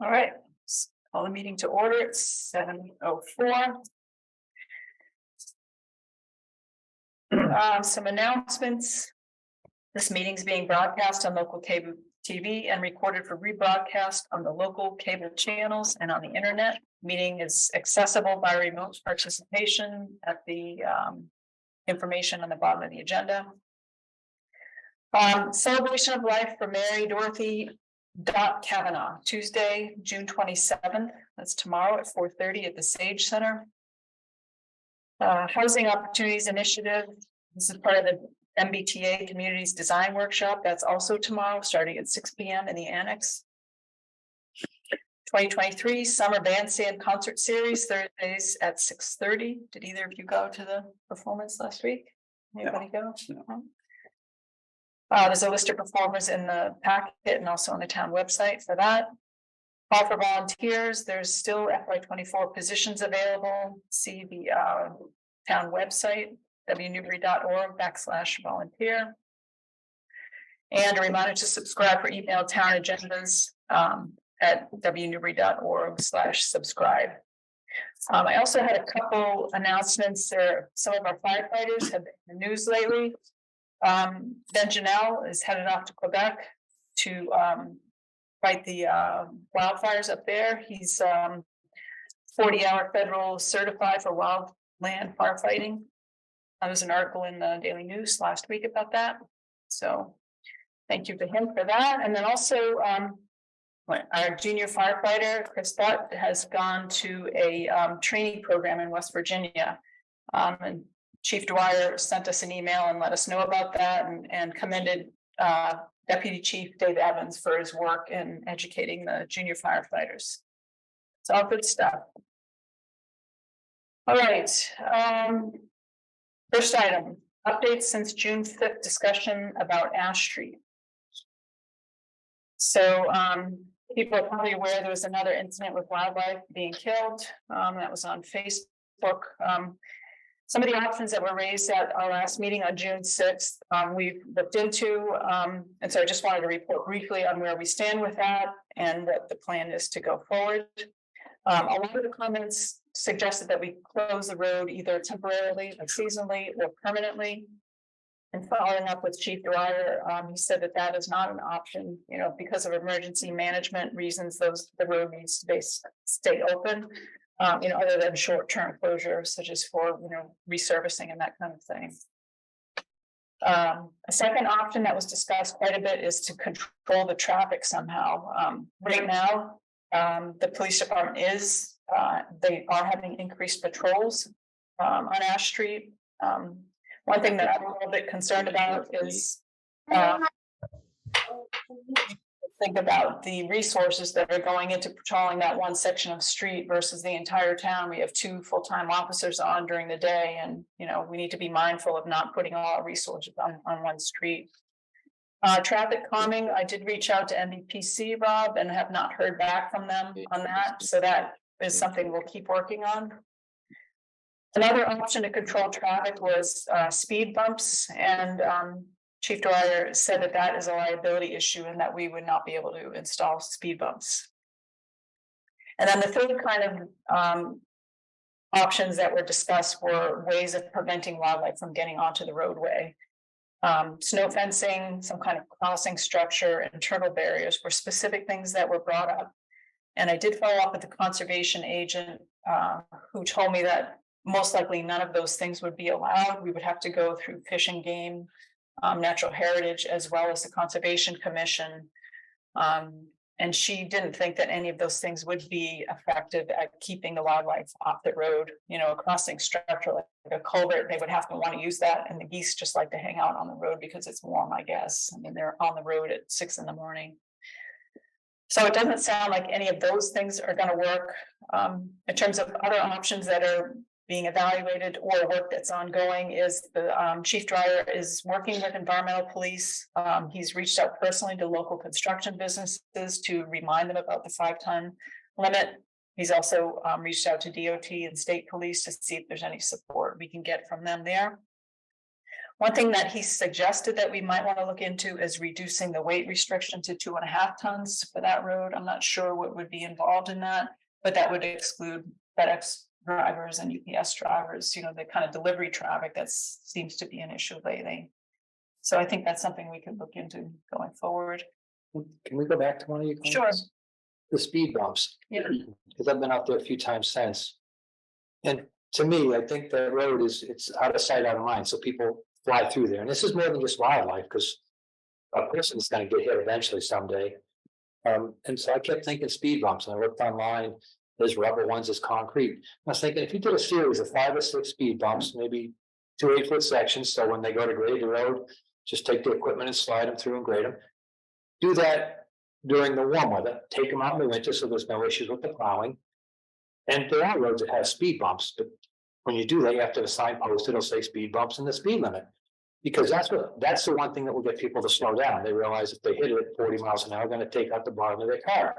All right, let's call the meeting to order. It's 7:04. Some announcements. This meeting is being broadcast on local cable TV and recorded for rebroadcast on the local cable channels and on the internet. Meeting is accessible by remote participation at the information on the bottom of the agenda. Celebration of life for Mary Dorothy Kavanaugh, Tuesday, June 27th. That's tomorrow at 4:30 at the Sage Center. Housing Opportunities Initiative. This is part of the MBTA Communities Design Workshop. That's also tomorrow, starting at 6 p.m. in the annex. 2023 Summer Bandstand Concert Series, Thursdays at 6:30. Did either of you go to the performance last week? Anybody go? No. There's a list of performers in the packet and also on the town website for that. Call for volunteers. There's still FY24 positions available. See the town website, wnewbury.org/volunteer. And a reminder to subscribe for email town agendas at wnewbury.org/subscribe. I also had a couple announcements there. Some of our firefighters have been in the news lately. Ben Janelle is headed off to Quebec to fight the wildfires up there. He's 40-hour federal certified for wildland firefighting. There was an article in the Daily News last week about that. So thank you to him for that. And then also our junior firefighter, Chris Butt, has gone to a training program in West Virginia. And Chief Dwyer sent us an email and let us know about that and commended Deputy Chief Dave Evans for his work in educating the junior firefighters. It's all good stuff. All right. First item, updates since June 5th discussion about Ash Street. So people are probably aware there was another incident with wildlife being killed. That was on Facebook. Some of the options that were raised at our last meeting on June 6th, we've looked into. And so I just wanted to report briefly on where we stand with that and what the plan is to go forward. A lot of the comments suggested that we close the road either temporarily, like seasonally, or permanently. And following up with Chief Dwyer, he said that that is not an option, because of emergency management reasons, the road needs to stay open. Other than short-term closures, such as for, resurfacing and that kind of thing. A second option that was discussed quite a bit is to control the traffic somehow. Right now, the police department they are having increased patrols on Ash Street. One thing that I'm a little bit concerned about is think about the resources that are going into patrolling that one section of street versus the entire town. We have 2 full-time officers on during the day, and we need to be mindful of not putting all our resources on one street. Traffic calming, I did reach out to NBPC, Rob, and have not heard back from them on that, so that is something we'll keep working on. Another option to control traffic was speed bumps, and Chief Dwyer said that that is a liability issue and that we would not be able to install speed bumps. And then the third kind of options that were discussed were ways of preventing wildlife from getting onto the roadway. Snow fencing, some kind of crossing structure, and turtle barriers were specific things that were brought up. And I did follow up with the conservation agent who told me that most likely none of those things would be allowed. We would have to go through Fish and Game, Natural Heritage, as well as the Conservation Commission. And she didn't think that any of those things would be effective at keeping the wildlife off the road. A crossing structure like a culvert, they would have to want to use that. And the geese just like to hang out on the road because it's warm, I guess. I mean, they're on the road at 6 a.m. So it doesn't sound like any of those things are going to work. In terms of other options that are being evaluated or work that's ongoing is the Chief Dwyer is working with environmental police. He's reached out personally to local construction businesses to remind them about the 5-ton limit. He's also reached out to DOT and state police to see if there's any support we can get from them there. One thing that he suggested that we might want to look into is reducing the weight restriction to 2.5 tons for that road. I'm not sure what would be involved in that, but that would exclude FedEx drivers and UPS drivers, you know, the kind of delivery traffic that seems to be an issue lately. So I think that's something we could look into going forward. Can we go back to one of your Sure. comments? The speed bumps. Yeah. Because I've been out there a few times since. And to me, I think the road it's out of sight, out of mind, so people fly through there. And this is more than just wildlife, because a person's gonna get hit eventually someday. And so I kept thinking speed bumps, and I looked online, there's rubber ones, there's concrete. I was thinking, if you did a series of 5 or 6 speed bumps, maybe 2 8-foot sections, so when they go to grade the road, just take the equipment and slide them through and grade them. Do that during the warm weather, take them out in the winter, so there's no issues with the plowing. And there are roads that have speed bumps, but when you do that, you have to have a sign posted, it'll say speed bumps and the speed limit. Because that's the one thing that will get people to slow down. They realize if they hit it at 40 miles an hour, they're gonna take out the bottom of their car.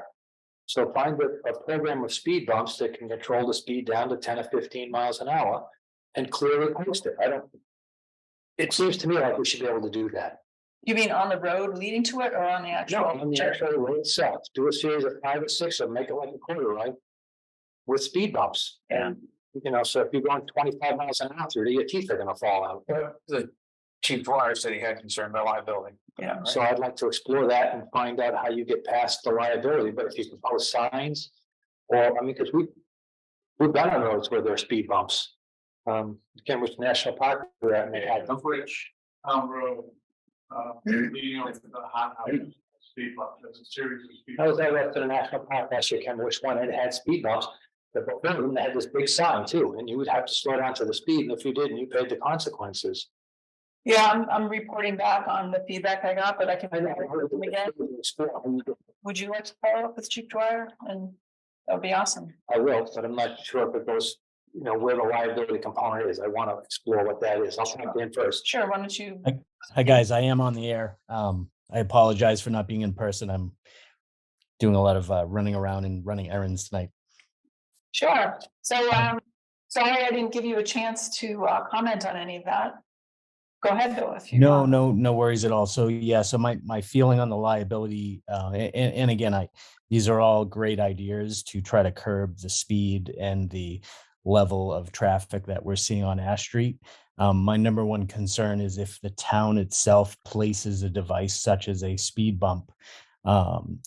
So find a program of speed bumps that can control the speed down to 10 or 15 miles an hour and clearly post it. It seems to me like we should be able to do that. You mean on the road leading to it or on the actual? No, on the actual road itself, do a series of 5 or 6 or make it like a quarter, right? With speed bumps. Yeah. And, you know, so if you're going 25 miles an hour through, your teeth are gonna fall out. The chief Dwyer said he had concern about liability. Yeah. So I'd like to explore that and find out how you get past the liability, but if you can post signs. Or, I mean, because we've been on roads where there are speed bumps. Cambridge National Park, we're at, may have them. Which road, leading over to the hot house, speed bump, there's a series of speed. I was there after the National Park last year, can't remember which one, it had speed bumps. But one of them had this big sign too, and you would have to slow down to the speed, and if you didn't, you paid the consequences. Yeah, I'm reporting back on the feedback I got, but I can. Again. Would you like to follow up with Chief Dwyer? And that would be awesome. I will, but I'm not sure if it goes, you know, where the liability component is. I want to explore what that is. I'll jump in first. Sure, why don't you? Hi, guys. I am on the air. I apologize for not being in person. I'm doing a lot of running around and running errands tonight. Sure. So, sorry I didn't give you a chance to comment on any of that. Go ahead, Bill, if you. No worries at all. So yeah, so my feeling on the liability, and again, these are all great ideas to try to curb the speed and the level of traffic that we're seeing on Ash Street. My number one concern is if the town itself places a device such as a speed bump.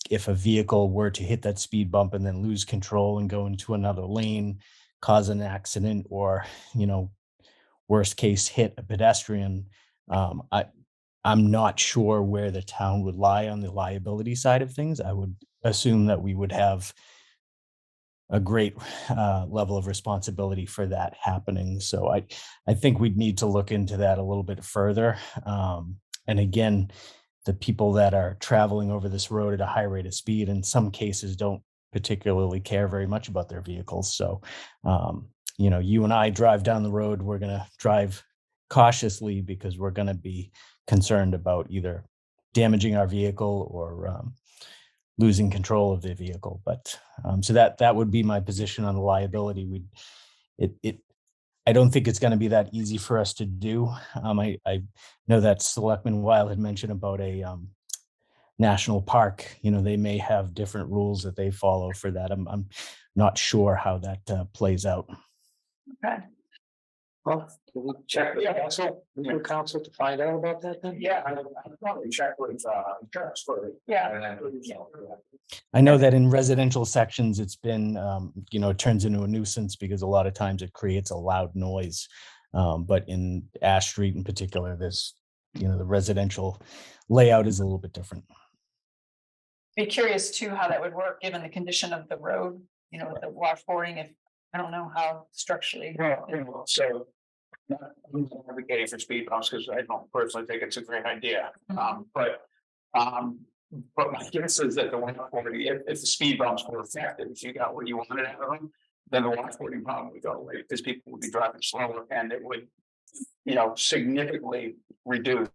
If a vehicle were to hit that speed bump and then lose control and go into another lane, cause an accident, or, you know, worst case, hit a pedestrian, I'm not sure where the town would lie on the liability side of things. I would assume that we would have a great level of responsibility for that happening. So I think we'd need to look into that a little bit further. And again, the people that are traveling over this road at a high rate of speed in some cases don't particularly care very much about their vehicles. So, you know, you and I drive down the road, we're going to drive cautiously because we're going to be concerned about either damaging our vehicle or losing control of the vehicle. But so that would be my position on the liability. I don't think it's going to be that easy for us to do. I know that Selectman Weil had mentioned about a national park. You know, they may have different rules that they follow for that. I'm not sure how that plays out. Okay. Well, can we check with council, new council to find out about that then? Yeah, I'll probably check with insurance for it. Yeah. And then, I know that in residential sections, it's been, you know, it turns into a nuisance because a lot of times it creates a loud noise. But in Ash Street in particular, there's, you know, the residential layout is a little bit different. Be curious too how that would work, given the condition of the road, you know, with the washboarding, if, I don't know how structurally. well, so I'm not advocating for speed bumps because I don't personally think it's a great idea. But my guess is that the 140, if the speed bumps were effective, if you got what you wanted out of them, then the 140 problem would go away because people would be driving slower and it would, you know, significantly reduce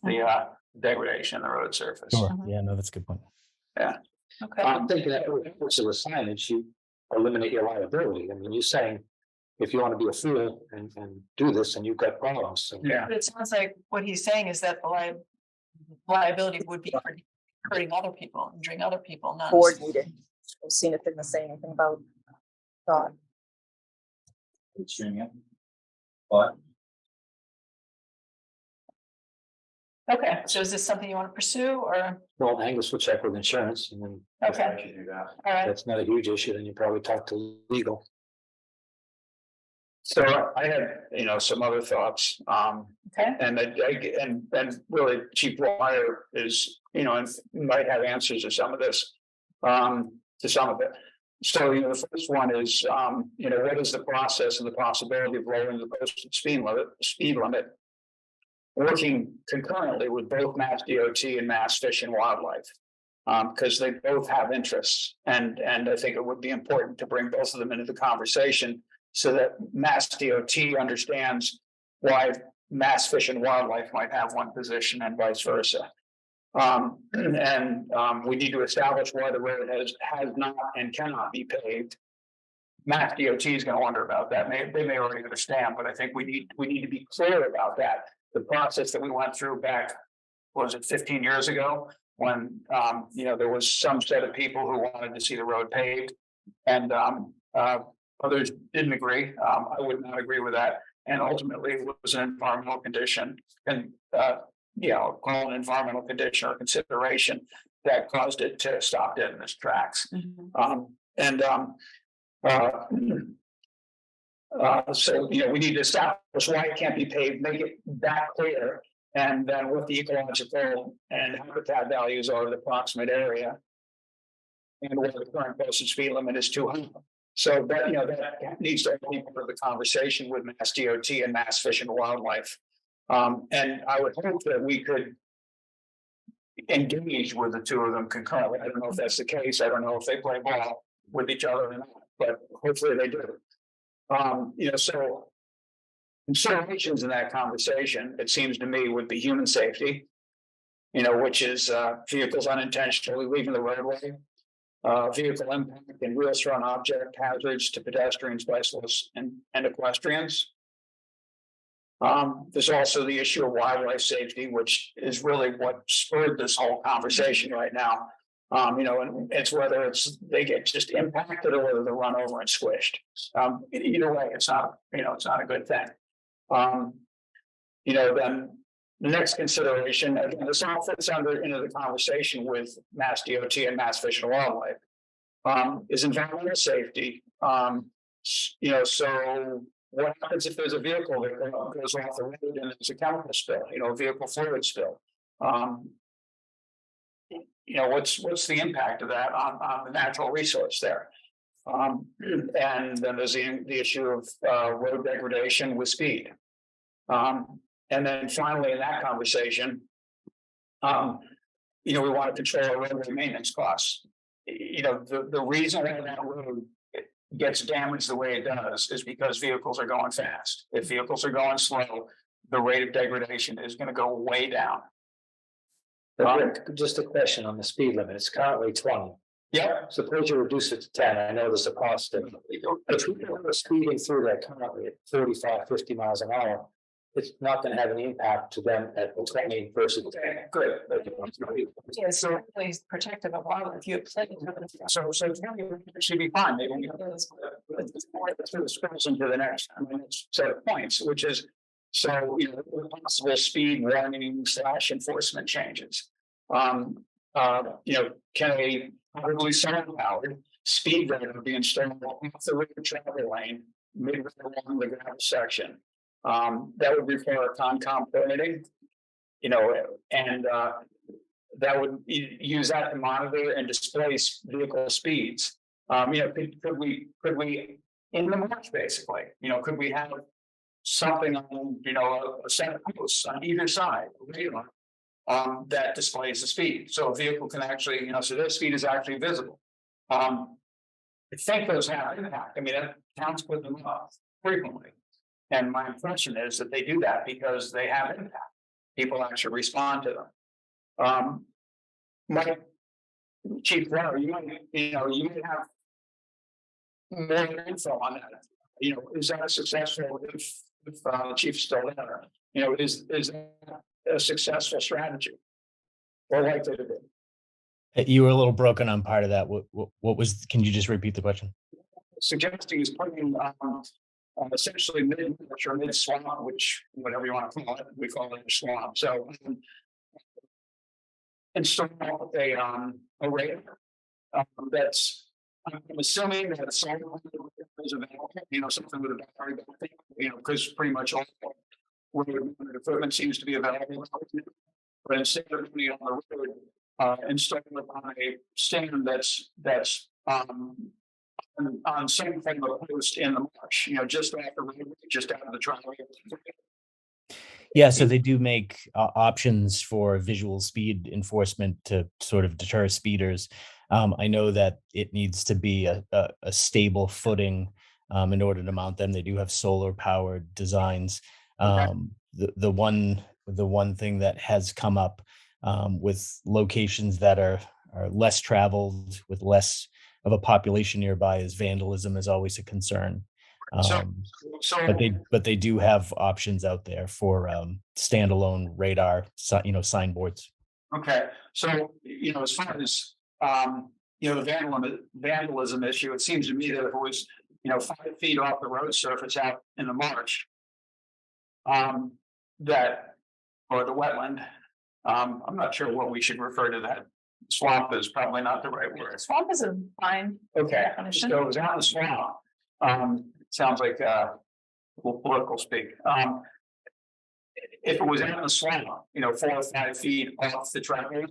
the degradation of the road surface. Sure. Yeah, no, that's a good point. Yeah. Okay. I'm thinking that with signage, you eliminate your liability. I mean, you're saying if you want to be a fool and do this, and you've got problems, so. Yeah. But it sounds like what he's saying is that the liability would be for hurting other people, injuring other people, not. Coordinated. I've seen it didn't say anything about thought. But Okay, so is this something you want to pursue or, Well, Angus will check with insurance, and then okay, do that. all right, that's not a huge issue, then you probably talk to legal. so I had, some other thoughts, okay, and and really Chief Wire is, and might have answers to some of this, to some of it. So, the first one is, what is the process and the possibility of lowering the posted speed limit? Working concurrently with both Mass DOT and Mass Fish and Wildlife. Because they both have interests, and I think it would be important to bring both of them into the conversation so that Mass DOT understands why Mass Fish and Wildlife might have one position and vice versa. We need to establish why the road has not and cannot be paved. Mass DOT is going to wonder about that. They may already understand, but I think we need to be clear about that. The process that we went through back, was it 15 years ago, when there was some set of people who wanted to see the road paved, and others didn't agree. I would not agree with that, and ultimately it was an environmental condition, and call an environmental condition or consideration that caused it to stop dead in its tracks. So, we need to establish why it can't be paved, make it that clear, and then what the ecological and habitat values are of the proximate area, and whether the current posted speed limit is too high. So that, that needs to be part of the conversation with Mass DOT and Mass Fish and Wildlife. And I would hope that we could engage with the two of them concurrently. I don't know if that's the case. I don't know if they play ball with each other or not, but hopefully they do. So considerations in that conversation, it seems to me, would be human safety, which is vehicles unintentionally leaving the roadway, vehicle impact and wheels thrown object hazards to pedestrians, bicyclists, and equestrians. There's also the issue of wildlife safety, which is really what spurred this whole conversation right now. And it's whether they get just impacted or whether they're run over and squished. Either way, it's not a good thing. Then the next consideration, again, this all fits into the conversation with Mass DOT and Mass Fish and Wildlife, is environmental safety. So what happens if there's a vehicle that goes off the road and there's a chemical spill, a vehicle fluid spill? What's the impact of that on the natural resource there? And then there's the issue of road degradation with speed. And then finally, in that conversation, we want to control our roadway maintenance costs. The reason why that road gets damaged the way it does is because vehicles are going fast. If vehicles are going slow, the rate of degradation is going to go way down. But Rick, just a question on the speed limit. It's currently 20. Yeah. Suppose you reduce it to 10. I know there's a cost. If people are speeding through that currently at 45, 50 miles an hour, it's not going to have any impact to them at 20 versus 10. Good. yeah, so really protective of wildlife, you have plenty of. So 20 should be fine. Maybe we scrolls into the next set of points, which is possible speed warning / enforcement changes. Can a probably solar powered speed radar be installed off the river travel lane midway along the gravel section? That would require Concom permitting, and that would use that to monitor and display vehicle speeds. Could we in the marsh basically, could we have something on, a set of posts on either side, that displays the speed. So a vehicle can actually, so their speed is actually visible. I think those have impact. Towns put them up frequently. And my impression is that they do that because they have impact. People actually respond to them. My Chief Runner, you might have more info on that is that successful if the chief's still there? Is that a successful strategy? Or likely to be? You were a little broken on part of that. What was, can you just repeat the question? Suggesting is putting essentially mid or mid swamp, which whatever you want to call it, we call it a swamp. So install a radar that's, I'm assuming that solar is available, something with a battery, because pretty much all road equipment seems to be available. But instead of being on the road, install it on a stand that's on some kind of a post in the marsh, just off the road, just out of the driveway. Yeah, so they do make options for visual speed enforcement to sort of deter speeders. I know that it needs to be a stable footing in order to mount them. They do have solar powered designs. Okay. The one thing that has come up with locations that are less traveled with less of a population nearby is vandalism is always a concern. So But they do have options out there for standalone radar, signboards. okay, so as far as the vandalism issue, it seems to me that if it was 5 feet off the road surface out in the marsh, that or the wetland, I'm not sure what we should refer to that. Swamp is probably not the right word. Swamp is a fine Okay, definition. so it was out in the swamp. Sounds like political speak. If it was out in the swamp, 4 or 5 feet off the driveway,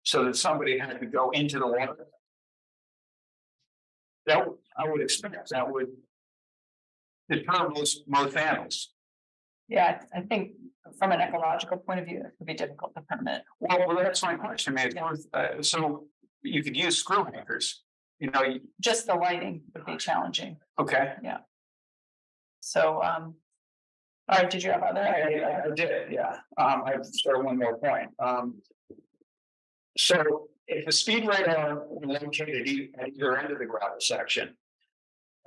so that somebody had to go into the water, that I would expect that would deter most vandals. Yeah, I think from an ecological point of view, it could be difficult to permit. Well, that's my question, man. So you could use screw anchors, Just the lighting would be challenging. okay. So, all right, did you have other? I did, yeah. I have sort of one more point. So if the speed radar were located at either end of the gravel section,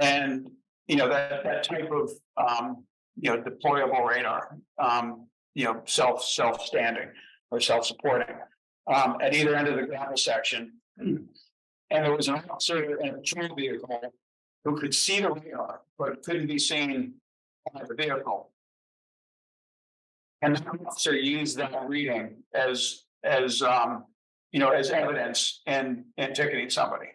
and that type of deployable radar, self-standing or self-supporting, at either end of the gravel section, and there was an officer in a patrol vehicle who could see the radar but couldn't be seen by the vehicle. And the officer used that reading as evidence in ticketing somebody.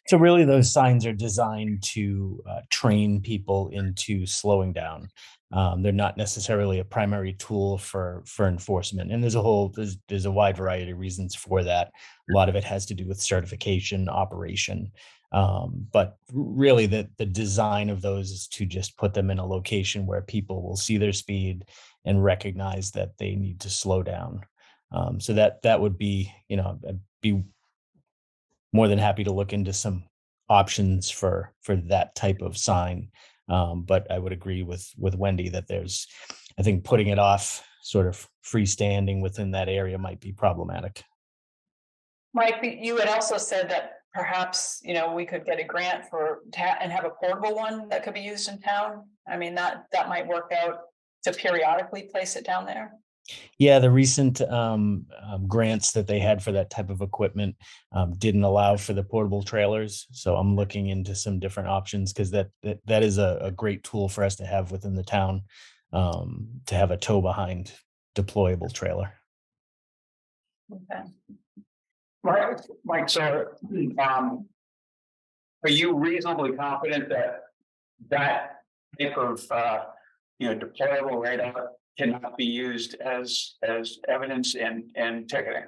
So really, those signs are designed to train people into slowing down. They're not necessarily a primary tool for enforcement, and there's a wide variety of reasons for that. A lot of it has to do with certification, operation, but really, the design of those is to just put them in a location where people will see their speed and recognize that they need to slow down. So that would be, I'd be more than happy to look into some options for that type of sign. But I would agree with Wendy that I think putting it off sort of freestanding within that area might be problematic. Mike, you had also said that perhaps, we could get a grant and have a portable one that could be used in town. I mean, that might work out to periodically place it down there. Yeah, the recent grants that they had for that type of equipment didn't allow for the portable trailers. So I'm looking into some different options because that is a great tool for us to have within the town, to have a tow behind deployable trailer. Okay. Mike, so are you reasonably confident that type of deployable radar cannot be used as evidence in ticketing?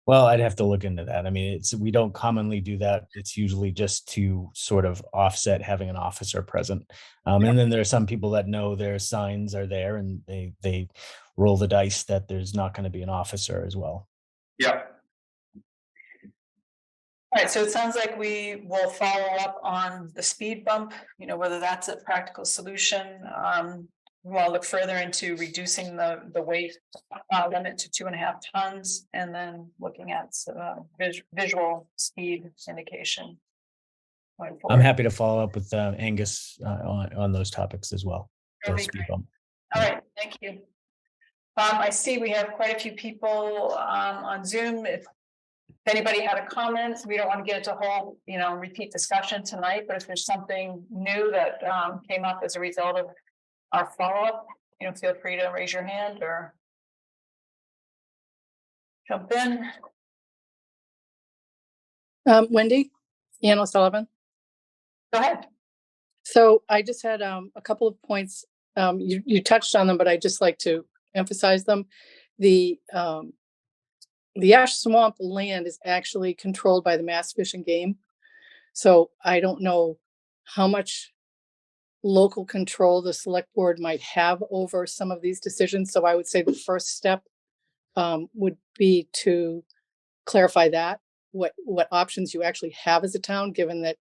Well, I'd have to look into that. I mean, we don't commonly do that. It's usually just to sort of offset having an officer present. And then there are some people that know their signs are there and they roll the dice that there's not going to be an officer as well. Yeah. All right, so it sounds like we will follow up on the speed bump, whether that's a practical solution. We'll look further into reducing the weight limit to 2.5 tons, and then looking at visual speed indication. going I'm forward. happy to follow up with Angus on those topics as well. the That'd be speed great. bump. All right, thank you. I see we have quite a few people on Zoom. If anybody had a comment, we don't want to get into a whole, repeat discussion tonight, but if there's something new that came up as a result of our follow-up, feel free to raise your hand or jump in. Wendy, Anna Sullivan. Go ahead. So I just had a couple of points. You touched on them, but I'd just like to emphasize them. The Ash Swamp land is actually controlled by the Mass Fish and Game. So I don't know how much local control the select board might have over some of these decisions. So I would say the first step would be to clarify that, what options you actually have as a town, given that,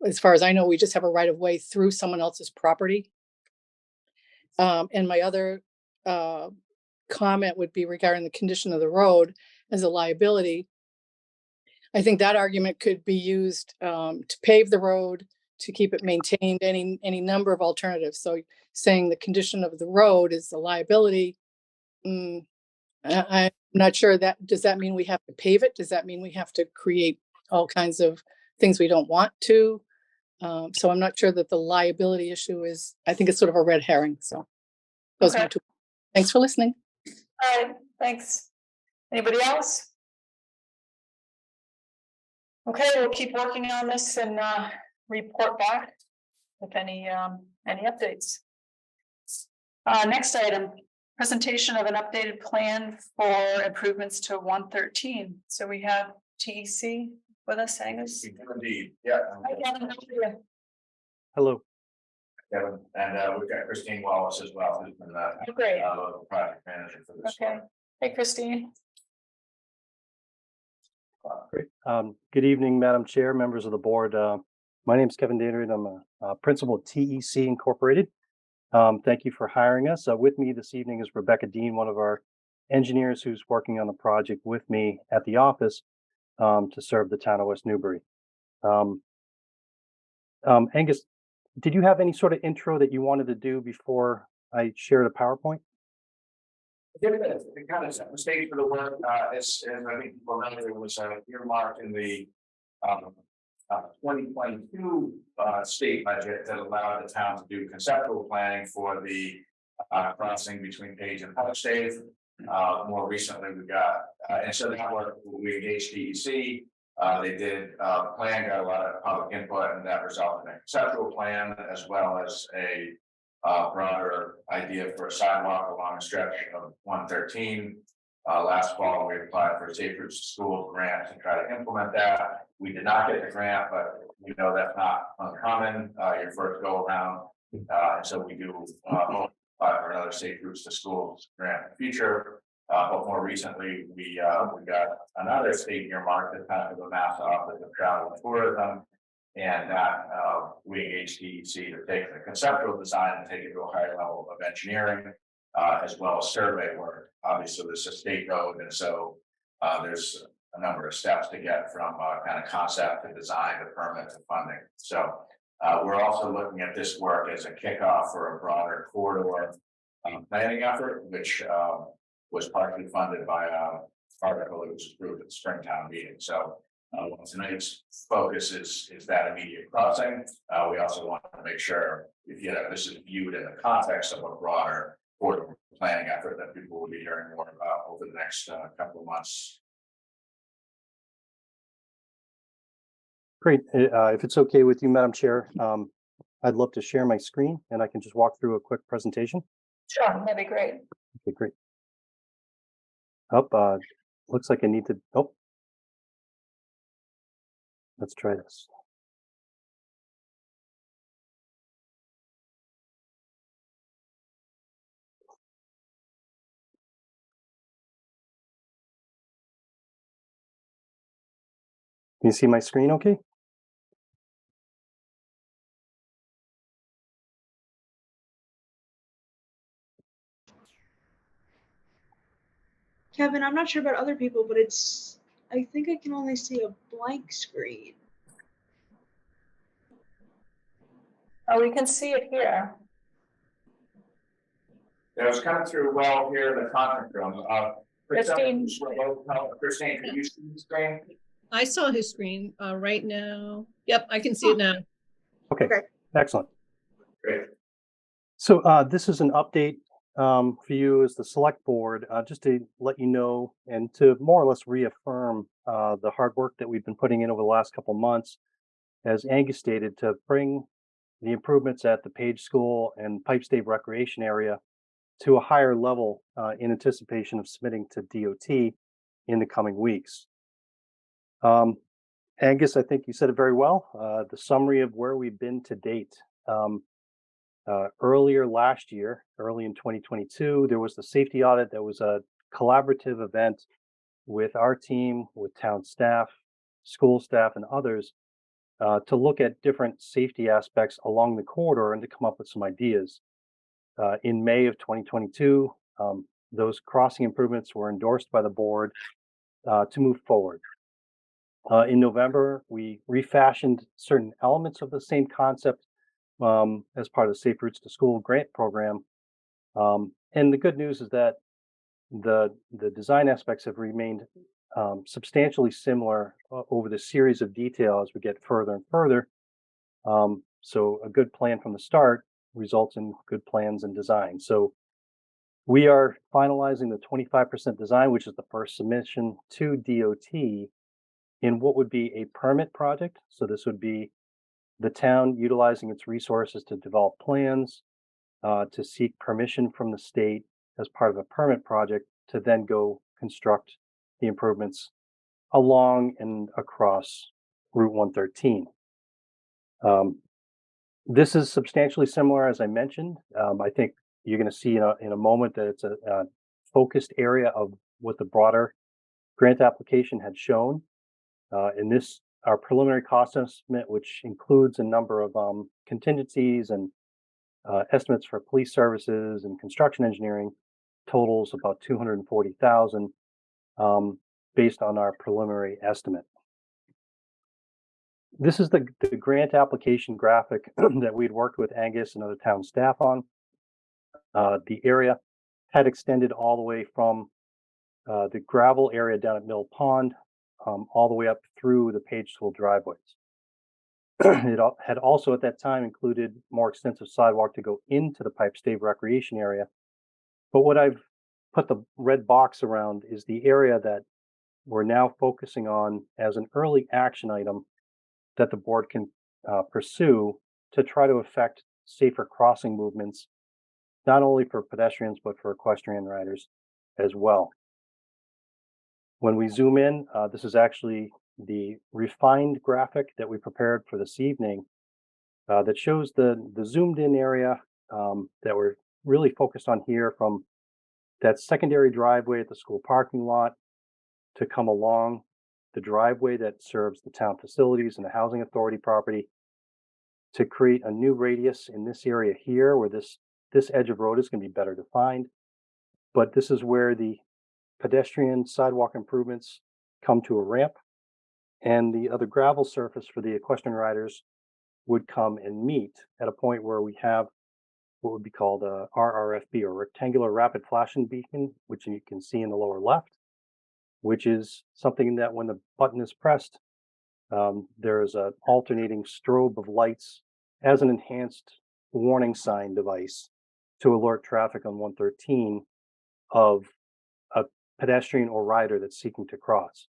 as far as I know, we just have a right of way through someone else's property. And my other comment would be regarding the condition of the road as a liability. I think that argument could be used to pave the road, to keep it maintained, any number of alternatives. So saying the condition of the road is a liability, I'm not sure does that mean we have to pave it? Does that mean we have to create all kinds of things we don't want to? So I'm not sure that the liability issue I think it's sort of a red herring. So those are my two. Thanks for listening. All right, thanks. Anybody else? Okay, we'll keep working on this and report back with any updates. Next item, presentation of an updated plan for improvements to 113. So we have TEC with us, Angus. Indeed, yeah. Hi, Kevin, how are you? Hello. Kevin, and we've got Christine Wallace as well, who's been Oh, great. local project manager for this. Okay. Hey, Christine. Great. Good evening, Madam Chair, members of the board. My name is Kevin Dannery. I'm a principal at TEC Incorporated. Thank you for hiring us. With me this evening is Rebecca Dean, one of our engineers who's working on the project with me at the office to serve the town of West Newbury. Angus, did you have any sort of intro that you wanted to do before I shared a PowerPoint? It kind of set the stage for the work, as I think people know, there was earmarked in the 2022 state budget that allowed the town to do conceptual planning for the crossing between Page and Hudstave. More recently, we got, and so that work, we engaged DEC. They did plan, got a lot of public input, and that resulted in a conceptual plan as well as a broader idea for a sidewalk along a stretch of 113. Last fall, we applied for a Safe Routes to Schools grant to try to implement that. We did not get the grant, but we know that's not uncommon. Your first go around, and so we do apply for another Safe Routes to Schools grant in the future. But more recently, we got another state earmark that's kind of the Mass Office of Travel and Tourism. And that we engaged DEC to take the conceptual design and take it to a higher level of engineering, as well as survey work. Obviously, this is a state road, and so there's a number of steps to get from kind of concept to design to permit to funding. So we're also looking at this work as a kickoff for a broader corridor planning effort, which was partly funded by an article that was approved at the Springtown meeting. So tonight's focus is that immediate crossing. We also want to make sure this is viewed in the context of a broader corridor planning effort that people will be hearing more about over the next couple of months. Great. If it's okay with you, Madam Chair, I'd love to share my screen and I can just walk through a quick presentation. Sure, that'd be great. Okay, great. Looks like I need to, let's try this. Can you see my screen okay? Kevin, I'm not sure about other people, but I think I can only see a blank screen. Oh, we can see it here. It was coming through well here in the conference room. Christine. Christine, can you see the screen? I saw his screen right now. Yep, I can see it now. Okay, excellent. Great. So this is an update for you as the select board, just to let you know and to more or less reaffirm the hard work that we've been putting in over the last couple months, as Angus stated, to bring the improvements at the Page School and Pipestave Recreation area to a higher level in anticipation of submitting to DOT in the coming weeks. Angus, I think you said it very well. The summary of where we've been to date. Earlier last year, early in 2022, there was the safety audit that was a collaborative event with our team, with town staff, school staff, and others to look at different safety aspects along the corridor and to come up with some ideas. In May of 2022, those crossing improvements were endorsed by the board to move forward. In November, we refashioned certain elements of the same concept as part of the Safe Routes to School grant program. And the good news is that the design aspects have remained substantially similar over the series of detail as we get further and further. So a good plan from the start results in good plans and design. So we are finalizing the 25% design, which is the first submission to DOT in what would be a permit project. So this would be the town utilizing its resources to develop plans, to seek permission from the state as part of a permit project to then go construct the improvements along and across Route 113. This is substantially similar, as I mentioned. I think you're going to see in a moment that it's a focused area of what the broader grant application had shown. In this, our preliminary cost estimate, which includes a number of contingencies and estimates for police services and construction engineering, totals about $240,000 based on our preliminary estimate. This is the grant application graphic that we'd worked with Angus and other town staff on. The area had extended all the way from the gravel area down at Mill Pond all the way up through the Page School driveways. It had also at that time included more extensive sidewalk to go into the Pipestave recreation area. But what I've put the red box around is the area that we're now focusing on as an early action item that the board can pursue to try to affect safer crossing movements, not only for pedestrians, but for equestrian riders as well. When we zoom in, this is actually the refined graphic that we prepared for this evening that shows the zoomed in area that we're really focused on here, from that secondary driveway at the school parking lot to come along the driveway that serves the town facilities and the housing authority property, to create a new radius in this area here where this edge of road is going to be better defined. But this is where the pedestrian sidewalk improvements come to a ramp, and the other gravel surface for the equestrian riders would come and meet at a point where we have what would be called a RRFB, or rectangular rapid flashing beacon, which you can see in the lower left, which is something that when the button is pressed, there's an alternating strobe of lights as an enhanced warning sign device to alert traffic on 113 of a pedestrian or rider that's seeking to cross.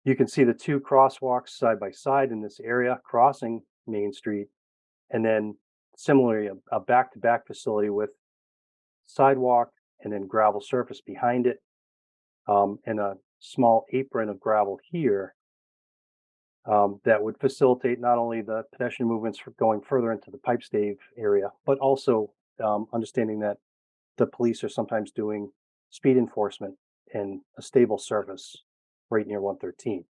You can see the two crosswalks side by side in this area crossing Main Street, and then similarly a back-to-back facility with sidewalk and then gravel surface behind it, and a small apron of gravel here that would facilitate not only the pedestrian movements for going further into the Pipestave area, but also understanding that the police are sometimes doing speed enforcement in a stable surface right near 113.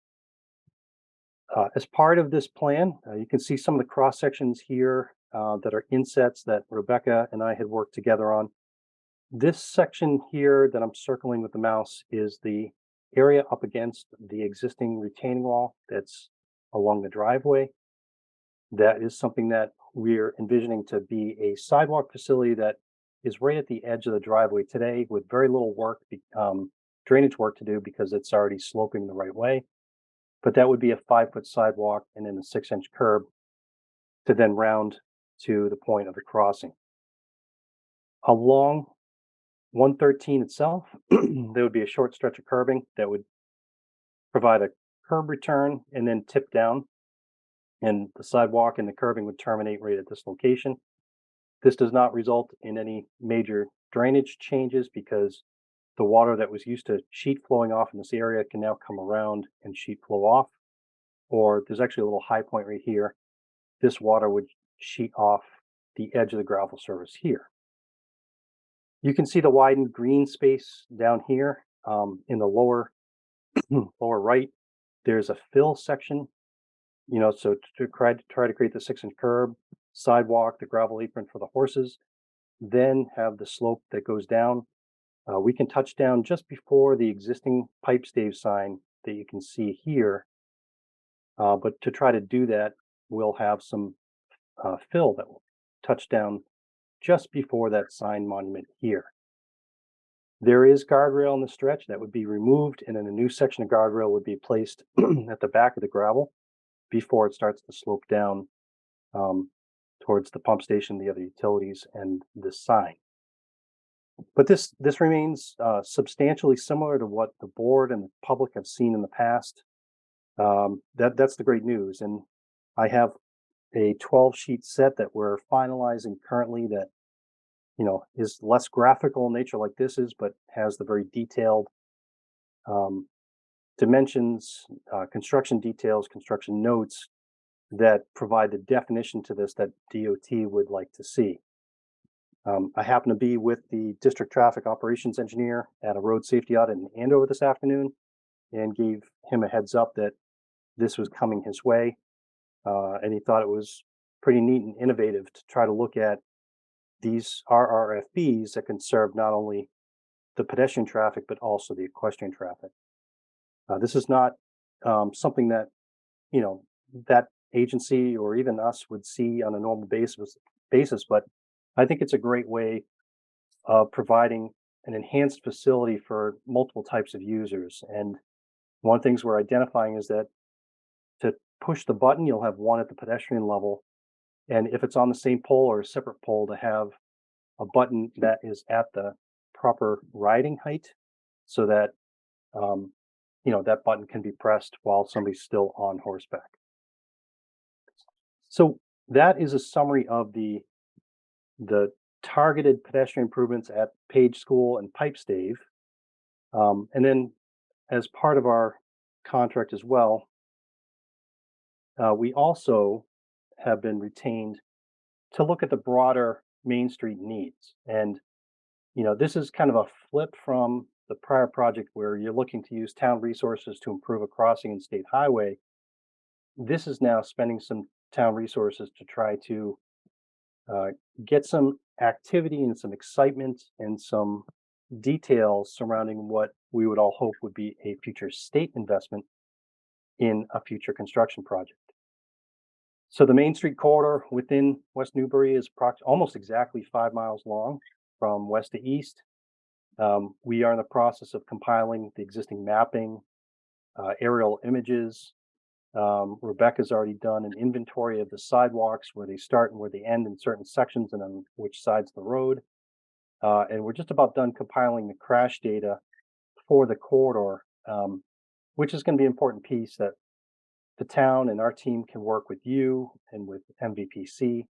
As part of this plan, you can see some of the cross sections here that are insets that Rebecca and I had worked together on. This section here that I'm circling with the mouse is the area up against the existing retaining wall that's along the driveway. that is something that we're envisioning to be a sidewalk facility that is right at the edge of the driveway today with very little work, drainage work to do because it's already sloping the right way. But that would be a 5-foot sidewalk and then a 6-inch curb to then round to the point of the crossing. Along 113 itself, there would be a short stretch of curbing that would provide a curb return and then tip down, and the sidewalk and the curbing would terminate right at this location. This does not result in any major drainage changes because the water that was used to sheet flowing off in this area can now come around and sheet flow off. Or there's actually a little high point right here. This water would sheet off the edge of the gravel surface here. You can see the widened green space down here in the lower lower right. There's a fill section, so to try to create the 6-inch curb, sidewalk, the gravel apron for the horses, then have the slope that goes down. We can touch down just before the existing pipe stave sign that you can see here. But to try to do that, we'll have some fill that will touch down just before that sign monument here. There is guardrail in the stretch that would be removed, and then a new section of guardrail would be placed at the back of the gravel before it starts to slope down towards the pump station, the other utilities, and this sign. But this remains substantially similar to what the board and the public have seen in the past. That's the great news. And I have a 12-sheet set that we're finalizing currently that is less graphical in nature like this is, but has the very detailed dimensions, construction details, construction notes that provide the definition to this that DOT would like to see. I happen to be with the district traffic operations engineer at a road safety audit in Andover this afternoon and gave him a heads up that this was coming his way. And he thought it was pretty neat and innovative to try to look at these RRFBs that can serve not only the pedestrian traffic, but also the equestrian traffic. This is not something that, that agency or even us would see on a normal basis, but I think it's a great way of providing an enhanced facility for multiple types of users. And one of the things we're identifying is that to push the button, you'll have one at the pedestrian level. And if it's on the same pole or a separate pole, to have a button that is at the proper riding height so that, that button can be pressed while somebody's still on horseback. So that is a summary of the targeted pedestrian improvements at Page School and Pipe Stave. And then as part of our contract as well, we also have been retained to look at the broader Main Street needs. And, this is kind of a flip from the prior project where you're looking to use town resources to improve a crossing in state highway. This is now spending some town resources to try to get some activity and some excitement and some details surrounding what we would all hope would be a future state investment in a future construction project. So the Main Street corridor within West Newbury is almost exactly 5 miles long from west to east. We are in the process of compiling the existing mapping, aerial images. Rebecca's already done an inventory of the sidewalks, where they start and where they end in certain sections and on which sides of the road. And we're just about done compiling the crash data for the corridor, which is going to be an important piece that the town and our team can work with you and with MVPC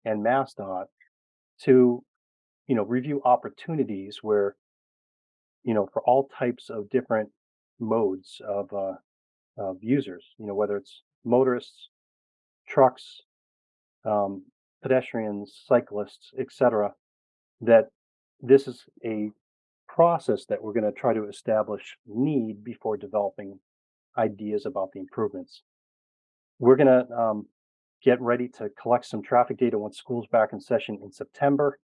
and MassDOT to, review opportunities where, for all types of different modes of users, whether it's motorists, trucks, pedestrians, cyclists, etc., that this is a process that we're going to try to establish need before developing ideas about the improvements. We're going to get ready to collect some traffic data once school's back in session in September.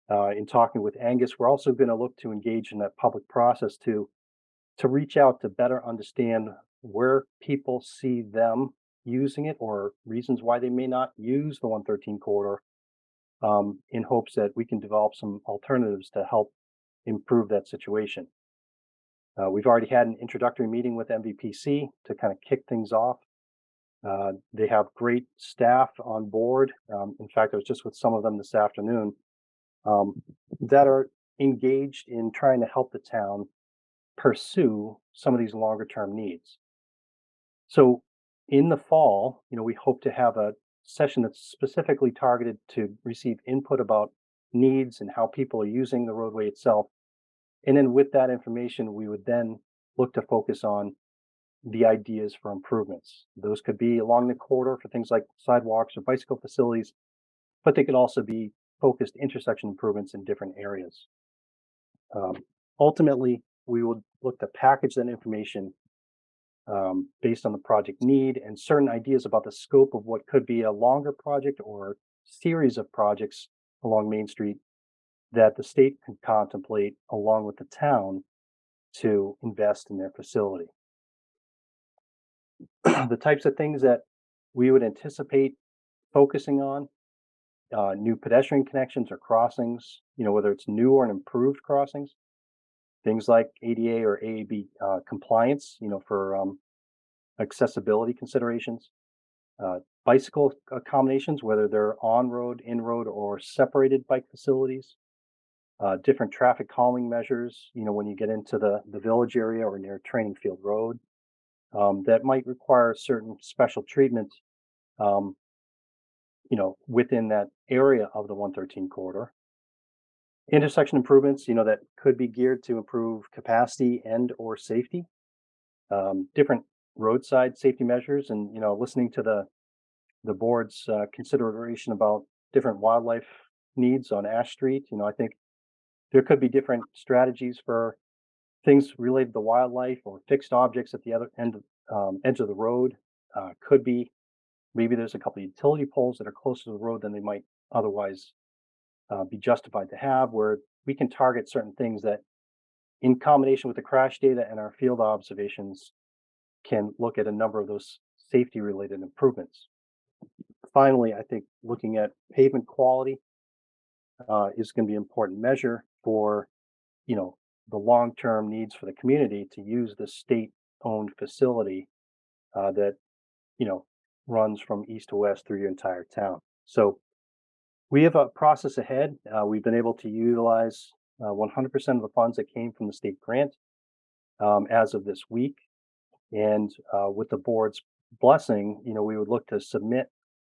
In talking with Angus, we're also going to look to engage in that public process to reach out to better understand where people see them using it or reasons why they may not use the 113 corridor, in hopes that we can develop some alternatives to help improve that situation. We've already had an introductory meeting with MVPC to kind of kick things off. They have great staff on board. In fact, I was just with some of them this afternoon, that are engaged in trying to help the town pursue some of these longer term needs. So in the fall, we hope to have a session that's specifically targeted to receive input about needs and how people are using the roadway itself. And then with that information, we would then look to focus on the ideas for improvements. Those could be along the corridor for things like sidewalks or bicycle facilities, but they could also be focused intersection improvements in different areas. Ultimately, we would look to package that information based on the project need and certain ideas about the scope of what could be a longer project or series of projects along Main Street that the state can contemplate along with the town to invest in their facility. The types of things that we would anticipate focusing on, new pedestrian connections or crossings, whether it's new or improved crossings, things like ADA or AAB compliance, for accessibility considerations, bicycle accommodations, whether they're on-road, in-road, or separated bike facilities, different traffic calming measures, when you get into the village area or near Training Field Road, that might require certain special treatment, within that area of the 113 corridor. Intersection improvements, that could be geared to improve capacity and or safety. Different roadside safety measures, and listening to the board's consideration about different wildlife needs on Ash Street. I think there could be different strategies for things related to wildlife or fixed objects at the other end edge of the road. Could be maybe there's a couple of utility poles that are closer to the road than they might otherwise be justified to have, where we can target certain things that, in combination with the crash data and our field observations, can look at a number of those safety related improvements. Finally, I think looking at pavement quality is going to be an important measure for, the long-term needs for the community to use the state-owned facility that, runs from east to west through your entire town. So we have a process ahead. We've been able to utilize 100% of the funds that came from the state grant as of this week. And with the board's blessing, we would look to submit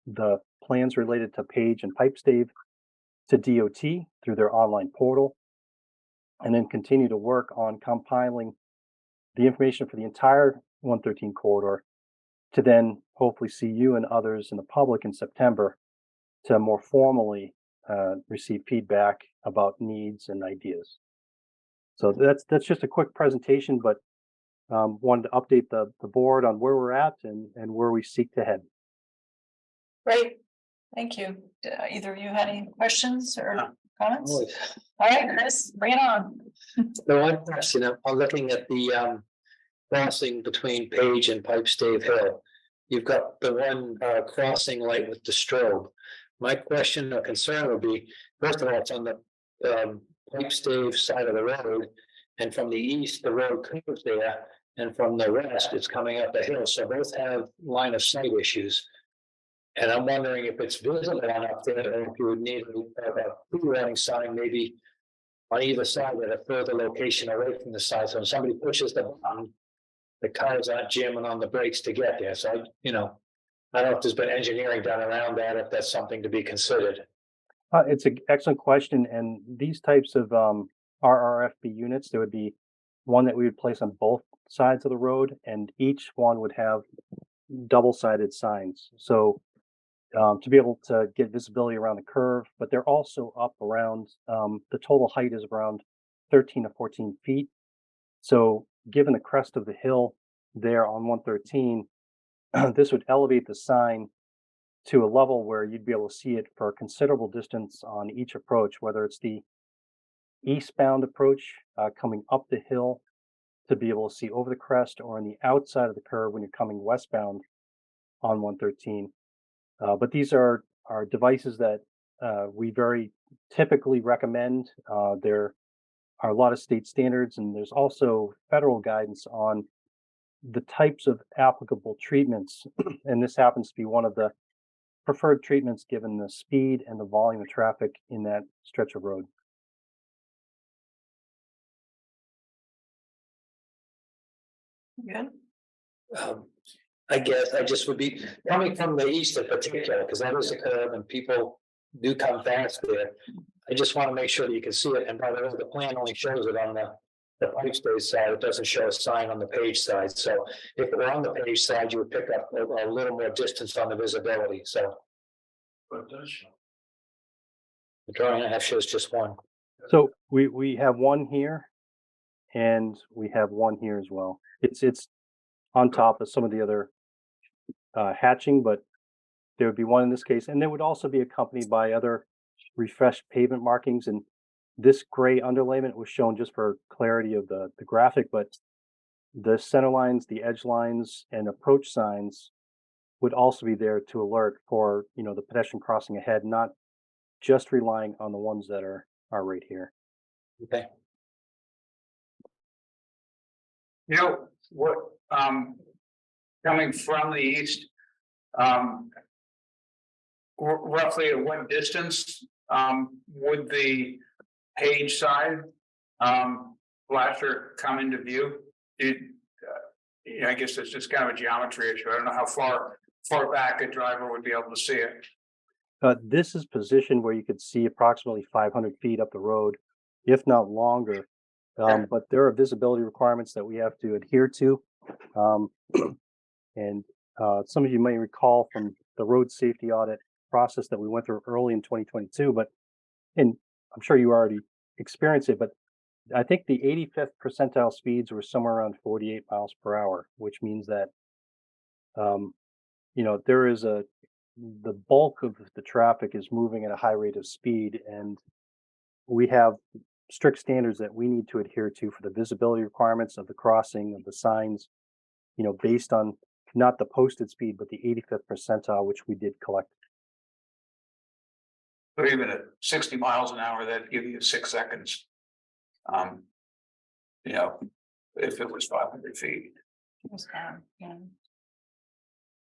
the plans related to page and pipe stave to DOT through their online portal, and then continue to work on compiling the information for the entire 113 corridor to then hopefully see you and others in the public in September to more formally receive feedback about needs and ideas. So that's just a quick presentation, but wanted to update the board on where we're at and where we seek to head. Great, thank you. Either of you had any questions or comments? All right, Chris, bring it on. The one question, I'm looking at the crossing between Page and Pipe Stave Hill. You've got the one crossing light with the strobe. My question or concern would be, first of all, it's on the Pipe Stave side of the road, and from the east, the road curves there, and from the west, it's coming up the hill. So both have line of sight issues. And I'm wondering if it's visible enough there, or if you would need a pre-warning sign maybe on either side at a further location away from the side. So when somebody pushes the button, the cars aren't jamming on the brakes to get there. So I don't know if there's been engineering done around that, if that's something to be considered. It's an excellent question. And these types of RRFB units, there would be one that we would place on both sides of the road, and each one would have double-sided signs. So to be able to get visibility around the curve, but they're also up around, the total height is around 13 to 14 feet. So given the crest of the hill there on 113, this would elevate the sign to a level where you'd be able to see it for a considerable distance on each approach, whether it's the eastbound approach coming up the hill to be able to see over the crest, or on the outside of the curve when you're coming westbound on 113. But these are devices that we very typically recommend. There are a lot of state standards, and there's also federal guidance on the types of applicable treatments. And this happens to be one of the preferred treatments given the speed and the volume of traffic in that stretch of road. Good. I guess I just would be coming from the east in particular, because that is a curve and people do come fast there. I just want to make sure that you can see it, and by the way, the plan only shows it on the pipe space side. It doesn't show a sign on the page side, so if it were on the page side, you would pick up a little more distance on the visibility, so. But it does show. The drawing I have shows just one. So we have one here, and we have one here as well. It's on top of some of the other hatching, but there would be one in this case, and they would also be accompanied by other refreshed pavement markings. And this gray underlayment was shown just for clarity of the graphic, but the center lines, the edge lines, and approach signs would also be there to alert for, you know, the pedestrian crossing ahead, not just relying on the ones that are right here. Okay. You know, what, coming from the east, roughly at what distance, would the page side, flasher come into view? I guess it's just kind of a geometry issue. I don't know how far back a driver would be able to see it. This is positioned where you could see approximately 500 feet up the road, if not longer. But there are visibility requirements that we have to adhere to. And some of you may recall from the road safety audit process that we went through early in 2022, and I'm sure you already experienced it, but I think the 85th percentile speeds were somewhere around 48 miles per hour, which means that, you know, the bulk of the traffic is moving at a high rate of speed, and we have strict standards that we need to adhere to for the visibility requirements of the crossing, of the signs, you know, based on not the posted speed, but the 85th percentile, which we did collect. So even at 60 miles an hour, that'd give you 6 seconds. You know, if it was 500 feet. Yeah.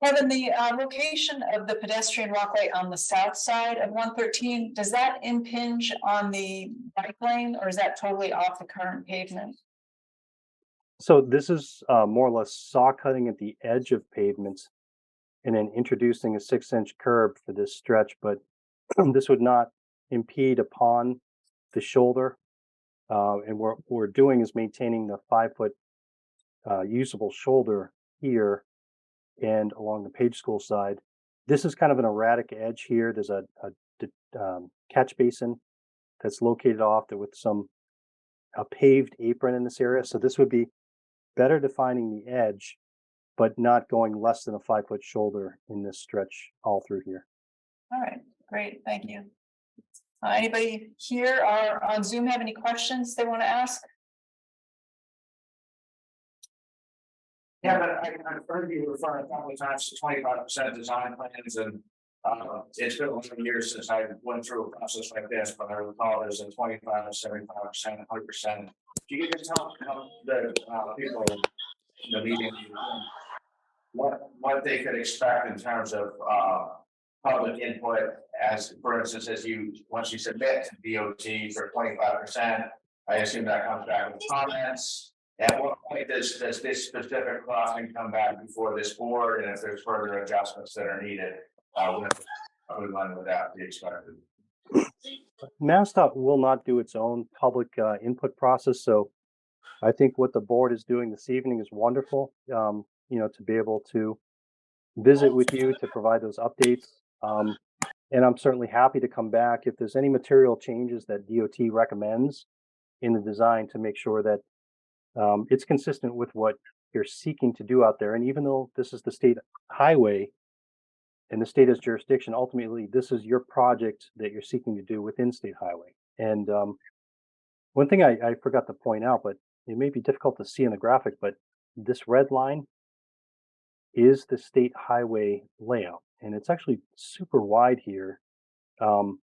Kevin, the location of the pedestrian walkway on the south side of 113, does that impinge on the bike lane, or is that totally off the current pavement? So this is more or less saw cutting at the edge of pavements and then introducing a 6-inch curb for this stretch, but this would not impede upon the shoulder. And what we're doing is maintaining the 5-foot usable shoulder here and along the Page School side. This is kind of an erratic edge here. There's a catch basin that's located off there with a paved apron in this area. So this would be better defining the edge, but not going less than a 5-foot shoulder in this stretch all through here. All right, great, thank you. Anybody here or on Zoom have any questions they want to ask? Yeah, but I've heard you refer a couple of times to 25% design plans, and it's been 11 years since I went through a process like this, but I recall there's a 25, 75%, 100%. Do you just tell the people in the meeting what they could expect in terms of public input, as for instance, once you submit to DOT for 25%, I assume that comes back with comments. At what point does this specific crossing come back before this board, and if there's further adjustments that are needed, when would that be expected? MassDOT will not do its own public input process, so I think what the board is doing this evening is wonderful. You know, to be able to visit with you to provide those updates, and I'm certainly happy to come back if there's any material changes that DOT recommends in the design to make sure that it's consistent with what you're seeking to do out there. And even though this is the state highway and the state has jurisdiction, ultimately this is your project that you're seeking to do within state highway. And one thing I forgot to point out, but it may be difficult to see in the graphic, but this red line, is the state highway layout. And it's actually super wide here. And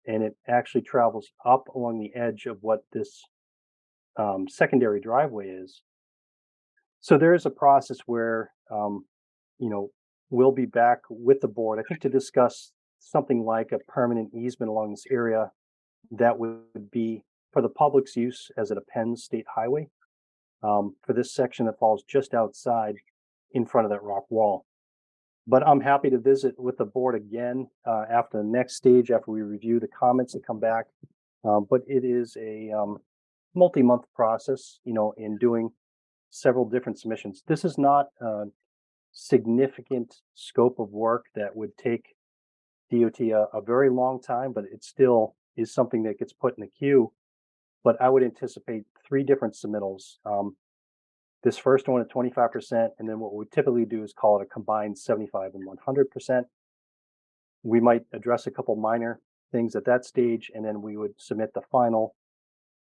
it actually travels up along the edge of what this secondary driveway is. So there is a process where, we'll be back with the board, I think, to discuss something like a permanent easement along this area that would be for the public's use as it appends state highway, for this section that falls just outside in front of that rock wall. But I'm happy to visit with the board again after the next stage, after we review the comments that come back. But it is a multi-month process, in doing several different submissions. This is not a significant scope of work that would take DOT a very long time, but it still is something that gets put in the queue. But I would anticipate 3 different submittals. This first one at 25%, and then what we typically do is call it a combined 75 and 100%. We might address a couple minor things at that stage, and then we would submit the final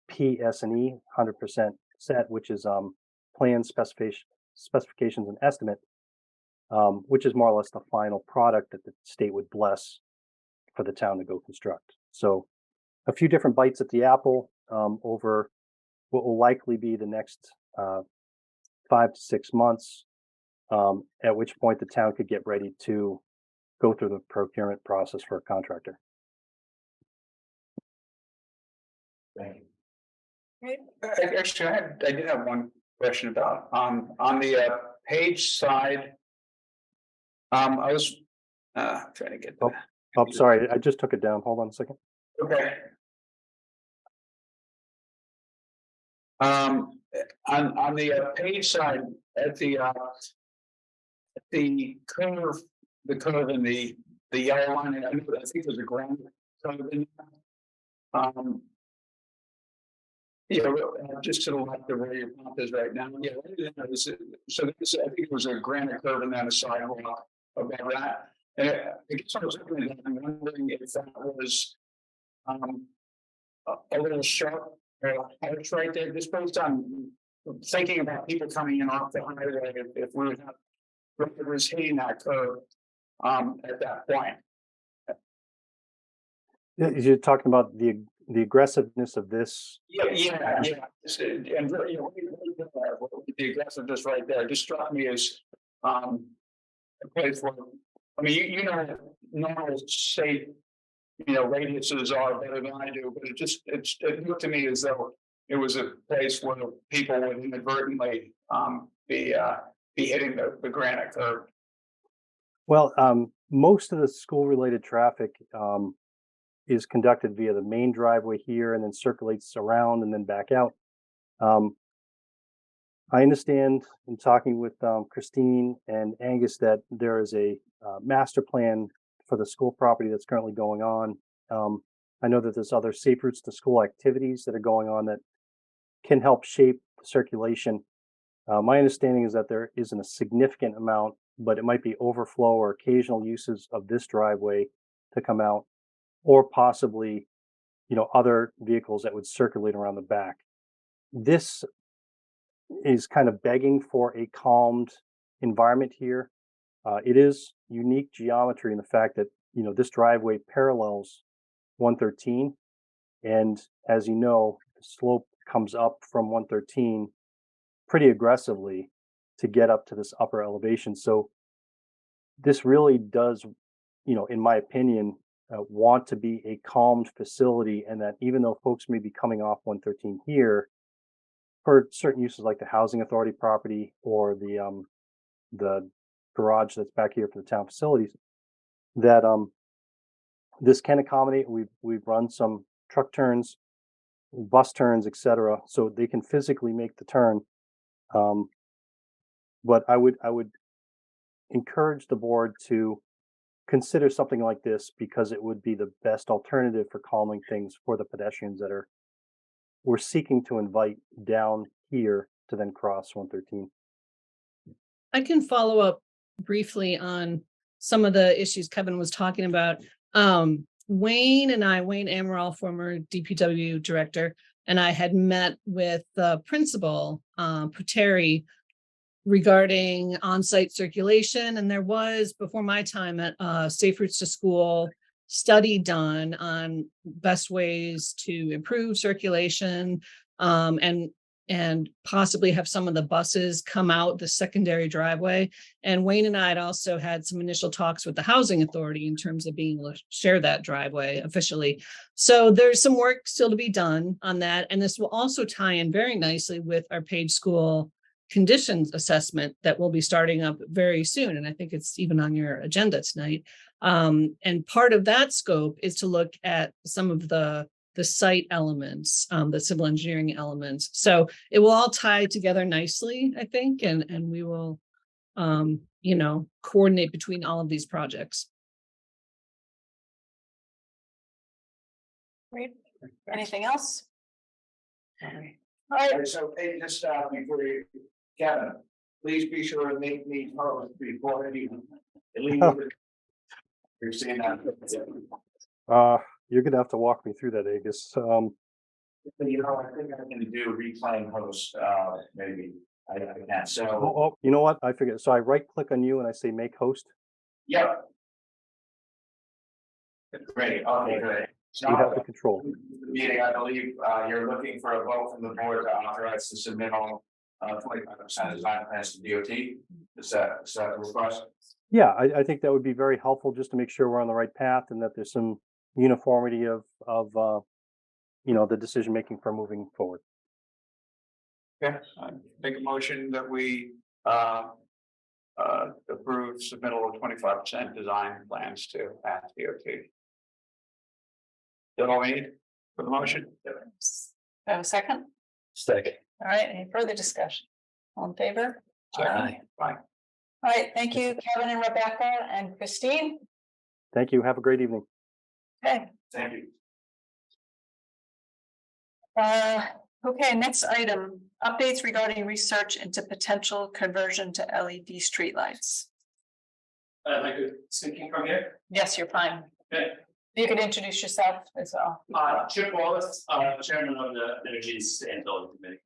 PS&E 100% set, which is plan specifications and estimate, which is more or less the final product that the state would bless for the town to go construct. So a few different bites at the apple over what will likely be the next 5 to 6 months, at which point the town could get ready to go through the procurement process for a contractor. Thank you. Actually, I did have one question about, on the page side. I was trying to get. Oh, sorry, I just took it down. Hold on a second. Okay. On the page side, at the curve, and the yellow line, I think there's a ground curve in there. Just to the left of where your pump is right now. Yeah, so I think it was a granite curve and then a sidewalk above that. And I guess I was wondering if that was a little sharp arch right there, just based on thinking about people coming in off the highway, if we would have drivers hitting that curve at that point. You're talking about the aggressiveness of this. Yeah. And the aggressiveness right there just struck me as a place where, I mean, normal state, radiuses are better than I do, but it looked to me as though it was a place where people would inadvertently be hitting the granite curve. Well, most of the school-related traffic is conducted via the main driveway here and then circulates around and then back out. I understand in talking with Christine and Angus that there is a master plan for the school property that's currently going on. I know that there's other safe routes to school activities that are going on that can help shape the circulation. My understanding is that there isn't a significant amount, but it might be overflow or occasional uses of this driveway to come out, or possibly, other vehicles that would circulate around the back. This is kind of begging for a calmed environment here. It is unique geometry in the fact that, this driveway parallels 113. And as you know, the slope comes up from 113 pretty aggressively to get up to this upper elevation. So this really does, in my opinion, want to be a calmed facility, and that even though folks may be coming off 113 here for certain uses like the housing authority property or the garage that's back here for the town facilities, that this can accommodate. We've run some truck turns, bus turns, etc., so they can physically make the turn. But I would encourage the board to consider something like this, because it would be the best alternative for calming things for the pedestrians that we're seeking to invite down here to then cross 113. I can follow up briefly on some of the issues Kevin was talking about. Wayne Amaral, former DPW director, and I had met with the principal, Puteri, regarding on-site circulation, and there was, before my time at Safe Routes to School, study done on best ways to improve circulation, and possibly have some of the buses come out the secondary driveway. And Wayne and I had also had some initial talks with the housing authority in terms of being able to share that driveway officially. So there's some work still to be done on that. And this will also tie in very nicely with our Page School conditions assessment that will be starting up very soon. And I think it's even on your agenda tonight. And part of that scope is to look at some of the site elements, the civil engineering elements. So it will all tie together nicely, I think, and we will, coordinate between all of these projects. Great. Anything else? All right. So, hey, just before you, Kevin, please be sure to make me post before you leave. You're seeing that. You're gonna have to walk me through that, Agus. I think I'm gonna do reclaim host, maybe. I can, so, Oh, you know what? I forget. So I right click on you and I say make host. yeah. Great, okay, good. You have the control. Meeting, I believe, you're looking for a vote from the board to authorize to submit all 25% design plans to DOT. Is that the request? Yeah, I think that would be very helpful just to make sure we're on the right path and that there's some uniformity of the decision making for moving forward. Okay, I make a motion that we approve submittal of 25% design plans to DOT. That all we need for the motion? Have a second? Second. All right, any further discussion? All in favor? Aye. Fine. All right, thank you, Kevin and Rebecca and Christine. Thank you. Have a great evening. Okay, Thank you. okay, next item, updates regarding research into potential conversion to LED streetlights. Am I good speaking from here? Yes, you're fine. Okay. You could introduce yourself as well. Chip Wallace, chairman of the Energy Sustainability Committee.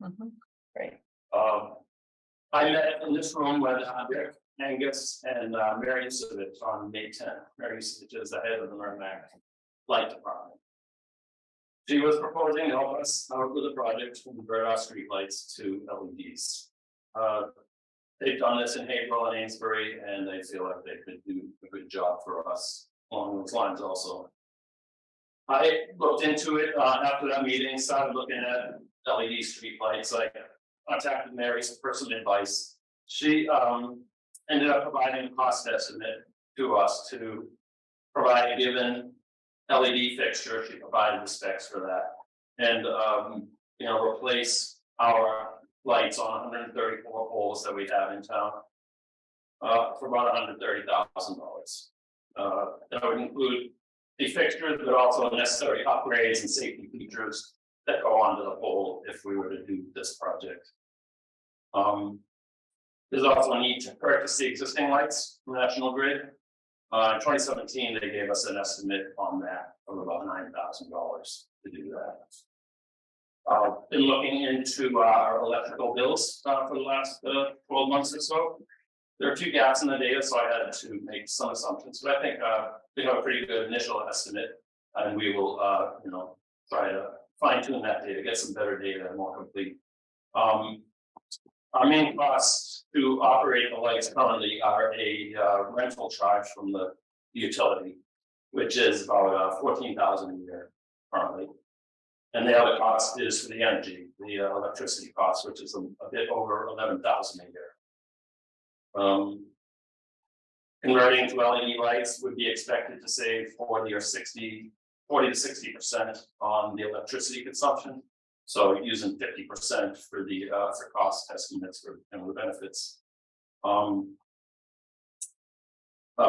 Great. I met in this room with Rick, Angus, and Mary Savage on May 10th. Mary Savage is the head of the Merrimack Light Department. She was proposing to help us out with a project to convert our streetlights to LEDs. They've done this in Haverhill and Amesbury, and they feel like they could do a good job for us along those lines also. I looked into it after that meeting, started looking at LED streetlights. I contacted Mary's personal advice. She ended up providing a cost estimate to us to provide a given LED fixture. She provided the specs for that, and replace our lights on 134 poles that we have in town for about $130,000. That would include the fixtures, but also necessary upgrades and safety features that go onto the pole if we were to do this project. There's also a need to purchase the existing lights from National Grid. In 2017, they gave us an estimate on that of about $9,000 to do that. Been looking into our electrical bills for the last 12 months or so. There are a few gaps in the data, so I had to make some assumptions, but I think we have a pretty good initial estimate, and we will, try to fine tune that data, get some better data and more complete. Our main costs to operate the lights currently are a rental charge from the utility, which is about $14,000 a year currently, and the other cost is for the energy, the electricity cost, which is a bit over $11,000 a year. Converting to LED lights would be expected to save 40 to 60% on the electricity consumption. So using 50% for the for cost estimates for the benefits.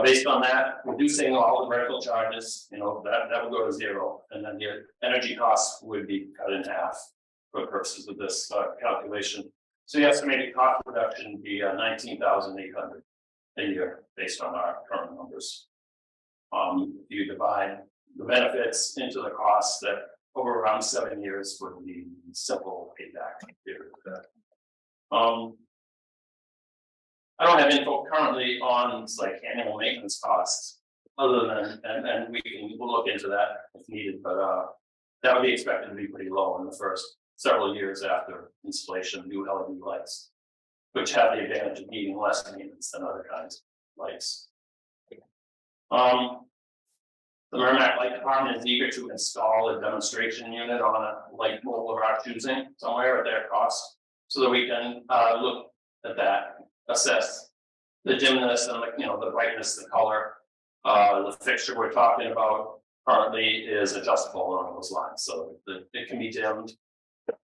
Based on that, reducing all the rental charges, that would go to zero, and then the energy costs would be cut in half for purposes of this calculation. So the estimated cost reduction would be $19,800 a year based on our current numbers. If you divide the benefits into the costs, that over around 7 years would be simple payback period. I don't have info currently on like annual maintenance costs. Other than, and we'll look into that if needed, but that would be expected to be pretty low in the first several years after installation of new LED lights, which have the advantage of needing less maintenance than other kinds of lights. The Merrimack Light Department is eager to install a demonstration unit on a light pole of our choosing somewhere at their cost, so that we can look at that, assess the dimness and the brightness, the color. The fixture we're talking about currently is adjustable along those lines, so it can be dimmed.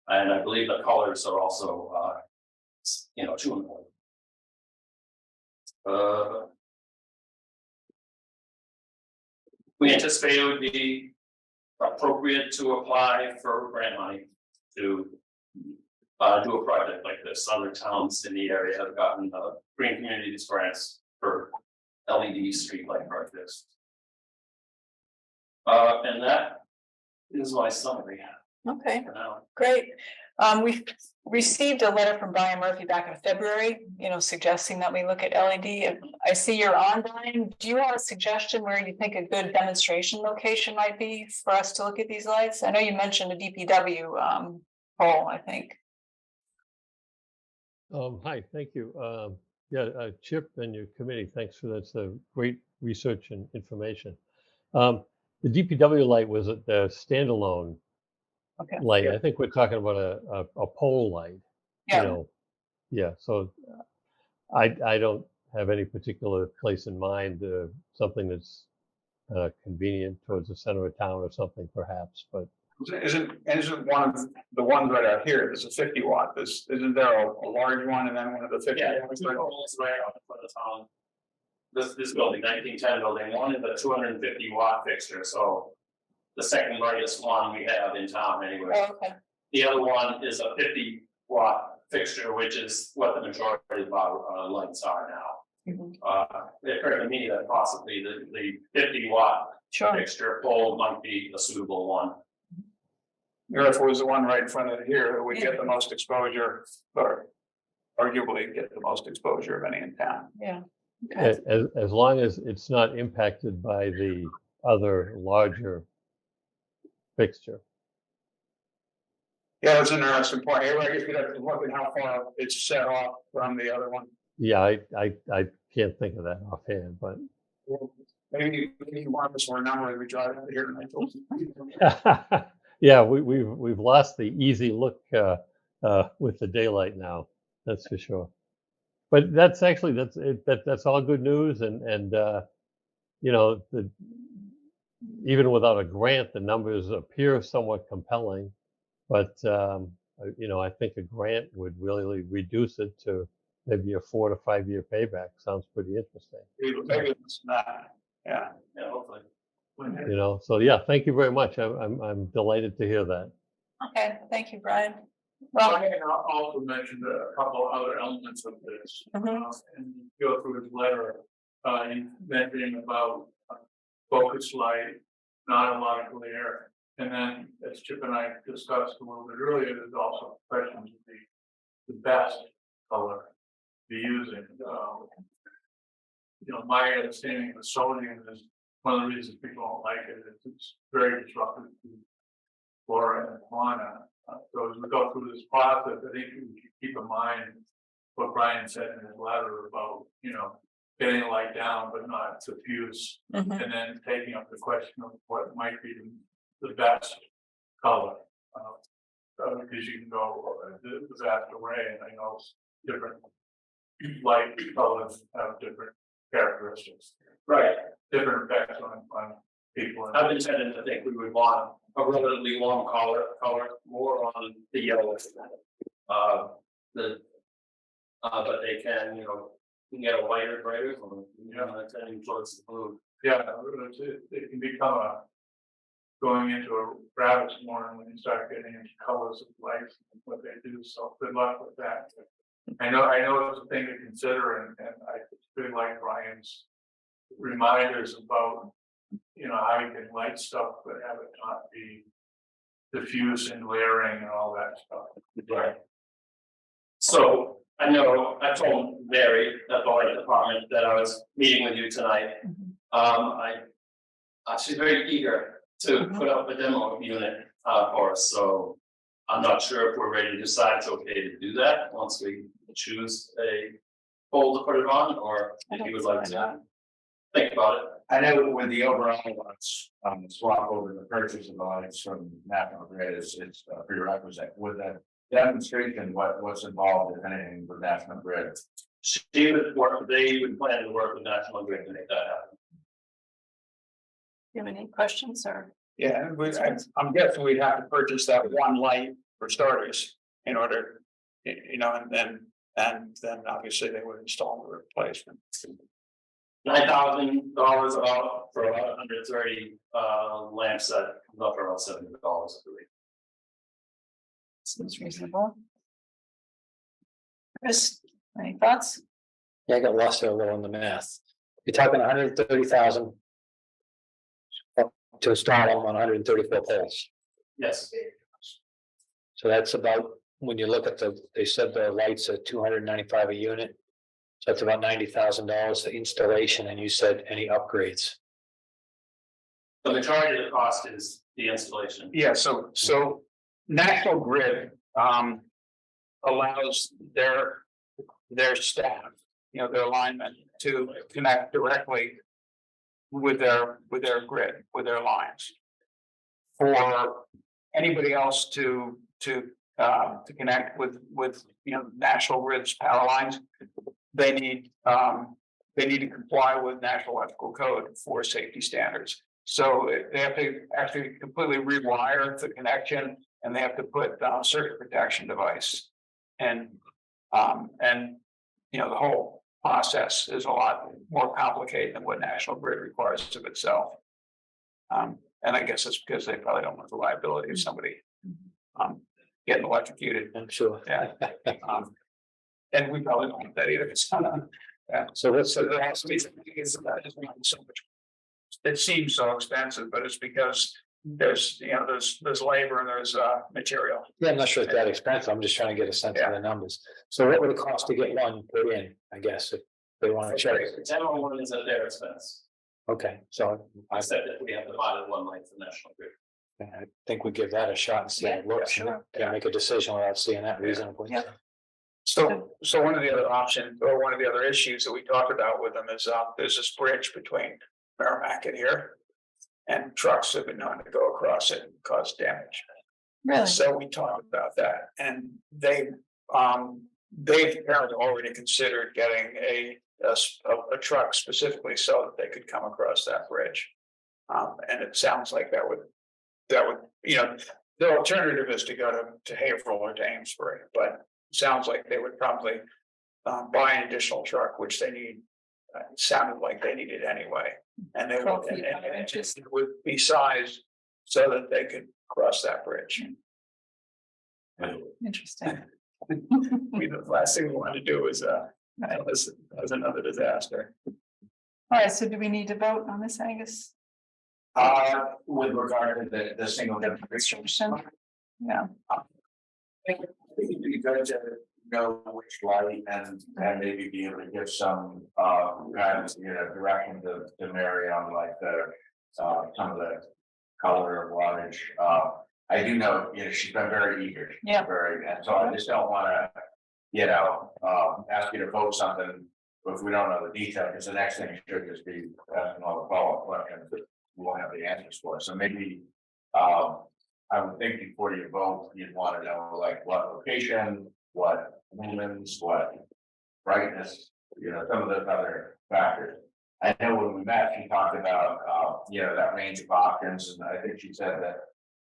And I believe the colors are also, tunable. We anticipate it would be appropriate to apply for grant money to do a project like this. Other towns in the area have gotten green communities grants for LED streetlight projects. And that is my summary Okay, for now. great. We received a letter from Brian Murphy back in February, suggesting that we look at LED. I see you're on, Brian. Do you have a suggestion where you think a good demonstration location might be for us to look at these lights? I know you mentioned a DPW pole, I think. Hi, thank you. Chip and your committee, thanks for that great research and information. The DPW light was a standalone Okay. light. I think we're talking about a pole light. Yeah. So I don't have any particular place in mind. Something that's convenient towards the center of town or something, perhaps. But Isn't one of the ones right out here? There's a 50 watt. Isn't there a large one and then one of the 50? Yeah, two poles right on the front of town. This building, 1910 building, one is a 250 watt fixture, so the second largest one we have in town anyway. Oh, okay. The other one is a 50 watt fixture, which is what the majority of our lights are now. It occurred to me that possibly the 50 watt fixture pole might be a suitable one. If it was the one right in front of here, it would get the most exposure, or arguably get the most exposure of any in town. Yeah. Okay. as long as it's not impacted by the other larger fixture. Yeah, that's an interesting point. I guess we'd have to look at how far it's set off from the other one. Yeah, I can't think of that offhand, but maybe one of us will remember as we drive out here tonight. yeah, we've lost the easy look with the daylight now. That's for sure. But that's actually that's all good news, and even without a grant, the numbers appear somewhat compelling. But I think a grant would really reduce it to maybe a 4 to 5 year payback. Sounds pretty interesting. Maybe it's not. Yeah, hopefully. So yeah, thank you very much. I'm delighted to hear that. Okay, thank you, Brian. Well, I also mentioned a couple other elements of this, and go through his letter, in mentioning about focus light, not a lot of glare. And then, as Chip and I discussed a little bit earlier, there's also questions of the best color to be using. My understanding of the sodium is one of the reasons people don't like it is it's very disruptive to flora and fauna. So as we go through this process, I think we should keep in mind what Brian said in his letter about, getting the light down but not diffuse, and then taking up the question of what might be the best color. Because you can go the vast array, and I know different light colors have different characteristics. Right. Different effects on people. I've been tending to think we would want a relatively warm color more on the yellow. But they can, you can get a lighter gray one, tending towards the blue. Yeah, it can become going into a rabbit's warren when you start getting into colors of lights and what they do. So good luck with that. I know it's a thing to consider, and I really like Brian's reminders about how you can light stuff but have it not be diffuse and glaring and all that stuff. Right. So I know, I told Mary, the light department, that I was meeting with you tonight. She's very eager to put up a demo unit for us, so I'm not sure if we're ready to decide it's okay to do that once we choose a pole to put it on, or if you would like to think about it. I know with the overall ones, swap over the purchase of the lights from National Grid is, it's a prerequisite with a demonstration, what's involved, if anything, with National Grid. They would plan to work with National Grid to make that happen. Do you have any questions or? Yeah, I'm guessing we'd have to purchase that one light for starters in order, and then obviously they would install the replacement. $9,000 about for about 130 lamp set, not for about $70, I believe. Seems reasonable. Chris, any thoughts? Yeah, I got lost there a little in the math. You're talking 130,000 to install them on 134 poles. Yes, So that's about, when you look at they said the lights are 295 a unit. So that's about $90,000 the installation, and you said any upgrades. the majority of the cost is the installation. Yeah, so National Grid allows their staff, their linemen to connect directly with their grid, with their lines. For anybody else to connect with National Grid's power lines, they need to comply with National Electrical Code for safety standards. So they have to actually completely rewire the connection, and they have to put circuit protection device. And the whole process is a lot more complicated than what National Grid requires of itself. And I guess it's because they probably don't want the liability of somebody getting electrocuted. I'm sure. Yeah. And we probably don't want that either. It's kind of, So there has to be something, because that is so much. It seems so expensive, but it's because there's labor and there's material. yeah, I'm not sure it's that expensive. I'm just trying to get a sense of the numbers. So what would it cost to get one put in, I guess, if they want to check? The general one is at their expense. Okay, so I said that we have divided one light for National Grid. I think we give that a shot and see how it looks. sure. Can't make a decision without seeing that reasonably. Yeah. So one of the other options, or one of the other issues that we talked about with them is there's this bridge between Merrimack and here. And trucks have been known to go across it and cause damage. Really? So we talked about that, and they've apparently already considered getting a truck specifically so that they could come across that bridge. And it sounds like that would, the alternative is to go to Haverhill or to Amesbury, but it sounds like they would probably buy an additional truck, which they need. It sounded like they needed anyway, and they 12 would, feet, 5 inches. it would be sized so that they could cross that bridge. Interesting. The last thing we want to do is was another disaster. All right, so do we need to vote on this, Angus? With regard to the single. The construction? Yeah. I think it'd be good to know which light and maybe be able to give some guidance, direction to Mary on like some of the color of wattage. I do know, she's been very eager. Yeah. And so I just don't want to, ask you to vote something if we don't know the detail, because the next thing should just be asking all the follow-up questions that we won't have the answers for. So maybe I would think before you vote, you'd want to know like what location, what lumens, what brightness, some of those other factors. I know when we met, she talked about, that range of options, and I think she said that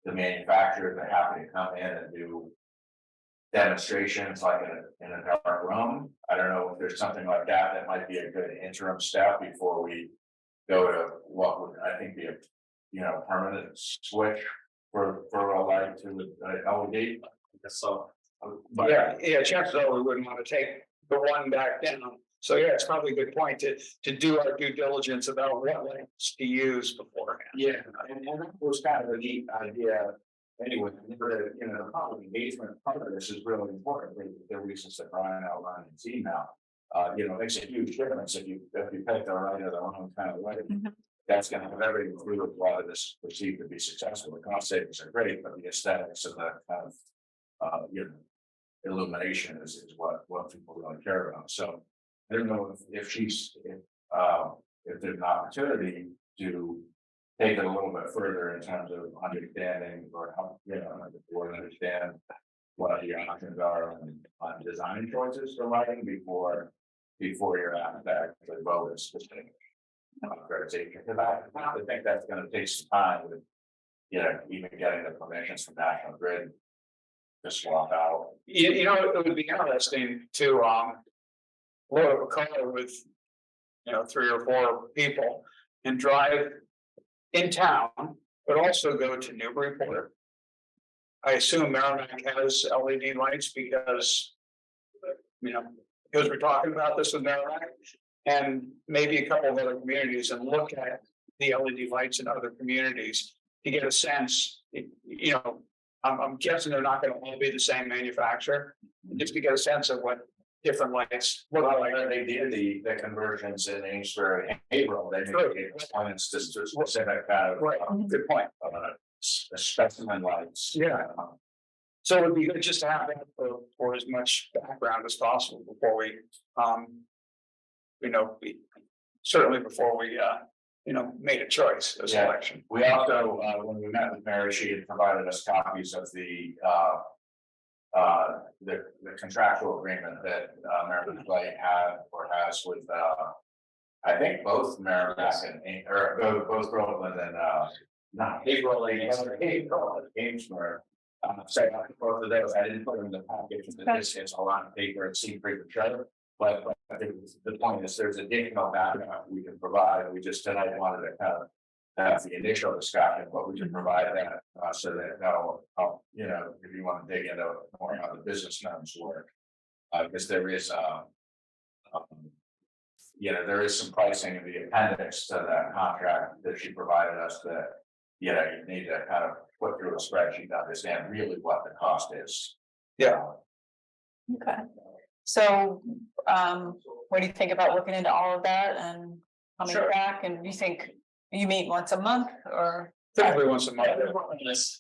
the manufacturers are happy to come in and do demonstrations like in a dark room. I don't know if there's something like that might be a good interim step before we go to what would I think be a permanent switch for a light to LED. I guess so. But Yeah, chances are we wouldn't want to take the one back down. So yeah, it's probably a good point to do our due diligence about what lights to use beforehand. Yeah, and that was kind of a neat idea anyway, you know, the public engagement part of this is really important. The reasons that Brian outlined in his email. You know, makes a huge difference if you pick the right or the wrong kind of way. That's going to have everything to do with why this is perceived to be successful. The cost savings are great, but the aesthetics of that kind of you know, illumination is what people really care about. So I don't know if there's an opportunity to take it a little bit further in terms of understanding or how, you know, the board understand what your options are on design choices for lighting before you're asked to actually vote a specific accreditation. Because I think that's going to take some time with, you know, even getting the permissions from National Grid to swap out. You know, it would be interesting to load up a car with, you know, 3 or 4 people and drive in town, but also go to Newburyport. I assume Merrimack has LED lights because, you know, because we're talking about this with Merrimack, and maybe a couple of other communities, and look at the LED lights in other communities to get a sense. You know, I'm guessing they're not going to all be the same manufacturer, just to get a sense of what different lights look like. They did the conversions in Amesbury and April. They made points to specific kind of Right. Good point. specimen lights. Yeah. So it would be good just to have that for as much background as possible before we, you know, certainly before we, you know, made a choice, a selection. We also, when we met with Mary, she had provided us copies of the contractual agreement that Merrimack Light had or has with, I think both Merrimack and, or both Groveland and, not April, Amesbury. So both of those, I didn't put them in the package, but this is a lot of paper and seemed premature. But I think the point is there's additional backup we can provide. We just tonight wanted to kind of have the initial discussion, but we can provide that so that you know, if you want to dig into more how the business norms work. Because there is you know, there is some pricing in the appendix to that contract that she provided us that, you know, you need to kind of put through a spreadsheet to understand really what the cost is. Yeah. Okay. So, what do you think about looking into all of that and coming back? And you think you meet once a month or? Typically once a month.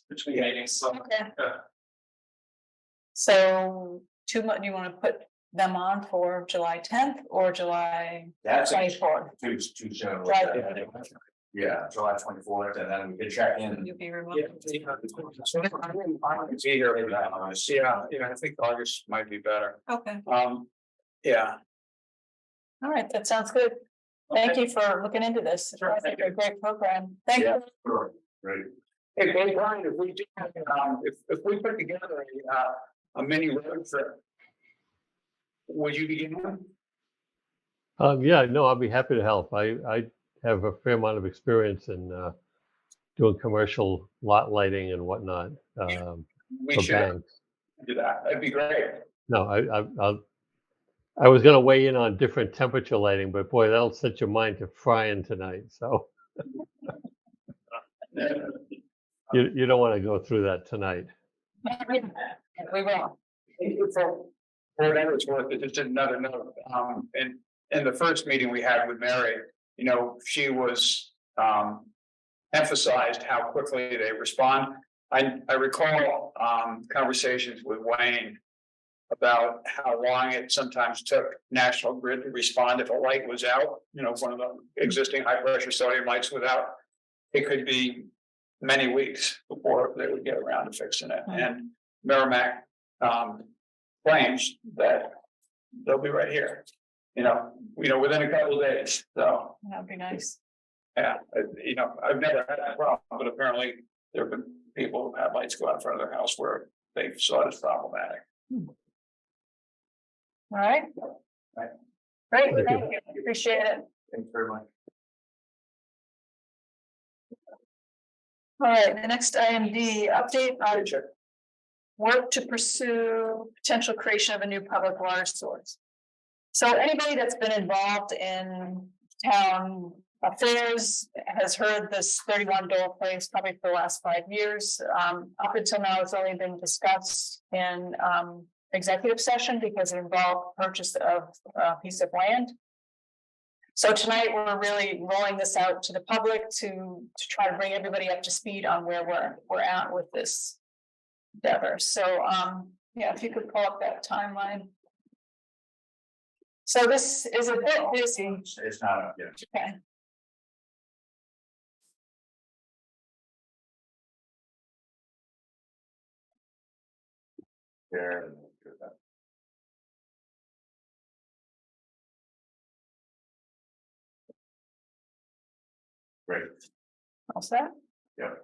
Between meetings, so. Okay. So 2 months, you want to put them on for July 10th or July That's 24th? too soon. July Yeah, July 24th, and then we can check in. You'll be remote. Yeah, I think August might be better. Okay. Yeah. All right. That sounds good. Thank you for looking into this. Sure, I think a great program. Thank you. Sure. Great. Hey, Brian, if we do, if we put together a mini road trip, would you be in? Yeah, no, I'll be happy to help. I have a fair amount of experience in doing commercial lot lighting and whatnot. We for should banks. do that. That'd be great. No, I was going to weigh in on different temperature lighting, but boy, that'll set your mind to frying tonight. So you don't want to go through that tonight. We will. For whatever it's worth, just another note. In the first meeting we had with Mary, you know, she was emphasized how quickly they respond. I recall conversations with Wayne about how long it sometimes took National Grid to respond if a light was out. You know, if one of the existing high pressure sodium lights was out, it could be many weeks before they would get around to fixing it. And Merrimack claims that they'll be right here. You know, within a couple of days. So That'd be nice. yeah, you know, I've never had that problem, but apparently there have been people who had lights go out in front of their house where they saw it as problematic. All right. Right. Great. Thank you. Appreciate it. Thanks very much. All right. The next IMD update on work to pursue potential creation of a new public water source. So anybody that's been involved in town Affairs has heard this 31 Dole Place probably for the last 5 years. Up until now, it's only been discussed in executive session because it involved purchase of a piece of land. So tonight we're really rolling this out to the public to try to bring everybody up to speed on where we're at with this endeavor. So yeah, if you could pull up that timeline. So this is a bit busy. It's not up yet. Okay. There. Great. All set? Yeah.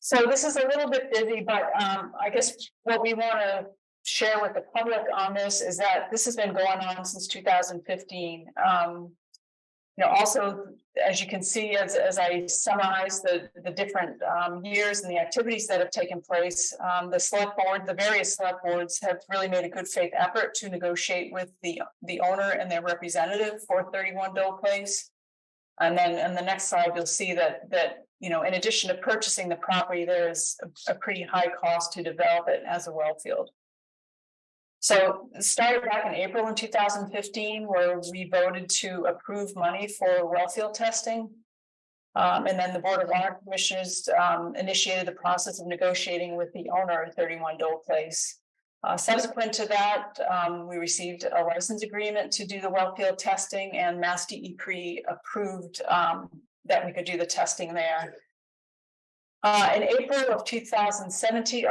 So this is a little bit busy, but I guess what we want to share with the public on this is that this has been going on since 2015. Also, as you can see, as I summarize the different years and the activities that have taken place, the select board, the various select boards have really made a good faith effort to negotiate with the owner and their representative for 31 Dole Place. And then in the next slide, you'll see that in addition to purchasing the property, there is a pretty high cost to develop it as a well field. So it started back in April in 2015, where we voted to approve money for well field testing. And then the Board of Water Commissioners initiated the process of negotiating with the owner of 31 Dole Place. Subsequent to that, we received a license agreement to do the well field testing, and Mass DEP approved that we could do the testing there. In April of 2017,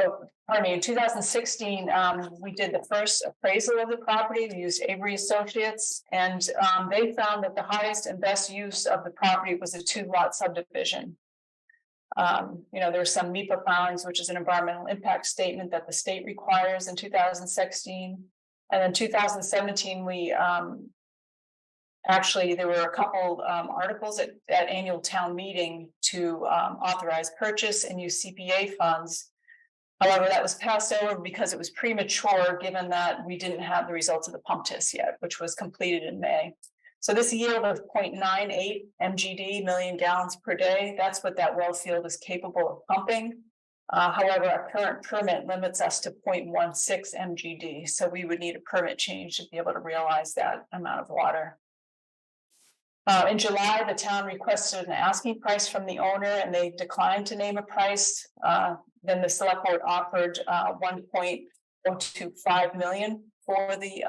in 2016, we did the first appraisal of the property. We used Avery Associates, and they found that the highest and best use of the property was a 2-lot subdivision. There were some MEPA filings, which is an environmental impact statement that the state requires in 2016. And in 2017, we there were a couple articles at annual town meeting to authorize purchase and use CPA funds. However, that was passed over because it was premature, given that we didn't have the results of the pump test yet, which was completed in May. So this yield of 0.98 MGD, million gallons per day, that's what that well field is capable of pumping. However, our current permit limits us to 0.16 MGD. So we would need a permit change to be able to realize that amount of water. In July, the town requested an asking price from the owner, and they declined to name a price. Then the select board offered 1.025 million for the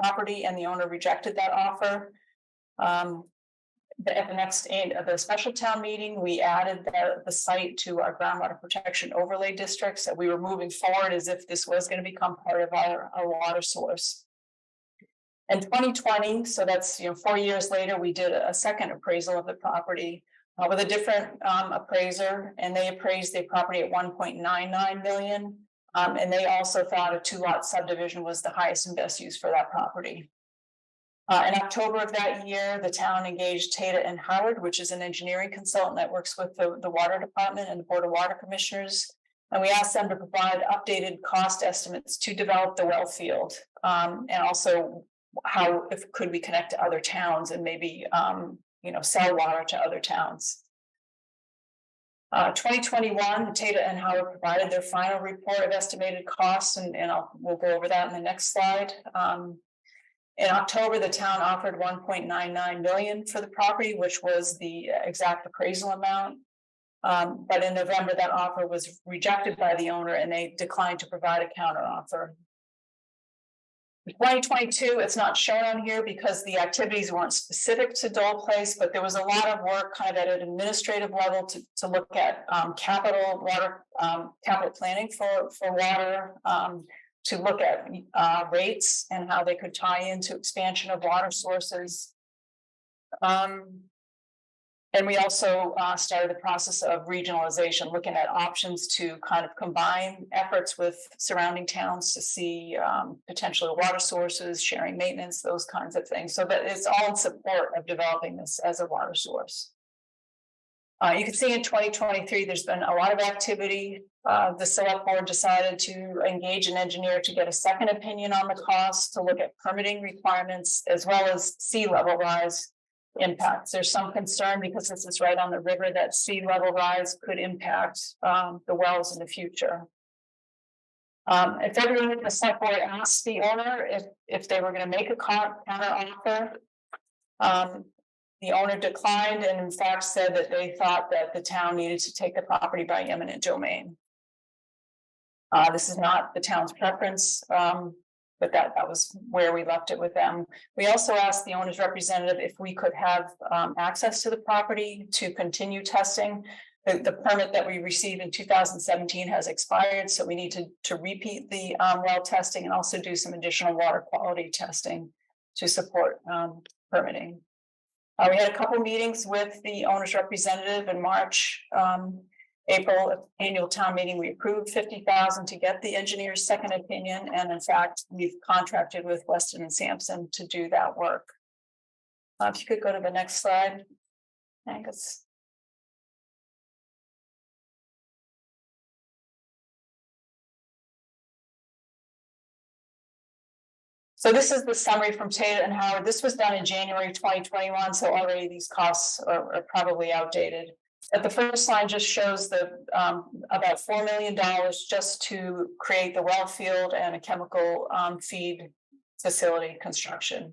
property, and the owner rejected that offer. At the next the special town meeting, we added the site to our groundwater protection overlay district. So we were moving forward as if this was going to become part of our water source. In 2020, so that's 4 years later, we did a second appraisal of the property with a different appraiser, and they appraised the property at 1.99 million. And they also thought a 2-lot subdivision was the highest and best use for that property. In October of that year, the town engaged Tata and Howard, which is an engineering consultant that works with the water department and the Board of Water Commissioners. And we asked them to provide updated cost estimates to develop the well field, and also if could we connect to other towns and maybe sell water to other towns. 2021, Tata and Howard provided their final report of estimated costs, and we'll go over that in the next slide. In October, the town offered 1.99 million for the property, which was the exact appraisal amount. But in November, that offer was rejected by the owner, and they declined to provide a counteroffer. In 2022, it's not shown on here because the activities weren't specific to Dole Place, but there was a lot of work kind of at an administrative level to look at capital planning for water, to look at rates and how they could tie into expansion of water sources. And we also started the process of regionalization, looking at options to kind of combine efforts with surrounding towns to see potential water sources, sharing maintenance, those kinds of things. So that it's all in support of developing this as a water source. You can see in 2023, there's been a lot of activity. The select board decided to engage an engineer to get a second opinion on the cost, to look at permitting requirements, as well as sea level rise. impacts. There's some concern because this is right on the river that sea level rise could impact the wells in the future. In February, the select board asked the owner if they were going to make a counter offer. The owner declined and in fact said that they thought that the town needed to take the property by eminent domain. This is not the town's preference, but that was where we left it with them. We also asked the owner's representative if we could have access to the property to continue testing. The permit that we received in 2017 has expired, so we need to repeat the well testing and also do some additional water quality testing to support permitting. We had a couple meetings with the owner's representative in March. April annual town meeting, we approved $50,000 to get the engineer's second opinion, and in fact, we've contracted with Weston and Sampson to do that work. If you could go to the next slide, Angus. So this is the summary from Taylor and Howard. This was done in January 2021, so already these costs are probably outdated. But the first line just shows the about $4 million just to create the well field and a chemical feed facility construction.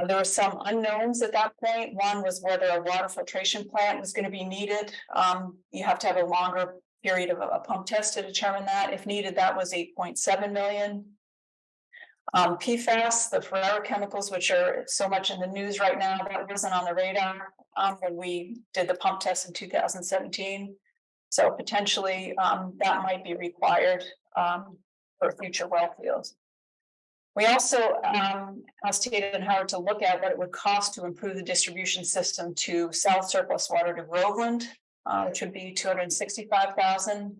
There were some unknowns at that point. One was whether a water filtration plant was going to be needed. You have to have a longer period of a pump test to determine that. If needed, that was $8.7 million. PFAS, the forever chemicals, which are so much in the news right now, that wasn't on the radar when we did the pump test in 2017. So potentially that might be required for future well fields. We also asked Taylor and Howard to look at what it would cost to improve the distribution system to sell surplus water to Groveland, which would be $265,000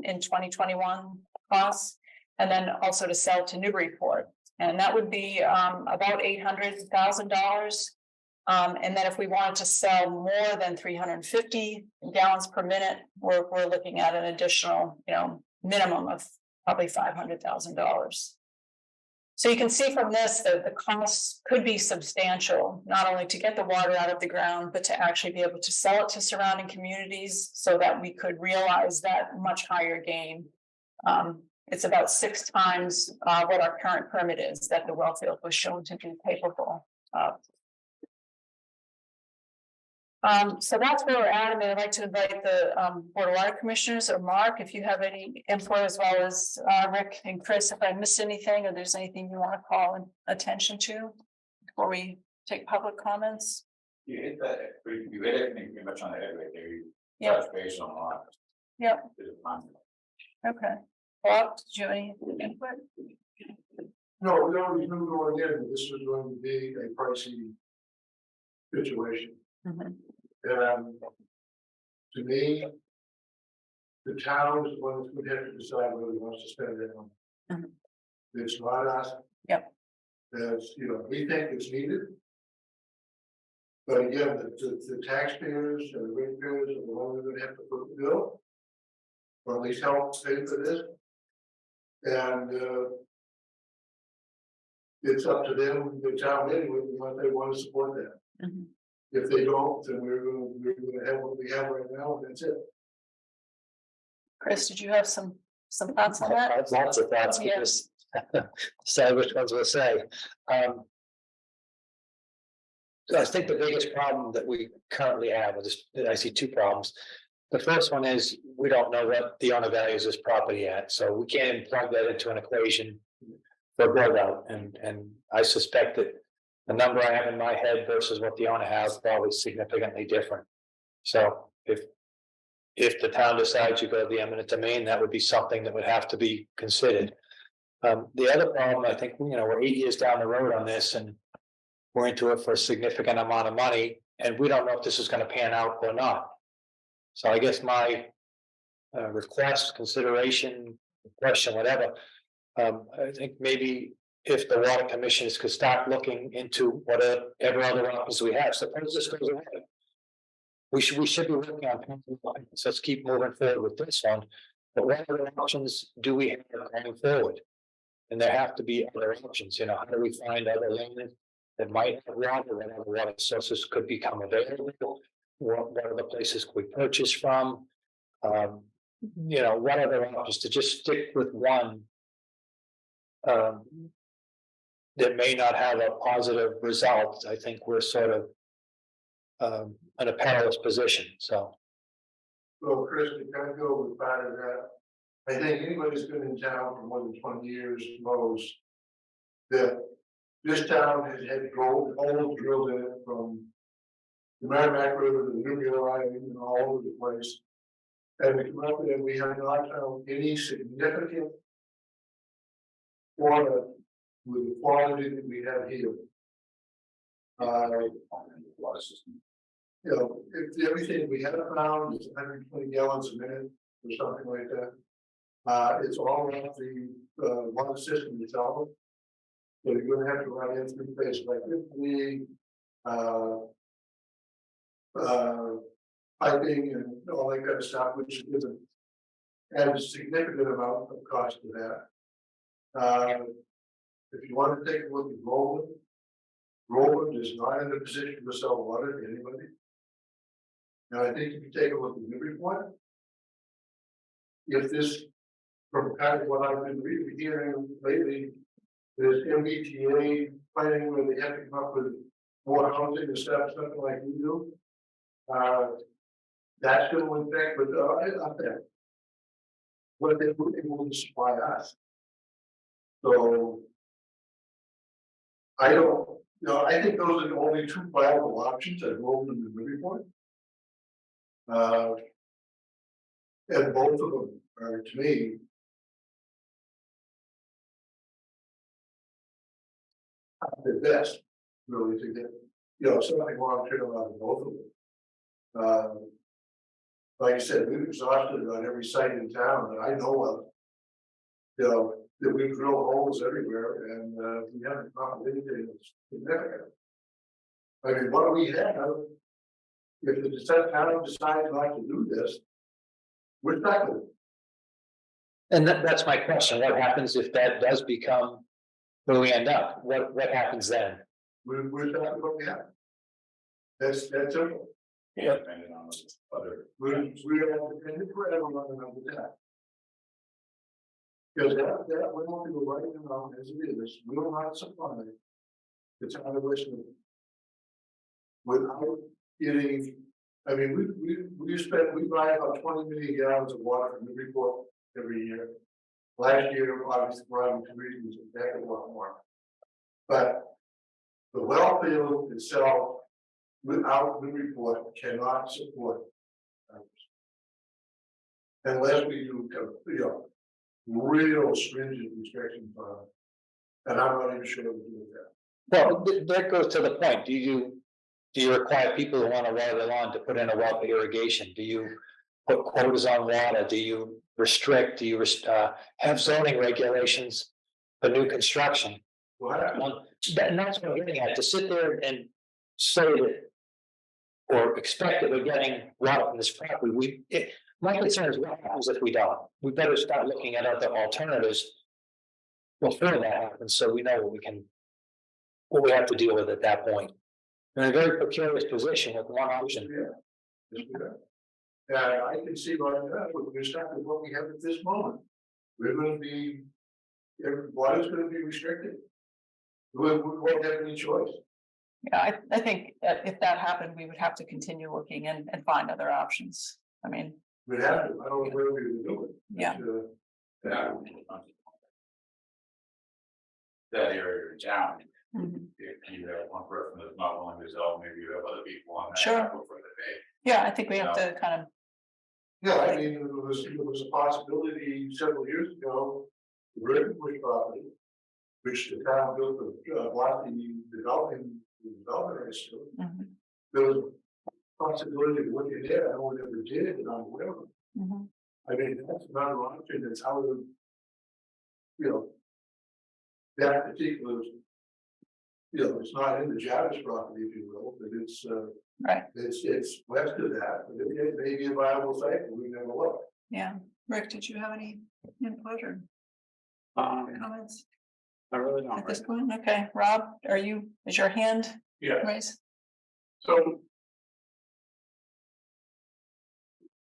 in 2021 costs, and then also to sell to Newbury Port. And that would be about $800,000. And then if we wanted to sell more than 350 gallons per minute, we're looking at an additional, minimum of probably $500,000. So you can see from this that the costs could be substantial, not only to get the water out of the ground, but to actually be able to sell it to surrounding communities so that we could realize that much higher gain. It's about 6 times what our current permit is that the well field was shown to be capable of. So that's where we're at. I mean, I'd like to invite the Board of Water Commissioners or Mark, if you have any input, as well as Rick and Chris, if I missed anything or there's anything you want to call attention to before we take public comments. You hit that, you hit everything pretty much on the head right there. Yeah. Touch base on a lot. Yep. Okay. Bob, did you have any input? No, we always knew going in that this was going to be a pricey situation. Mm-hmm. And to me, the town is the one that's going to have to decide whether it wants to spend it on. Mm-hmm. It's not us. Yep. As we think it's needed. But again, the taxpayers and the ratepayers are the ones that are going to have to put the bill, or at least help pay for this. And it's up to them, the town anyway, what they want to support that. Mm-hmm. If they don't, then we're going to have what we have right now, and that's it. Chris, did you have some thoughts on that? Lots of thoughts. Yes. Say which ones we'll say. I think the biggest problem that we currently have is I see 2 problems. The first one is we don't know what the owner values this property at, so we can't plug that into an equation for build out. And I suspect that the number I have in my head versus what the owner has is probably significantly different. So if the town decides you go to the eminent domain, that would be something that would have to be considered. The other problem, I think, we're 8 years down the road on this, and we're into it for a significant amount of money, and we don't know if this is going to pan out or not. So I guess my request, consideration, question, whatever, I think maybe if the water commissioners could start looking into whatever other options we have. Suppose this goes ahead. We should be looking on. So let's keep moving forward with this one. But what other options do we have going forward? And there have to be other options. How do we find other land that might have water, whatever water sources could become available. What are the places we purchase from? You know, what other options to just stick with one? Um, that may not have a positive result. I think we're sort of in a perilous position, so. Well, Chris, to kind of go with part of that, I think anybody who's been in town for more than 20 years knows that this town has had gold, holes drilled in it from the Merrimack River to the Newbury line and all over the place. And we come up and we have not found any significant water with the quality that we have here. Water system. You know, if everything we have found is 120 gallons a minute or something like that, it's all off the water system itself. So you're gonna have to run in through places like Italy, piping and all that kind of stuff, which isn't add a significant amount of cost to that. If you want to take a look at Roland is not in a position to sell water to anybody. Now, I think if you take a look at Newburyport, if this, from kind of what I've been reading hearing lately, there's MBTA planning where they have to come up with more housing and stuff, something like we do. That's going to affect, but I think what they were able to supply us. So I don't, you know, I think those are the only two viable options at Roland and Newburyport. And both of them are, to me, the best, really, to get, you know, something long term out of both of them. Like I said, we've exhausted on every site in town that I know of. You know, that we've drilled holes everywhere and we haven't found anything that's significant. I mean, what do we have? If the town decides not to do this, we're stuck with it. And that's my question. What happens if that does become where we end up? What happens then? We're stuck with what we have. That's simple. Yeah, depending on other. We're dependent forever on another town. Because that we want to go right around as it is, we will not supply it. It's on the list without getting, I mean, we buy about 20 million gallons of water from Newburyport every year. Last year, obviously, Robinson Region was a heck of a lot more. But the well field itself, without Newburyport, cannot support. Unless we do, you know, real stringent restrictions on it. And I'm not even sure we do that. Well, that goes to the point. Do you require people who want to water their lawn to put in a well for irrigation? Do you put quotas on water? Do you restrict? Do you have zoning regulations for new construction? Well, And that's what I'm getting at. To sit there and say that or expect that we're getting water from this property, my concern is what happens if we don't? We better start looking at other alternatives before that happens, so we know what we have to deal with at that point. We're in a very precarious position with one option. Yeah, I can see right now, we're stuck with what we have at this moment. We're going to be, water's going to be restricted. We won't have any choice. Yeah, I think that if that happened, we would have to continue looking and find other options. I mean. We'd have to, I don't know where we would do it. Yeah. That area of town. Mhm. If you have one person that's not willing to sell, maybe you have other people on that. Sure. For the day. Yeah, I think we have to kind of. Yeah, I mean, there was a possibility several years ago, the Riverbush property, which the town built a block the development rights to. Mhm. There was a possibility of looking there, I don't know what ever did, and I'm aware of it. Mhm. I mean, that's another option, that's how to, you know, that particular, you know, it's not in the Jarvis property, if you will, but it's, Right. it's west of that, but it may be a viable site, but we never look. Yeah. Rick, did you have any input or comments? I really don't. at this point? Okay, Rob, is your hand Yeah, raised? so.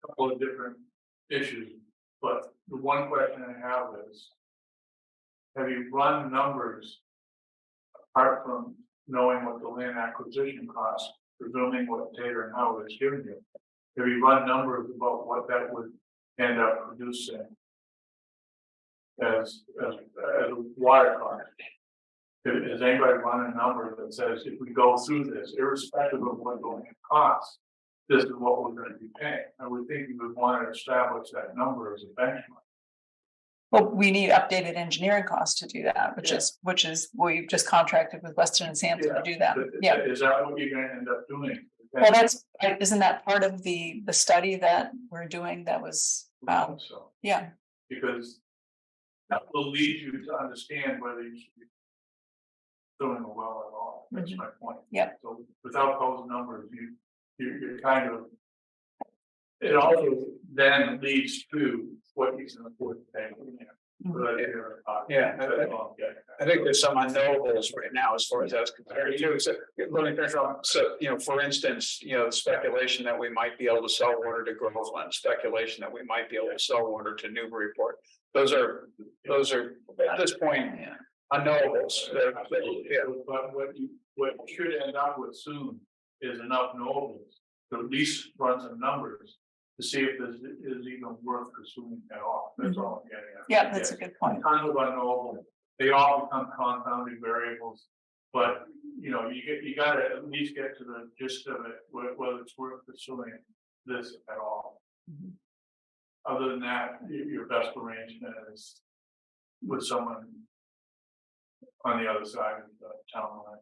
Couple of different issues, but the one question I have is. Have you run numbers? Apart from knowing what the land acquisition costs, presuming what Tater and Howard has given you. Have you run numbers about what that would end up producing? As a water cost? Has anybody run a number that says if we go through this, irrespective of what the land costs, this is what we're gonna be paying? I would think you would want to establish that number as a benchmark. Well, we need updated engineering costs to do that, which is, we've just contracted with Weston and Sampson to do that. Yeah, Is that what you're gonna end up doing? well, isn't that part of the study that we're doing that was, So, yeah, because that will lead you to understand whether you should be doing well at all. That's my point. Yep. So without those numbers, you're kind of. It also then leads to what you can afford to pay. Yeah, I think there's some unknowables right now as far as that's compared to, so, for instance, the speculation that we might be able to sell water to Groveland, speculation that we might be able to sell water to Newburyport. Those are at this point unknowables. But what you should end up with soon is enough knowables to at least run some numbers to see if this is even worth pursuing at all. That's all I'm getting at. yeah, that's a good point. Kind of unknowable. They all become confounding variables, but you gotta at least get to the gist of it, whether it's worth pursuing this at all. Other than that, your best arrangement is with someone on the other side of the town line.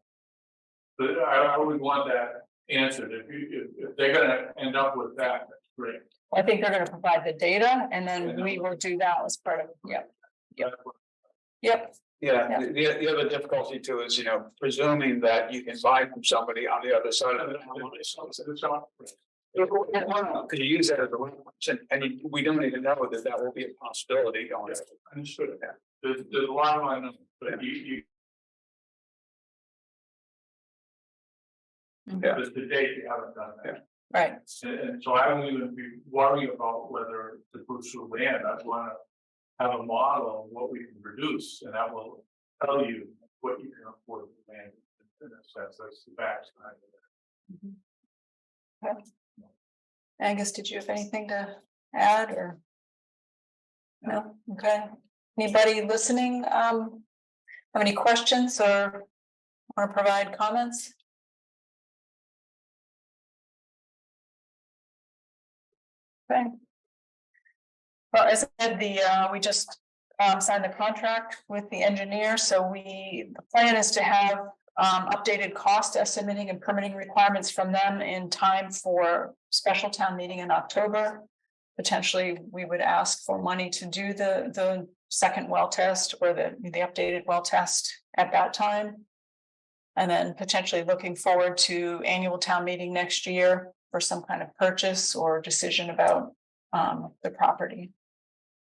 But I would want that answered. If they're gonna end up with that, that's great. I think they're gonna provide the data and then we will do that as part of, yep. Yeah, the other difficulty too is, presuming that you can buy from somebody on the other side of it. Could you use that as a reference? And we don't even know that will be a possibility going. Understood. There's a lot of unknowns, but you. There's the date you haven't done that. Right. And so I don't even be worried about whether to pursue land. I want to have a model of what we can produce, and that will tell you what you can afford to land. In a sense, that's the backside of it. Okay. Angus, did you have anything to add or? No, okay. Anybody listening, have any questions or want to provide comments? Okay. Well, as I said, we just signed the contract with the engineer, so the plan is to have updated cost estimating and permitting requirements from them in time for special town meeting in October. Potentially, we would ask for money to do the second well test or the updated well test at that time. And then potentially looking forward to annual town meeting next year for some kind of purchase or decision about the property.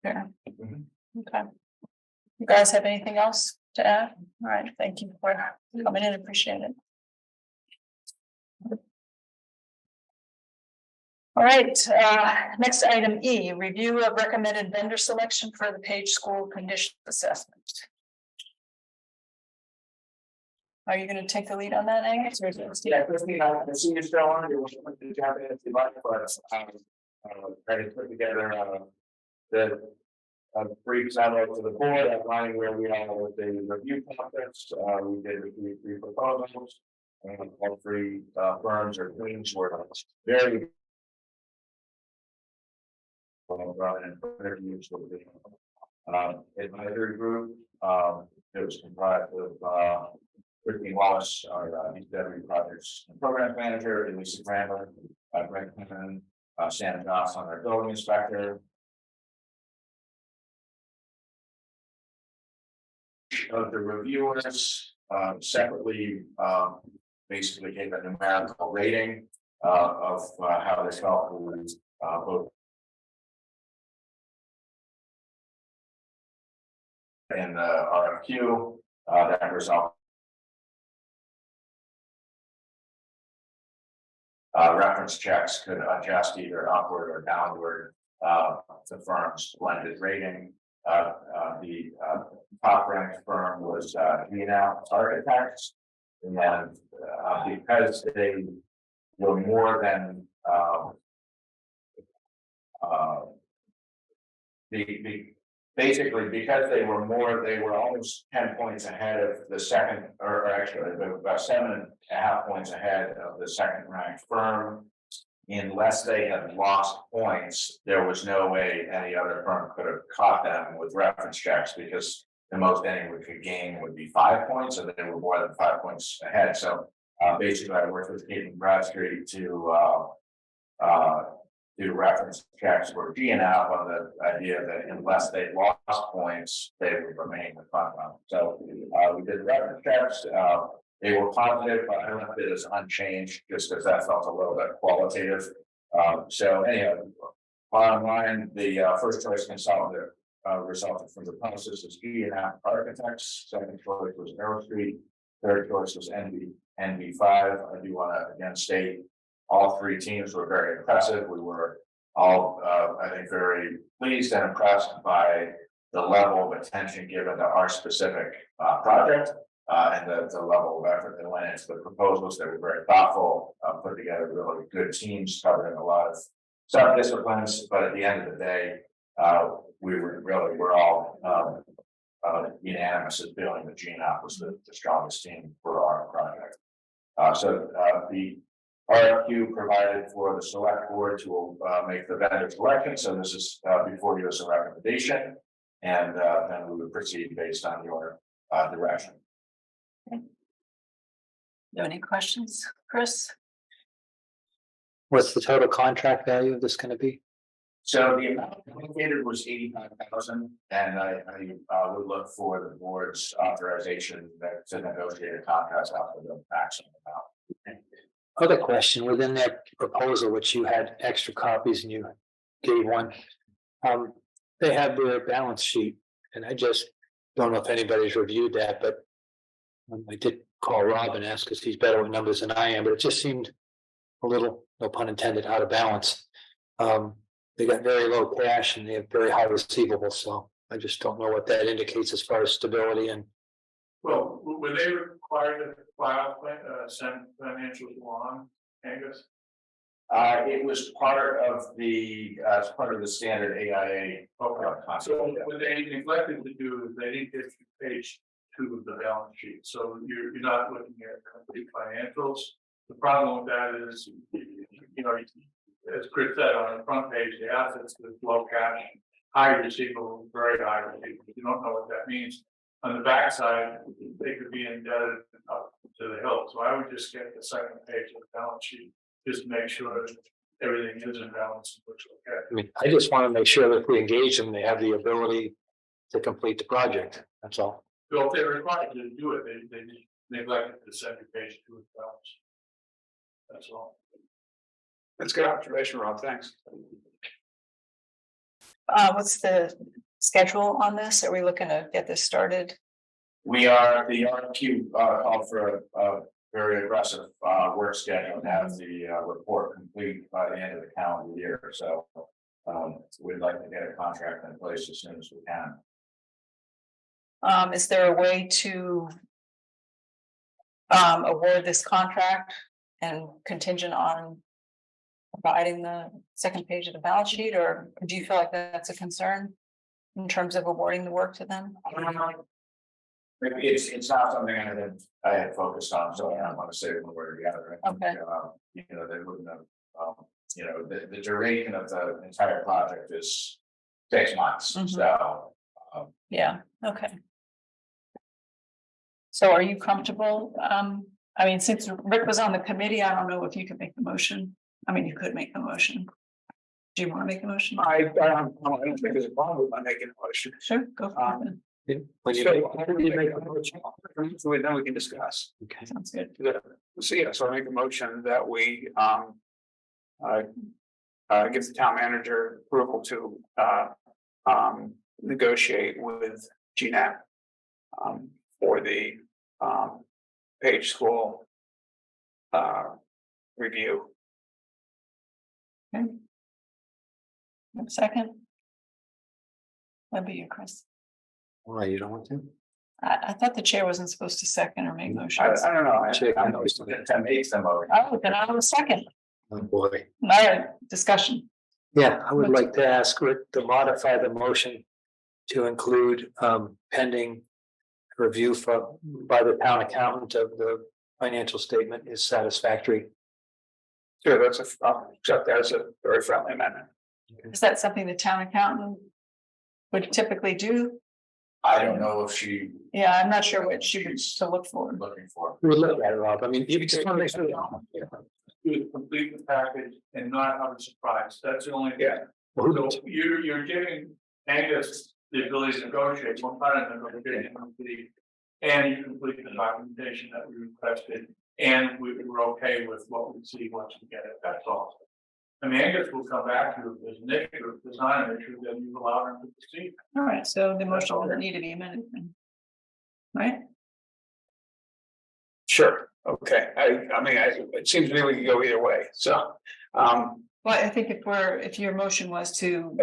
There. Okay. You guys have anything else to add? All right, thank you for coming in, appreciate it. All right, next item E, review of recommended vendor selection for the Page School condition assessment. Are you going to take the lead on that, Angus? Yeah, Christine, I see you still on. You're welcome to jump in if you'd like, but try to put together the brief summary to the board outlining where we are with the review process. We did review 3 proposals, and all 3 firms or teams were very interviews with the advisory group. It was comprised of Brittany Wallace, our Newbury Projects and Program Manager, and Lisa Randall, Greg Clinton, Shannon Johnson, our Building Inspector. Of the reviewers separately basically gave a numerical rating of how they felt was both in the RFQ. that result. Reference checks could adjust either upward or downward the firm's blended rating. The top ranked firm was Now Architects, and because they were more than basically because they were almost 10 points ahead of the second, or actually about 7.5 points ahead of the second ranked firm. Unless they had lost points, there was no way any other firm could have caught them with reference checks, because the most anyone could gain would be 5 points, and they were more than 5 points ahead. So basically, I worked with Kate and Bradstreet to do reference checks for GNAP on the idea that unless they lost points, they would remain the front runner. So we did reference checks. They were positive, but I left it as unchanged just because that felt a little bit qualitative. So anyhow, bottom line, the first choice consultant resulted from the process is GNAP Architects. Second choice was Aerostreet. Third choice was NV5. I do want to again state all three teams were very impressive. We were all, I think, very pleased and impressed by the level of attention given to our specific project and the level of effort that went into the proposals. They were very thoughtful, put together really good teams covering a lot of sub-disciplines. But at the end of the day, we're all unanimous in feeling that GNAP was the strongest team for our project. So the RFQ provided for the select board to make the vendor selection. So this is before you as a recommendation, and then we would proceed based on your direction. Okay. Any questions, Chris? What's the total contract value of this going to be? So the amount allocated was 85,000, and I would look for the board's authorization to negotiate a contract out for the maximum amount. Other question, within that proposal, which you had extra copies and you gave one, they have their balance sheet, and I just don't know if anybody's reviewed that, but I did call Rob and ask because he's better with numbers than I am, but it just seemed a little, no pun intended, out of balance. They got very low cash and they have very high receivables, so I just don't know what that indicates as far as stability. And Well, were they required to file, send financials along, Angus? It was part of the as part of the standard AIA. So what they neglected to do is they didn't get to page 2 of the balance sheet. So you're not looking at complete financials. The problem with that is, as Chris said, on the front page, the assets with low cash, high receivables, very high receivables. You don't know what that means. On the backside, they could be indebted up to the hill. So I would just get the second page of the balance sheet, just to make sure that everything is in balance. Okay. I mean, I just want to make sure that if we engage them, they have the ability to complete the project. That's all. So if they're required to do it, they neglected to send a page to the balance. That's all. That's good observation, Rob. Thanks. What's the schedule on this? Are we looking to get this started? We are, the RFQ called for a very aggressive work schedule to have the report complete by the end of the calendar year. So we'd like to get a contract in place as soon as we can. Is there a way to award this contract and contingent on providing the second page of the balance sheet, or do you feel like that's a concern in terms of awarding the work to them? It's not something I had focused on, so I don't want to say one way or the other. I think, they wouldn't have, the duration of the entire project is 6 months. Mhm. So Yeah, okay. So are you comfortable? I mean, since Rick was on the committee, I don't know if you could make the motion. I mean, you could make the motion. Do you want to make a motion? I don't think there's a problem with my making a motion. Sure, go for it. When you Make a motion, then we can discuss. okay. Sounds good. So yeah, so I make a motion that we give the town manager approval to negotiate with GNAP for the Page School review. Okay. Second. That'd be you, Chris. Why, you don't want to? I thought the chair wasn't supposed to second or make I motions. don't know. Check. I'm always looking to make some over. Oh, then I was second. Oh, boy. All right, discussion. Yeah, I would like to ask Rick to modify the motion to include pending review by the town accountant of the financial statement is satisfactory. Sure, I'll accept that as a very friendly amendment. Is that something the town accountant would typically do? I don't know if she Yeah, I'm not sure what she would to look for. looking for. We would look at it, Rob. I mean, you just want to make sure. To complete the package and not have a surprise, that's the only thing. Yeah. So you're giving Angus the ability to negotiate, one part of the negotiation, and you complete the documentation that we requested, and we were okay with what we see once we get it, that's all. I mean, Angus will come back to you if there's an issue, if there's not an issue, then you allow him to proceed. All right, so the motion doesn't need to be amended then. Right? Sure, okay, I mean, it seems to me we can go either way, so. Well, I think if your motion was to.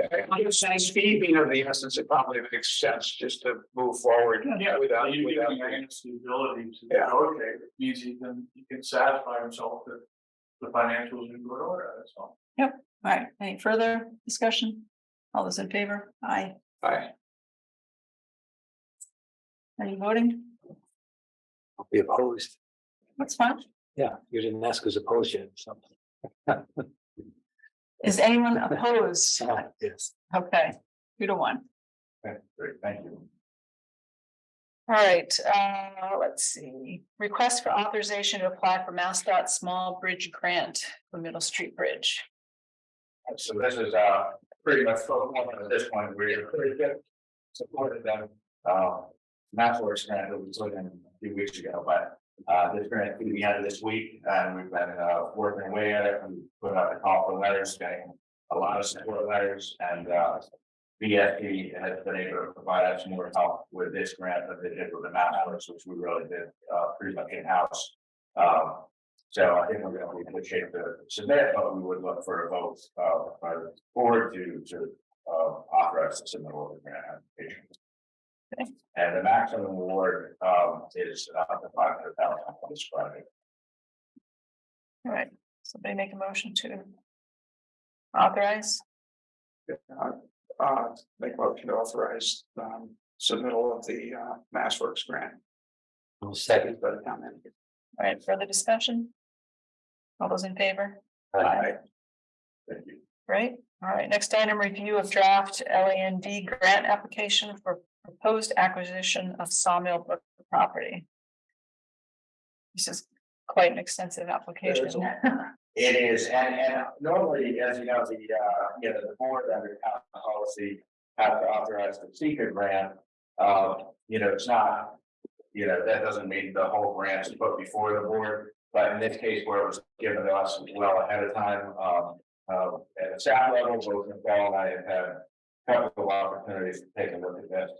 Speed being of the essence, it probably makes sense just to move forward. Yeah, Without, you without. giving Angus the ability to Yeah. negotiate, it means he can satisfy himself that the financials in good order, that's all. All right, any further discussion? All those in favor? Aye. Aye. Are you voting? I'll be opposed. That's fine. Yeah, you didn't ask who's opposed yet, so. Is anyone opposed? Yes. Okay, 2-1. Okay, great, thank you. All right, let's see. Request for authorization to apply for MassDOT Small Bridge Grant for Middle Street Bridge. So this is pretty much at this point, we're pretty good. Supported them. MassWorks grant that we took in a few weeks ago, but this grant could be ended this week, and we've been working away at it. We put out a call for letters, getting a lot of support letters, and BSP has been able to provide us more help with this grant that they did with the MassWorks, which we really did pretty much in-house. So I think we're going to be in good shape to submit, but we would look for a vote by the board to authorize the submittal of the grant application. And the maximum award is the $500,000 for this project. All right, somebody make a motion to authorize. Make motion to authorize submittal of the MassWorks grant. I'll second. By the town manager. All right, further discussion? All those in favor? Aye. Thank you. Great. All right, next item, review of draft LAND grant application for proposed acquisition of Sawmill Brook property. This is quite an extensive application. It is, and normally, as you know, the board under town policy has to authorize the seeker grant. It's not, that doesn't mean the whole grant is put before the board, but in this case where it was given to us well ahead of time, at the staff level, both Nicole and I have had a couple of opportunities to take a look at this.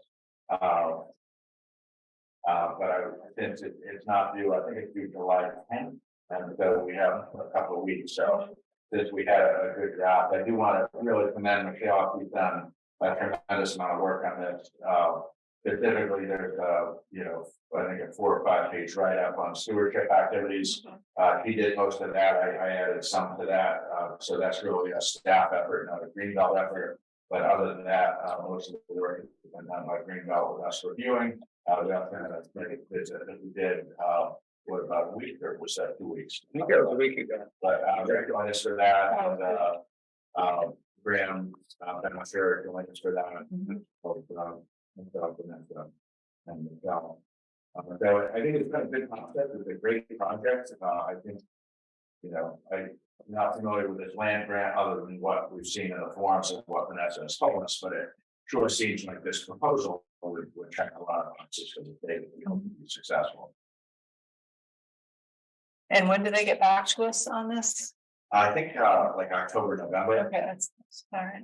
But since it's not due, I think it's due July 10th. And so we have a couple of weeks, so since we had a good draft, I do want to really commend Michelle. She's done a tremendous amount of work on this. Specifically, there's I think a 4 or 5 page write up on stewardship activities. He did most of that. I added some to that. So that's really a staff effort, not a Greenbelt effort. But other than that, most of the work has been done by Greenbelt with us reviewing. We also had a pretty visit that we did. What, about a week, or was that 2 weeks? I think it was a week ago. But they're joining us for that, and Graham, I'm not sure joining us for that. So I think it's been a good concept. It's a great project. I think, I'm not familiar with this land grant other than what we've seen in the forums and what Vanessa has told us, but it sure seems like this proposal would check a lot of boxes because they would be successful. And when do they get back to us on this? I think like October, November. Okay, that's all right.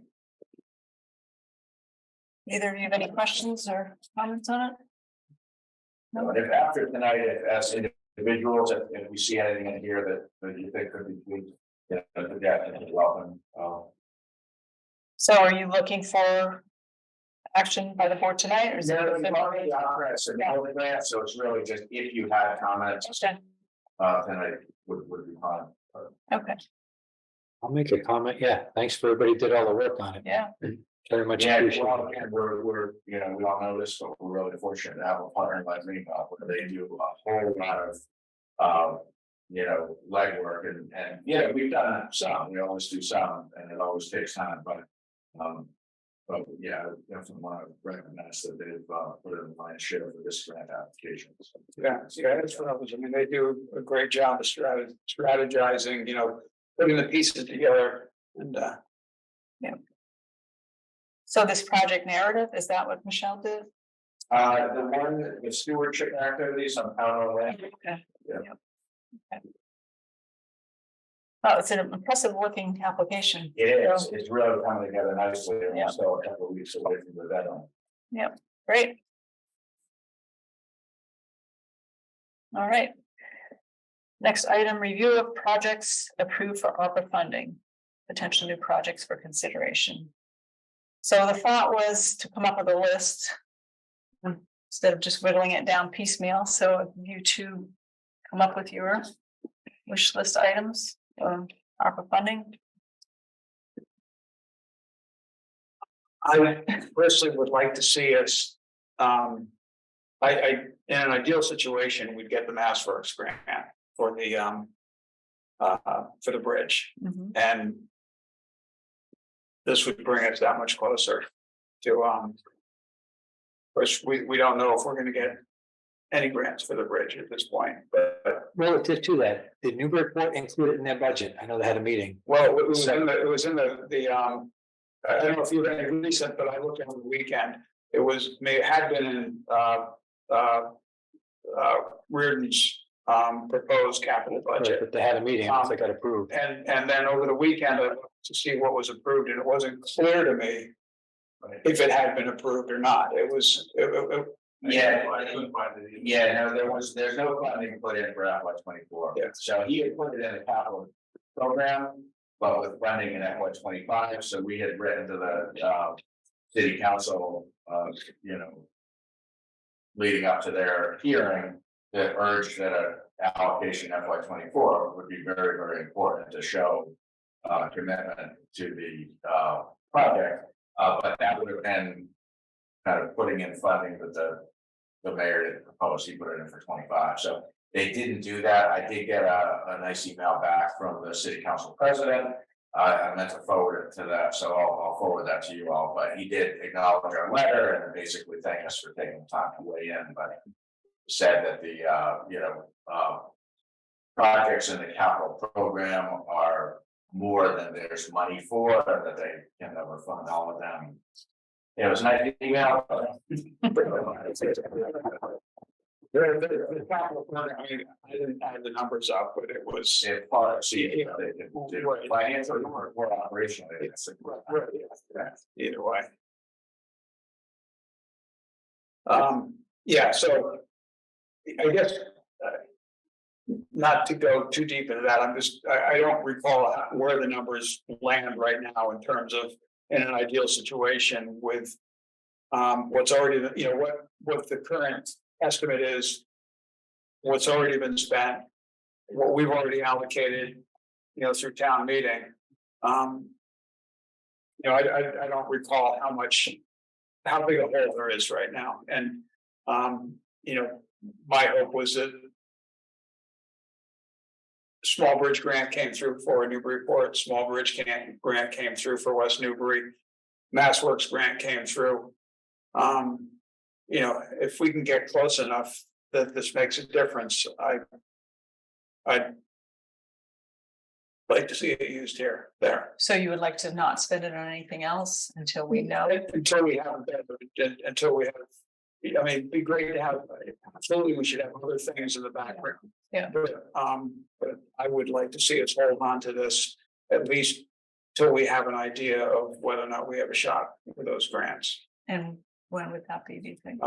Either of you have any questions or comments on it? If after tonight, if as individuals, if we see anything in here that you think could be tweaked, yeah, you're welcome. So are you looking for action by the board tonight or is it? So it's really just if you had comments, Okay. tonight would be fine. Okay, I'll make a comment. Yeah, thanks for everybody who did all the work on it. yeah, Very much Yeah, appreciated. well, and we're, you know, we all know this, but we're really fortunate to have a partner like Greenbelt where they do a whole lot of, you know, legwork and, yeah, we've done some, we always do some, and it always takes time, but yeah, I definitely want to recognize that they've, put in the lion's share for this grant application. Yeah, that's what I was, I mean, they do a great job of strategizing, you know, putting the pieces together and, so this project narrative, is that what Michelle did? The one, the stewardship activities on town owned land. Okay. Yeah. Okay. Oh, it's an impressive looking application. It is, it's really coming together nicely, and we're still a couple of weeks away from the deadline. Yep, great. All right. Next item, review of projects approved for ARPA funding, potential new projects for consideration. So the thought was to come up with a list instead of just whittling it down piecemeal. So if you two come up with your wish list items, ARPA funding. I personally would like to see us, in an ideal situation, we'd get the MassWorks grant for the bridge, and this would bring us that much closer to, which we don't know if we're gonna get any grants for the bridge at this point, but. Relative to that, did Newbury Port include it in their budget? I know they had a meeting. Well, it was in the, I don't know if you had any recent, but I looked over the weekend, it had been in, Reardon's, proposed capital budget. But they had a meeting, they got approved. And then over the weekend, I looked to see what was approved, and it wasn't clear to me if it had been approved or not. It was, Yeah, no, there's no funding put in for FY 24. Yeah. So he had put it in a capital program, but with funding in FY 25, so we had written to the city council, you know, leading up to their hearing, that urged that an allocation FY 24 would be very, very important to show commitment to the project. But that would have been kind of putting in funding that the mayor didn't propose. He put it in for 25. So they didn't do that. I did get a nice email back from the city council president. I meant to forward it to that, so I'll forward that to you all. But he did acknowledge our letter and basically thank us for taking the time to weigh in. But said that the projects in the capital program are more than there's money for, and that they can never fund all of them. It was a nice email. the capital plan, I mean, I didn't add the numbers up, but it was. Financial or operational. Either way. Yeah, so I guess not to go too deep into that, I don't recall where the numbers land right now in terms of in an ideal situation with what's already, you know, what the current estimate is, what's already been spent, what we've already allocated, you know, through town meeting. You know, I don't recall how big a hole there is right now. And, you know, my hope was that small bridge grant came through for Newbury Port, small bridge grant came through for West Newbury, MassWorks grant came through. You know, if we can get close enough that this makes a difference, I'd like to see it used there. So you would like to not spend it on anything else until we know? Until we have, I mean, it'd be great to have, absolutely, we should have other things in the background. Yeah. But I would like to see us hold on to this at least till we have an idea of whether or not we have a shot for those grants. And when would that be, do you think?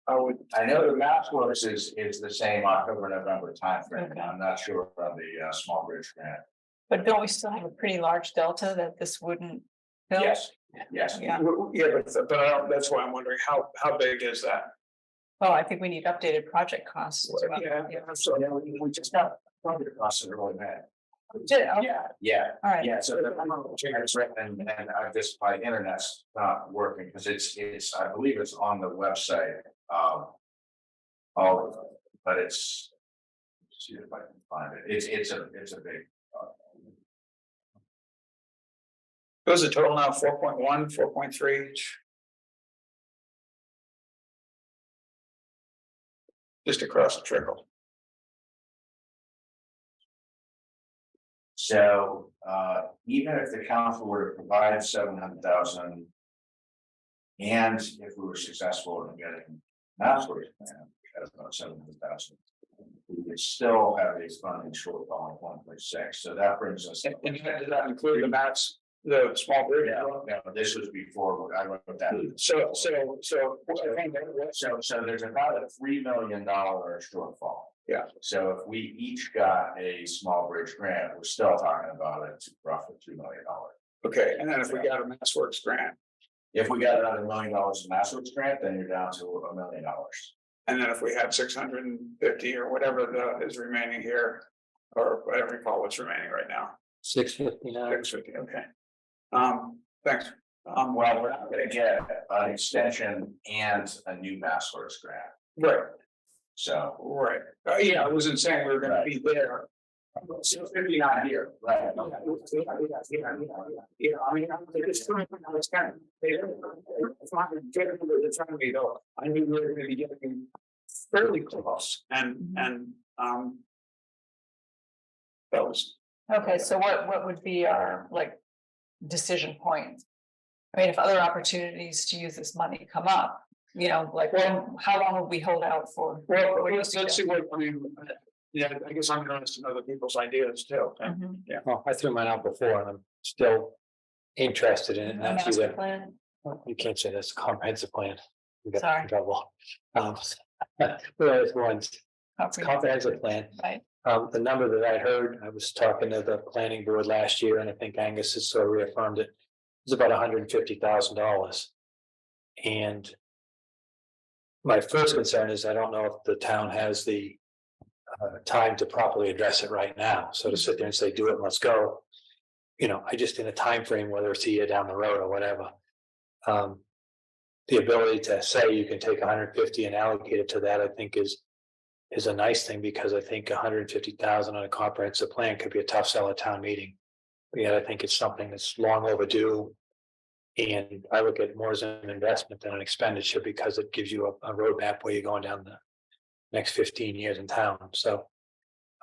I know the mass works is the same October, November timeframe. Okay. I'm not sure on the small bridge grant. But don't we still have a pretty large delta that this wouldn't fill? Yes, yes. Yeah, Yeah, but that's why I'm wondering, how big is that? well, I think we need updated project costs as well. Yeah, So yeah, we just got project costs are really bad. Did- okay, Yeah. All right. Yeah, so it's written and I just my internet's not working because it's I believe it's on the website. All of it, but it's. See if I can find it. It's a big. It was a total now 4.1, 4.3. Just across the trickle. So even if the council were to provide 700,000. And if we were successful in getting mass works plan, at about 700,000. We would still have a funding shortfall of 1.6, so that brings us. And does that include the max, the small bridge? Yeah, this was before I wrote that. So there's about a $3 million shortfall. Yeah. So if we each got a small bridge grant, we're still talking about it roughly $2 million. okay, and then if we got a mass works grant, If we got another $1 million in mass works grant, then you're down to $1 million. and then if we had 650 or whatever is remaining here, or whatever you call what's remaining right now, 659. 650, okay. Thanks. Well, we're not gonna get an extension and a new mass works grant, Right, so. right. Yeah, I wasn't saying we were gonna be there. 659 here, right? Yeah, I mean, it's kind of, it's not getting to the time me though. I knew we were gonna be getting fairly close and, that was, Okay, so what would be our like decision point? I mean, if other opportunities to use this money come up, you know, like, well, how long would we hold out for? well, What do you let's see suggest? what, I mean, yeah, I guess I'm interested in other people's ideas too. Mhm. Well, I threw mine out before and I'm still interested in it. And A that's master either, plan? you can't say that's a comprehensive plan. You get Sorry. in trouble. There's ones, comprehensive plan. Right, The number that I heard, I was talking to the planning board last year, and I think Angus has sort of reaffirmed it. It's about $150,000. And my first concern is I don't know if the town has the time to properly address it right now. So to sit there and say, do it, let's go. You know, I just in a time frame, whether it's a year down the road or whatever. The ability to say you can take 150 and allocate it to that, I think is a nice thing, because I think 150,000 on a comprehensive plan could be a tough sell at town meeting. But yet I think it's something that's long overdue. And I look at it more as an investment than an expenditure, because it gives you a roadmap where you're going down the next 15 years in town. So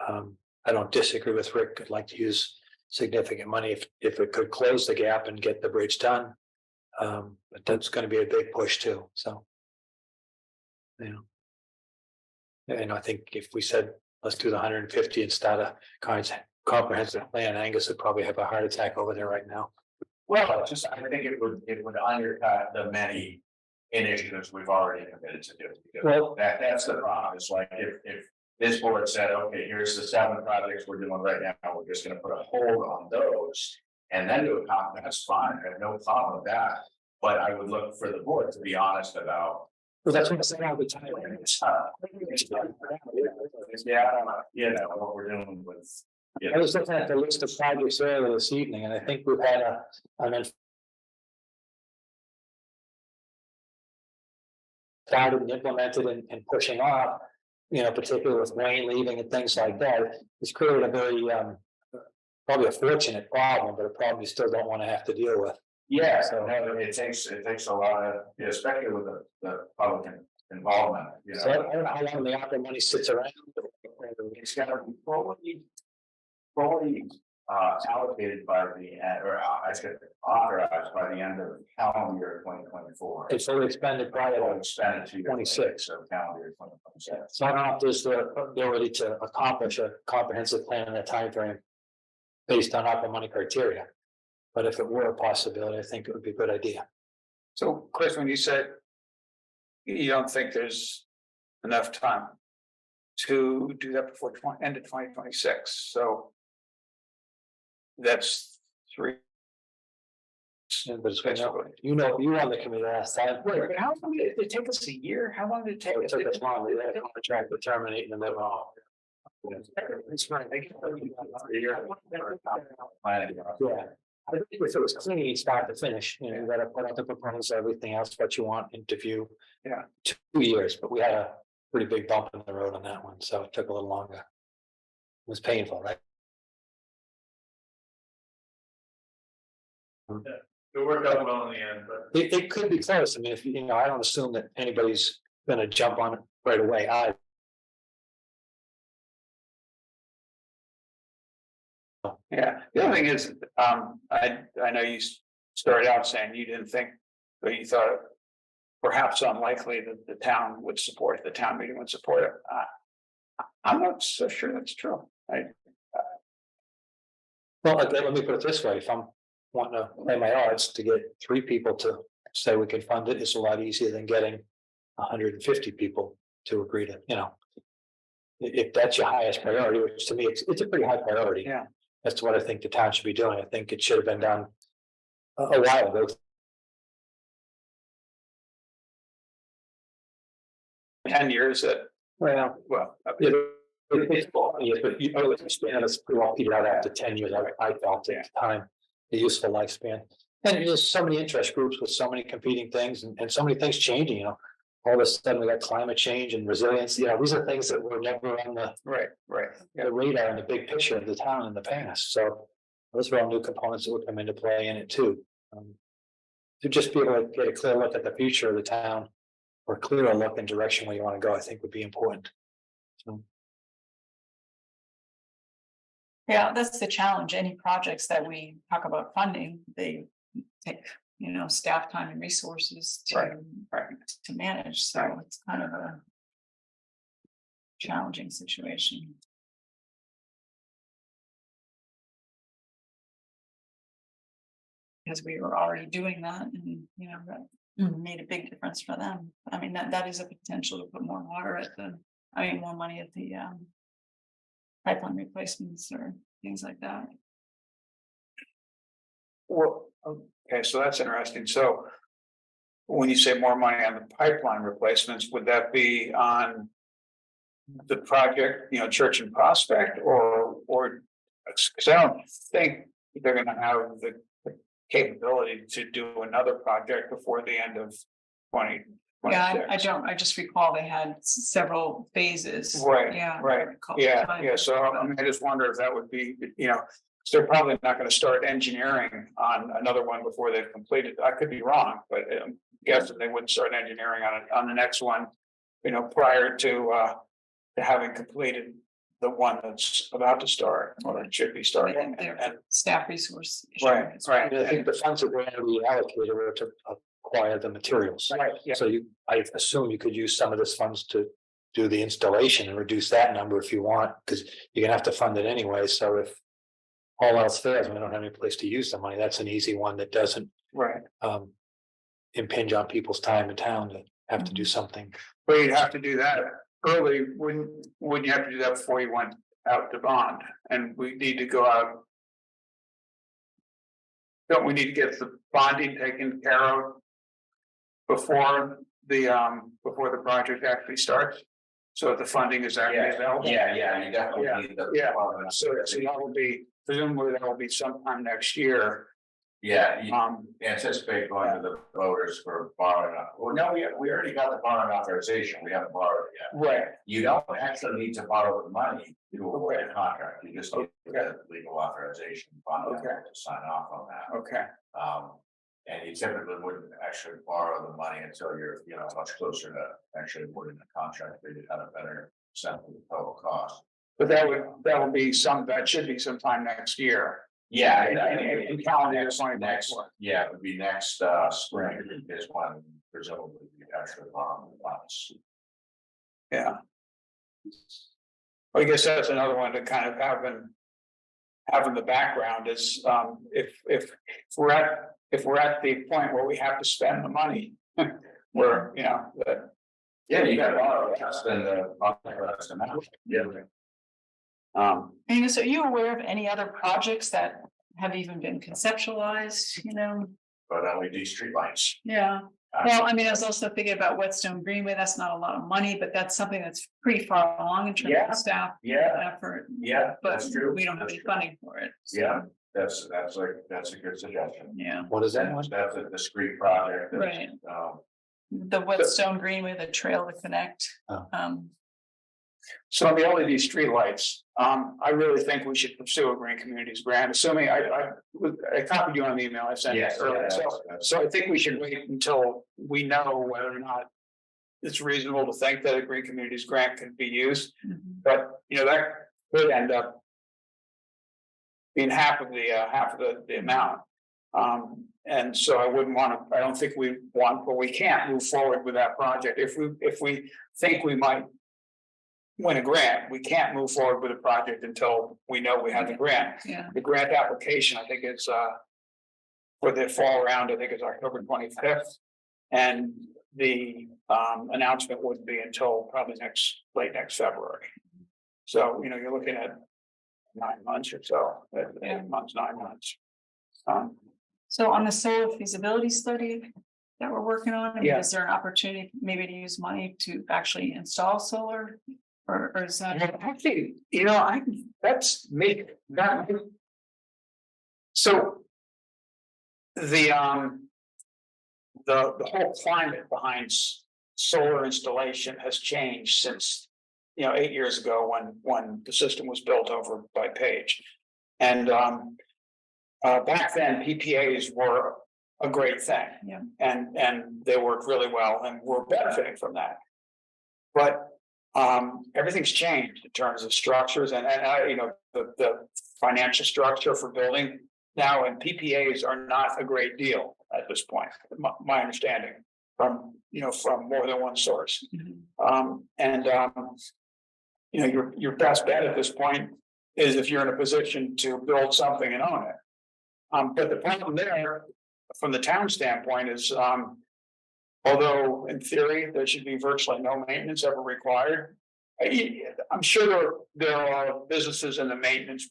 I don't disagree with Rick. I'd like to use significant money if it could close the gap and get the bridge done. But that's going to be a big push too. So, you know. And I think if we said, let's do the 150 and start a comprehensive plan, Angus would probably have a heart attack over there right now. Well, just, I think it would undercut the many initiatives we've already committed to do. Because Well- that's the problem. It's like if this board said, okay, here's the 7 projects we're doing right now, we're just gonna put a hold on those. And then do a comp, that's fine. I have no problem with that. But I would look for the board to be honest about. Well, that's what I'm saying all the time. Yeah, you know, what we're doing with. I was looking at the list of projects earlier this evening, and I think we've had an started and implemented and pushing off, you know, particularly with rain leaving and things like that. It's created a very, probably a fortunate problem, but a problem you still don't want to have to deal with. Yeah, so no, it takes a lot of, especially with the public involvement, you know. So I don't know how long the opera money sits around. It's gotta be fully allocated by the, I said authorized by the end of calendar year 2024. It's fully expended prior It'll to expend it to 26. So calendar year 2027. So I don't know if there's the ability to accomplish a comprehensive plan in that timeframe based on opera money criteria. But if it were a possibility, I think it would be a good idea. so Chris, when you said you don't think there's enough time to do that before end of 2026, so. That's 3. Yeah, but it's you were on the committee last time. Right, but how long did it take us a year? How long did it take? It took us long, we had a contract to terminate in the middle. It's right. Yeah. I think if it was clean, start to finish, you gotta put out the proposal, everything else, what you want, interview. Yeah. 2 years, but we had a pretty big bump in the road on that one, so it took a little longer. It was painful, right? It worked out well in the end, but It could be close, I mean, if, I don't assume that anybody's gonna jump on it right away, Yeah, the other thing is, I know you started out saying you didn't think, but you thought it perhaps unlikely that the town meeting would support it. I'm not so sure that's true. Well, again, let me put it this way, if I'm wanting to play my odds to get 3 people to say we can fund it, it's a lot easier than getting 150 people to agree to, if that's your highest priority, which to me, it's a pretty high priority. Yeah. That's what I think the town should be doing. I think it should have been done a while ago. 10 years that, Well, yeah, but you know, it's pretty well petered out after 10 years, I felt at the time, the useful lifespan. And there's so many interest groups with so many competing things and so many things changing, all of a sudden we got climate change and resilience, these are things that were never on the right. the radar in the big picture of the town in the past, so those are all new components that would come into play in it too. To just be able to get a clear look at the future of the town, or clearer look in direction where you want to go, I think would be important. So. Yeah, that's the challenge. Any projects that we talk about funding, they take, staff time and resources to manage. So it's kind of a challenging situation. Because we were already doing that, and that made a big difference for them. I mean, that is a potential to put more more money at the pipeline replacements or things like that. Well, okay, so that's interesting. So when you say more money on the pipeline replacements, would that be on the project, Church and Prospect, or because I don't think they're going to have the capability to do another project before the end of 2026. Yeah, I don't. I just recall they had several phases. Right. Yeah. Right. Yeah. So I just wonder if that would be, they're probably not going to start engineering on another one before they've completed. I could be wrong, but I'm guessing they wouldn't start engineering on the next one, prior to having completed the one that's about to start or it should be starting. And staff resource. Right. I think the funds that were going to be allocated were to acquire the materials. Right. Yeah. So I assume you could use some of this funds to do the installation and reduce that number if you want, because you're gonna have to fund it anyway. So if all else fails, we don't have any place to use the money. That's an easy one that doesn't impinge on people's time in town to have to do something. But you'd have to do that early. Wouldn't you have to do that before you went out to bond? And we need to go out. Don't we need to get the bonding taken care of before the project actually starts? So the funding is actually available? Yeah, you definitely need the. Yeah, so that will be, presumably that will be sometime next year. Yeah, you anticipate going to the voters for borrowing. Well, no, we already got the borrowing authorization. We haven't borrowed it yet. Right. You don't actually need to borrow the money to award a contract. You just need the legal authorization to sign off on that. Okay. And you typically wouldn't actually borrow the money until you're, much closer to actually putting the contract, where you have a better sense of the total cost. But that should be sometime next year. Yeah, in calendar next, it would be next spring is when presumably you actually borrow the funds. Yeah. Well, I guess that's another one to kind of have in the background is if we're at the point where we have to spend the money, where that Yeah, you got a lot less than the authorized amount. Yeah. Angus, are you aware of any other projects that have even been conceptualized, you know? But LED streetlights. Yeah, well, I mean, I was also thinking about Whetstone Greenway, that's not a lot of money, but that's something that's pretty far along in terms Yeah, of staff yeah, effort. yeah, But that's true. we don't have any funding for it. so, Yeah, that's a good suggestion. Yeah, What is that one? That's a discrete project. that's, Right. Um, the Whetstone Greenway, the trail to connect. Oh. So on the LED streetlights, I really think we should pursue a Green Communities grant, assuming I copied you on the email I sent you Yes, earlier. yeah, So, that's- so I think we should wait until we know whether or not it's reasonable to think that a Green Communities grant can be used, but you know, that could end up being half of the amount. And so I wouldn't want to, I don't think we want, but we can't move forward with that project. If we think we might win a grant, we can't move forward with a project until we know we have the grant. Yeah, The grant application, I think is for the fall round, I think is October 25th. And the announcement wouldn't be until probably late next February. So, you know, you're looking at 9 months or so, 8 months, 9 months. so on the solar feasibility study that we're working on, I mean, Yeah. is there an opportunity maybe to use money to actually install solar? Or is that? Actually, you know, that's me, so. The whole climate behind solar installation has changed since, you know, 8 years ago when the system was built over by Page. And back then PPAs were a great thing. Yeah. And they worked really well and we're benefiting from that. But everything's changed in terms of structures and you know, the financial structure for building now, and PPAs are not a great deal at this point, my understanding from, you know, from more than one source. You know, your best bet at this point is if you're in a position to build something and own it. But the problem there, from the town standpoint, is although in theory, there should be virtually no maintenance ever required. I'm sure there are businesses in the maintenance,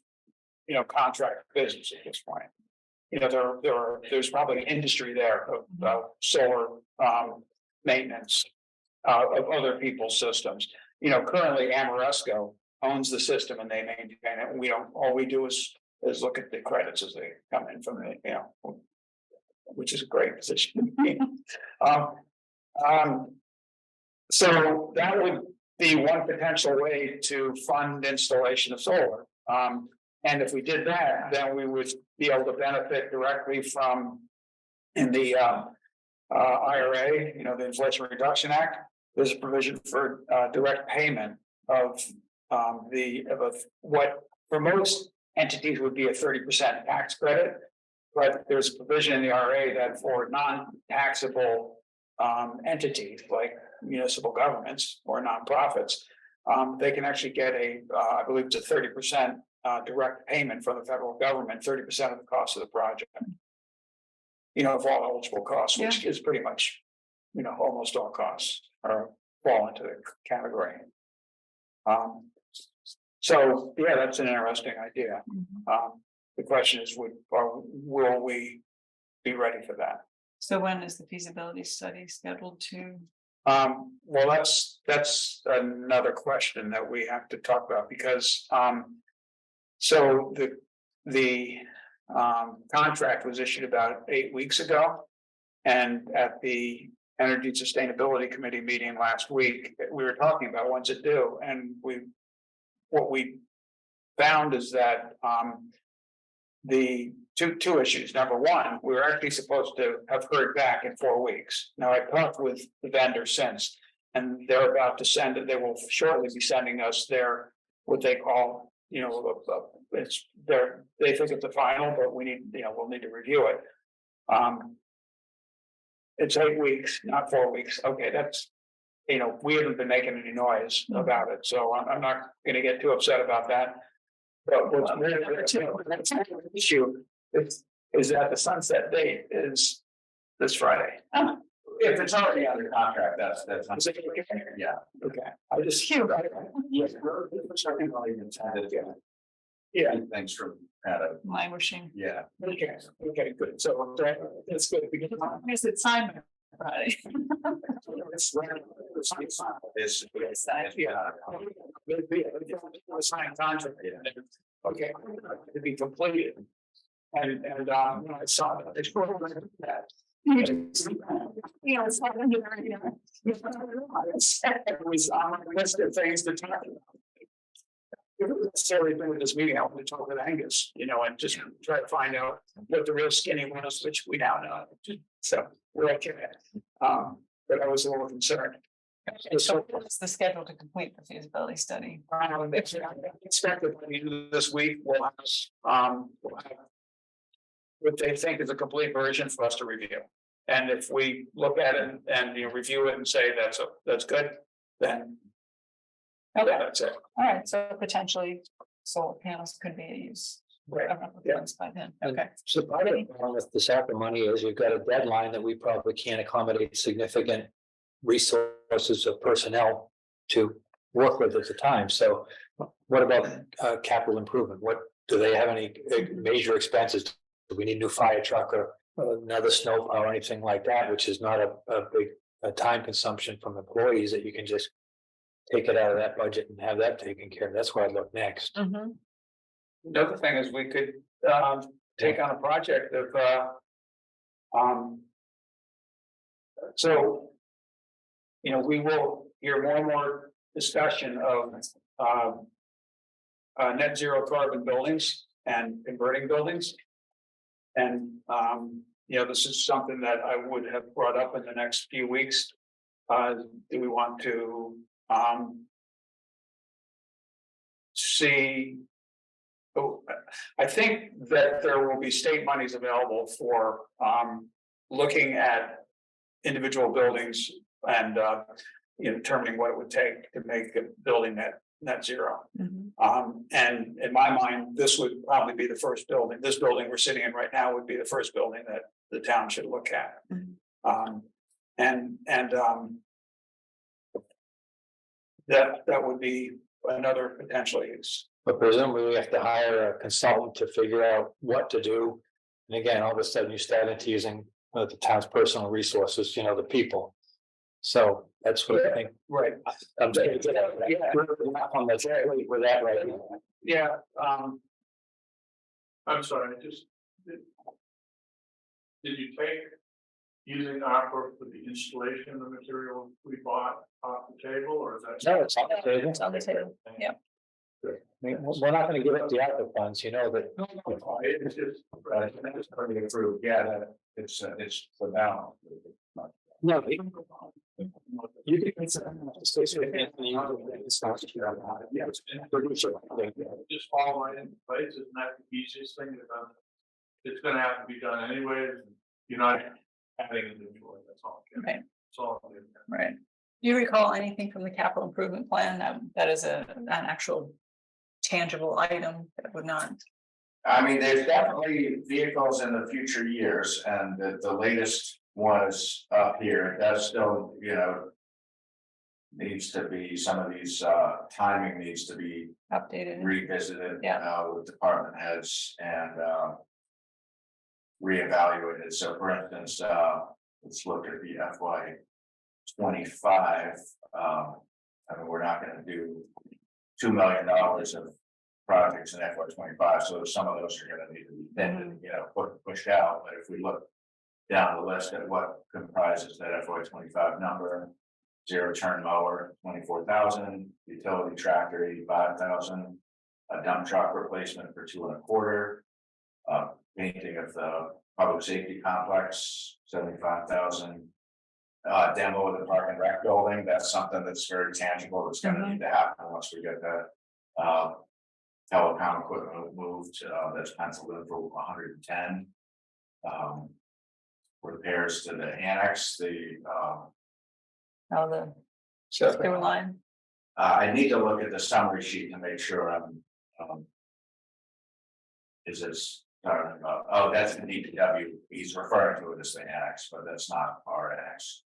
you know, contract business at this point. You know, there's probably an industry there of solar maintenance of other people's systems. You know, currently Amoresco owns the system and they maintain it. We don't, all we do is look at the credits as they come in from the, you know, which is a great position. So that would be one potential way to fund installation of solar. And if we did that, then we would be able to benefit directly from in the IRA, you know, the Inflation Reduction Act. There's a provision for direct payment of what for most entities would be a 30% tax credit. But there's a provision in the IRA that for non-taxable entities like municipal governments or nonprofits, they can actually get I believe it's a 30% direct payment from the federal government, 30% of the cost of the project. You know, of all eligible costs, which is pretty much, you know, almost all costs are fall into the category. So yeah, that's an interesting idea. The question is, will we be ready for that? So when is the feasibility study scheduled to? Well, that's another question that we have to talk about because so the contract was issued about 8 weeks ago. And at the Energy Sustainability Committee meeting last week, we were talking about when's it due, and what we found is that the two issues. Number one, we were actually supposed to have heard back in 4 weeks. Now I've talked with the vendor since, and they're about to send it. They will shortly be sending us their what they call, you know, they think it's the final, but we need, you know, we'll need to review it. It's 8 weeks, not 4 weeks. Okay, that's, you know, we haven't been making any noise about it, so I'm not going to get too upset about that. But what's the issue is that the sunset date is this Friday. if it's already under contract, that's, Yeah. okay, I just hear about it. Yes, it's something really intended, Yeah, thanks for kind of, Languishing. yeah. okay, good, so that's good, because Is it Simon? Right. it's. It's, Yeah. Sign contract. Okay, to be completed. And, when I saw that, it's that. You know, it's not under there, you know. It was on my list of things to talk about. If it was necessarily been with this meeting, I wanted to talk with Angus, you know, and just try to find out what the real skinny was, which we now know. So we're okay. But I was a little concerned. So what's the schedule to complete the feasibility study? It's expected by the end of this week, we'll have what they think is a complete version for us to review. And if we look at it and you know, review it and say that's good, then Okay, that's it. all right, so potentially solar panels could be used. Right. Yeah. By then, okay. So part of the problem with this ARPA money is you've got a deadline that we probably can't accommodate significant resources of personnel to work with at the time. So what about capital improvement? What, do they have any major expenses? Do we need a new fire truck or another snowplow or anything like that, which is not a big time consumption from employees that you can just take it out of that budget and have that taken care of? That's where I'd look next. Mhm. Another thing is we could take on a project of so you know, we will hear more and more discussion of net zero carbon buildings and converting buildings. And you know, this is something that I would have brought up in the next few weeks. Do we want to see? Oh, I think that there will be state monies available for looking at individual buildings and you know, determining what it would take to make a building net zero. Mhm. And in my mind, this would probably be the first building. This building we're sitting in right now would be the first building that the town should look at. Mhm. That would be another potential use. But presumably we have to hire a consultant to figure out what to do. And again, all of a sudden you start into using the town's personal resources, you know, the people. So that's what I think. Right. I'm just gonna get out of that. Yeah. We're that right now. Yeah, I'm sorry, did you take using ARPA for the installation of the material we bought off the table, or is that? No, it's on the table. It's on the table, yeah. I mean, we're not gonna give up the ARPA funds, you know, that. It's just. It's pretty approved, yeah, it's for now. No. You can. Just follow it in place, isn't that the easiest thing to done? It's gonna have to be done anyways, you're not adding a new toy, that's all. Right. That's all. Right. Do you recall anything from the capital improvement plan that is an actual tangible item that would not? I mean, there's definitely vehicles in the future years, and the latest was up here, that's still, you know. Needs to be, some of these timing needs to be Updated. revisited. Yeah. With department heads and reevaluated. So for instance, let's look at the FY25. I mean, we're not gonna do $2 million of projects in FY25, so some of those are gonna need to be bended, you know, pushed out. But if we look down the list at what comprises that FY25 number, zero turn mower, 24,000, utility tractor, 85,000, a dump truck replacement for 2.25, painting of the public safety complex, 75,000. Demo of the park and rec building, that's something that's very tangible, that's gonna need to happen once we get that. Telecom equipment moved, that's penciled in for 110. Repairs to the annex, the Sewer line. I need to look at the summary sheet to make sure I'm. Is this talking about, oh, that's the DPW, he's referring to it as the annex, but that's not our annex.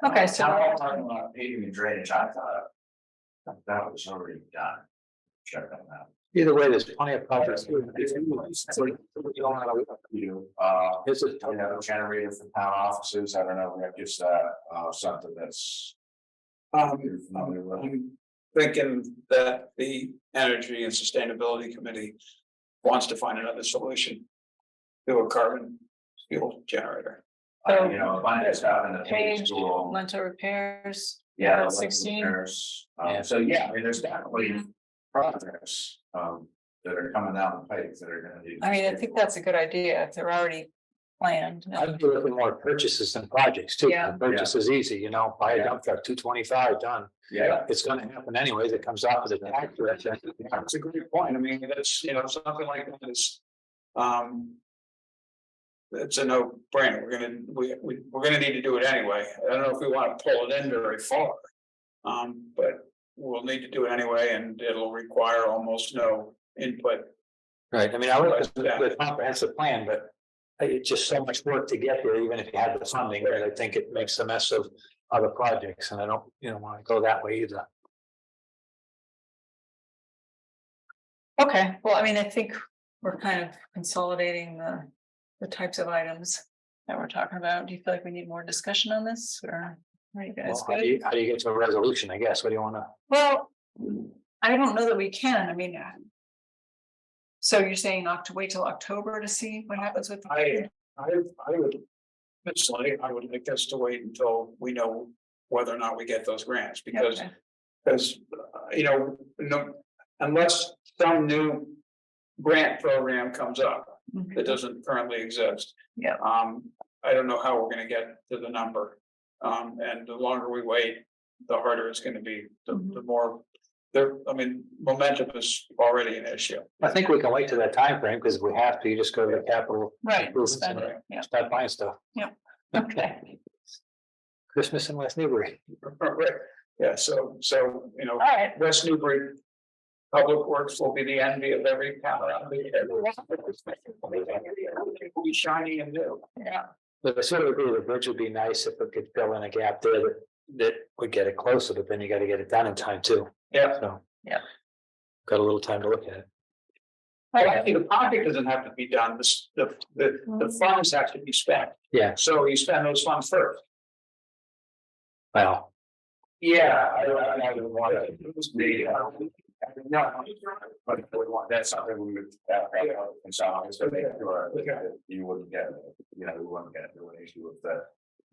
Okay, so Town hall paving and drainage, I thought that was already done. Check on that. Either way, there's plenty of projects. You, is it, generator for town offices, I don't know, we have just, something that's. You're familiar with. I'm thinking that the Energy and Sustainability Committee wants to find another solution to a carbon fuel generator. You know, a bunch of stuff in the page Page, school. lentil repairs. Yeah. 16. So yeah, I mean, there's definitely projects, that are coming down the pipe that are gonna need. I mean, I think that's a good idea if they're already planned. I'd be looking more at purchases than projects too. Yeah. The purchase is easy, you know, buy a dump truck, 225 done. Yeah, It's gonna happen anyways. It comes off of the tax. That's a great point. I mean, that's, you know, something like that is, it's a no brainer. We're gonna need to do it anyway. I don't know if we want to pull it in very far. But we'll need to do it anyway, and it'll require almost no input. Right, I mean, I like the comprehensive plan, but it's just so much work to get there, even if you had the funding, but I think it makes a mess of other projects, and I don't, want to go that way either. Okay, well, I mean, I think we're kind of consolidating the types of items that we're talking about. Do you feel like we need more discussion on this, or are you guys Well, how do good? you get to a resolution, I guess? What do you want to? Well, I don't know that we can. I mean, so you're saying wait till October to see what happens with. I would, personally, I would like us to wait until we know whether or not we get those grants, because, Okay. no, unless some new grant program comes up Mhm. that doesn't currently exist. Yeah. I don't know how we're gonna get to the number. And the longer we wait, the harder it's gonna be, the more. Momentum is already an issue. I think we can wait till that time frame because if we have to, you just go to the capital. Right, improvements spend and it, yeah. Start buying stuff. Okay, Christmas in West Newbury. Right, yeah, so, all right. West Newbury Public Works will be the envy of every town around the area. Will be shiny and new. Yeah, But I sort of agree, the bridge would be nice if it could fill in a gap there that would get it closer, but then you gotta get it done in time too. Yeah. So. Yeah. Got a little time to look at it. Well, I think the project doesn't have to be done, the funds have to be spent, Yeah, so you spend those funds first. well, yeah, I don't want to, it was me, no, but we want, that's something we would, consolidate, so make sure that you wouldn't get, we wouldn't get into an issue with the,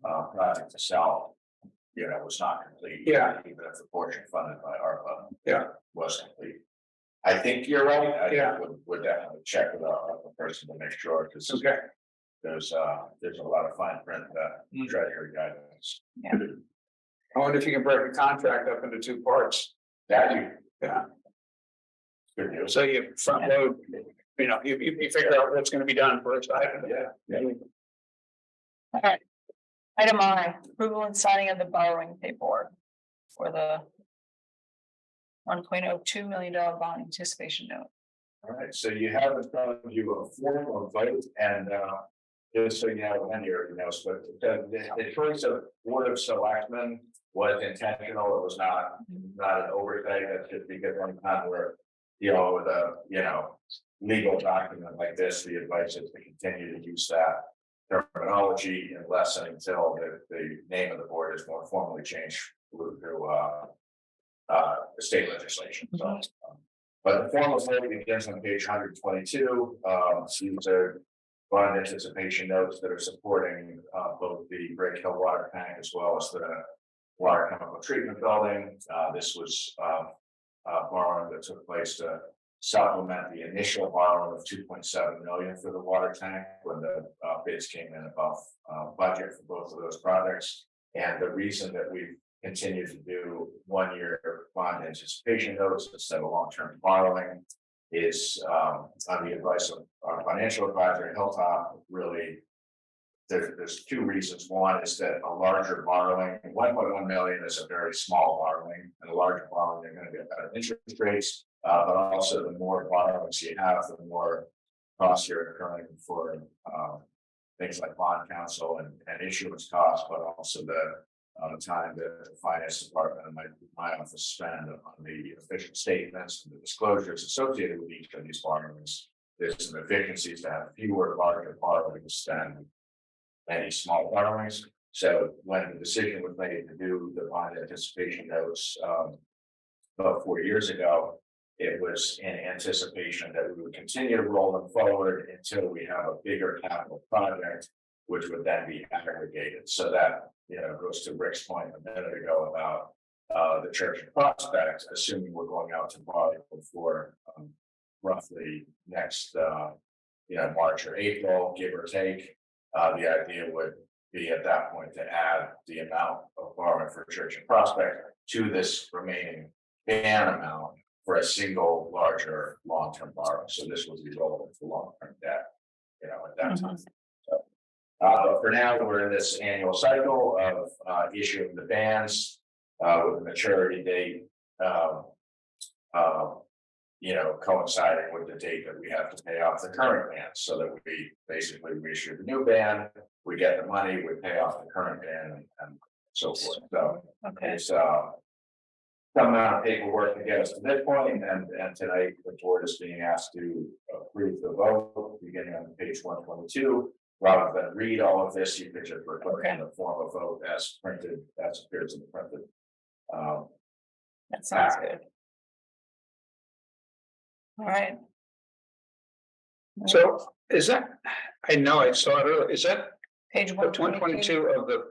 project itself. Was not complete. Yeah. Even if the portion funded by ARPA. Yeah. Was complete. I think you're right, I Yeah. would definitely check with our ARPA person to make sure, because Okay. there's a lot of fine print, treasury guidance. I wonder if you can break a contract up into two parts. That Yeah. good news. So you front load, you figure out what's gonna be done first. Yeah. all right. Item I, approval and signing of the borrowing paperwork for the $1.02 million bond anticipation note. All right, so you have in front of you a form of vote, and just so you have when you're, so the choice of Board of Selectmen was intentional. It was not an oversight. That's just because anytime we're with a legal document like this, the advice is to continue to use that terminology unless and until the name of the board is more formally changed through the state legislation. So, but the formal vote begins on page 122. These are bond anticipation notes that are supporting both the Break Hill water tank as well as the water chemical treatment building. This was borrowing that took place to supplement the initial borrowing of 2.7 million for the water tank when the bids came in above budget for both of those projects. And the reason that we continue to do 1-year bond anticipation notes instead of long-term borrowing is on the advice of our financial advisor Hilltop. Really, there's two reasons. One is that a larger borrowing, 1.1 million is a very small borrowing, and a larger borrowing, they're going to get better interest rates. But also the more borrowings you have, the more costs you're incurring for things like bond counsel and issuance costs, but also the time that the finance department and my office spend on the official statements and the disclosures associated with each of these borrowings. There's some efficiencies to have fewer larger borrowings than many small borrowings. So when the decision was made to do the bond anticipation notes about 4 years ago, it was in anticipation that we would continue to roll them forward until we have a bigger capital project, which would then be aggregated. So that, goes to Rick's point a minute ago about the church and prospect, assuming we're going out to borrow for roughly next, March or April, give or take. The idea would be at that point to add the amount of borrowing for church and prospect to this remaining ban amount for a single larger long-term borrow. So this would be relevant for long-term debt, at that time. So, but for now, we're in this annual cycle of issuing the bans with the maturity date, coinciding with the date that we have to pay off the current ban, so that we basically issue the new ban, we get the money, we pay off the current ban, and so forth. So it's some amount of paperwork to get us to this point, and tonight the board is being asked to approve the vote beginning on page 122. Rather than read all of this, you could just record in the form of vote as printed, as appears in the printed. That sounds good. All right. So is that, I know I saw it earlier, is that Page 122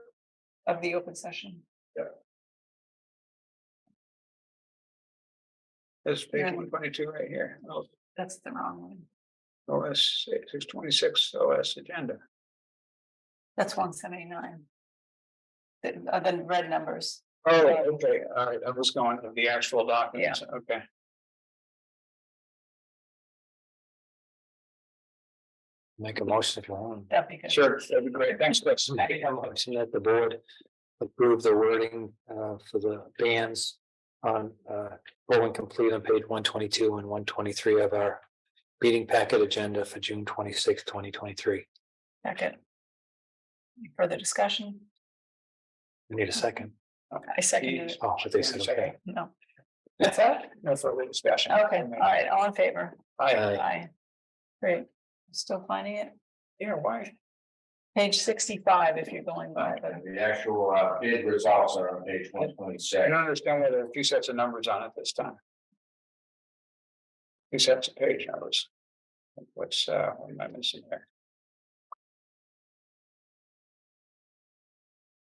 of the open session. This page 122 right here? Oh, That's the wrong one. OS 626 OS agenda. That's 179. The red numbers. Oh, okay, all right, I was going to the actual documents, okay. Make a motion if you want. That'd be good. Sure, that'd be great, thanks, Chris. Make a motion that the board approve the wording for the bans on full and complete on page 122 and 123 of our meeting packet agenda for June 26, 2023. Second. Any further discussion? We need a second. I seconded it. Oh, but they said okay. No. That's that? No further discussion. Okay, all right, all in favor? Aye. Aye. Great. Still finding it? Yeah, why? Page 65, if you're going by the. The actual bid results are on page I 126. don't understand why there are two sets of numbers on it this time. Two sets of page numbers. What am I missing there?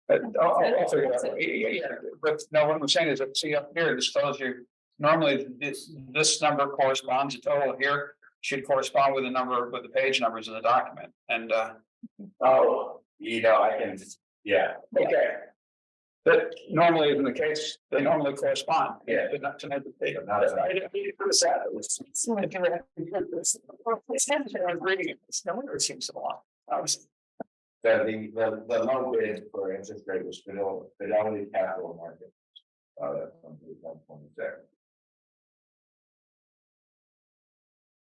But I'll figure it out. Yeah, but no, what I'm saying is that, see up here, this tells you, normally this number corresponds, the total here should correspond with the number, with the page numbers in the document, and I can, yeah. okay. That normally isn't the case, they normally correspond. Yeah. But not tonight, they But not tonight. I didn't mean to do that. It was like, I was reading it, no wonder it seems so long. The low bid for interest rate was Fidelity Capital Market. That's on page 126.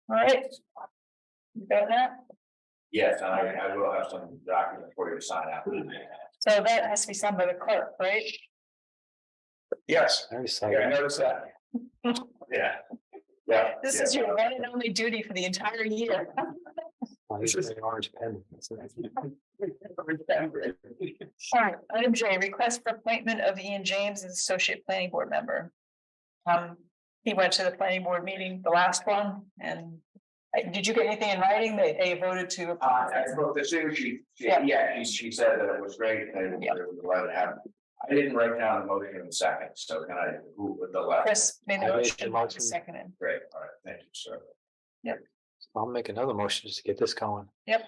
All right. You got that? Yes, and I will have some documents for you to sign out. So that has to be signed by the clerk, right? Yes, I already saw yeah, I that. noticed that. Yeah. Yeah. This is your one and only duty for the entire year. Oh, he's got an orange pen. That's nice. All right, item J, request for appointment of Ian James as associate planning board member. He went to the planning board meeting, the last one, and did you get anything in writing that they voted to? I wrote this in, she said that it was great, they would let it happen. I didn't write down the motion in a second, so can I, who with the left? Chris made the I made motion, the motion. seconded. Great, all right, thank you, sir. I'll make another motion just to get this going. Yep.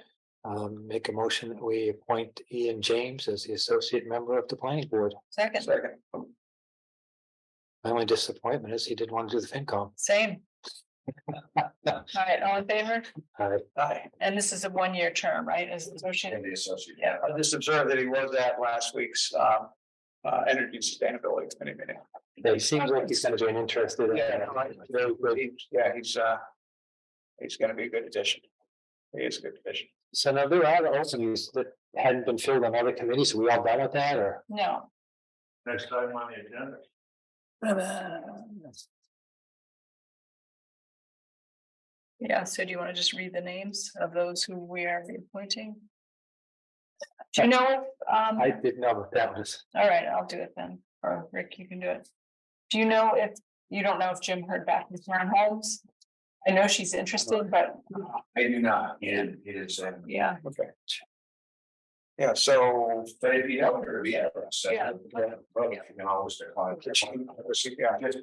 Make a motion that we appoint Ian James as the associate member of the planning board. Second, My only disappointment is he didn't want to do the FinCom. same. All right, all in favor? Aye. And this is a one-year term, right, as associate? And the associate. Yeah. I just observed that he was at last week's energy sustainability committee meeting. Yeah, he seems like he's going to be an interested. He's gonna be a good addition. He is a good addition. So now there are openings that hadn't been filled on other committees. Are we all done with that or? No, Next item on the agenda. Yeah, so do you want to just read the names of those who we are reappointing? Do you know, I didn't know what that was. all right, I'll do it then, or Rick, you can do it. Do you know if, you don't know if Jim heard back from Karen Holmes? I know she's interested, but I do not, it is, yeah, Okay. Yeah, so, but if you don't, it'll be interesting. Yeah. You can always decline. Yeah, just,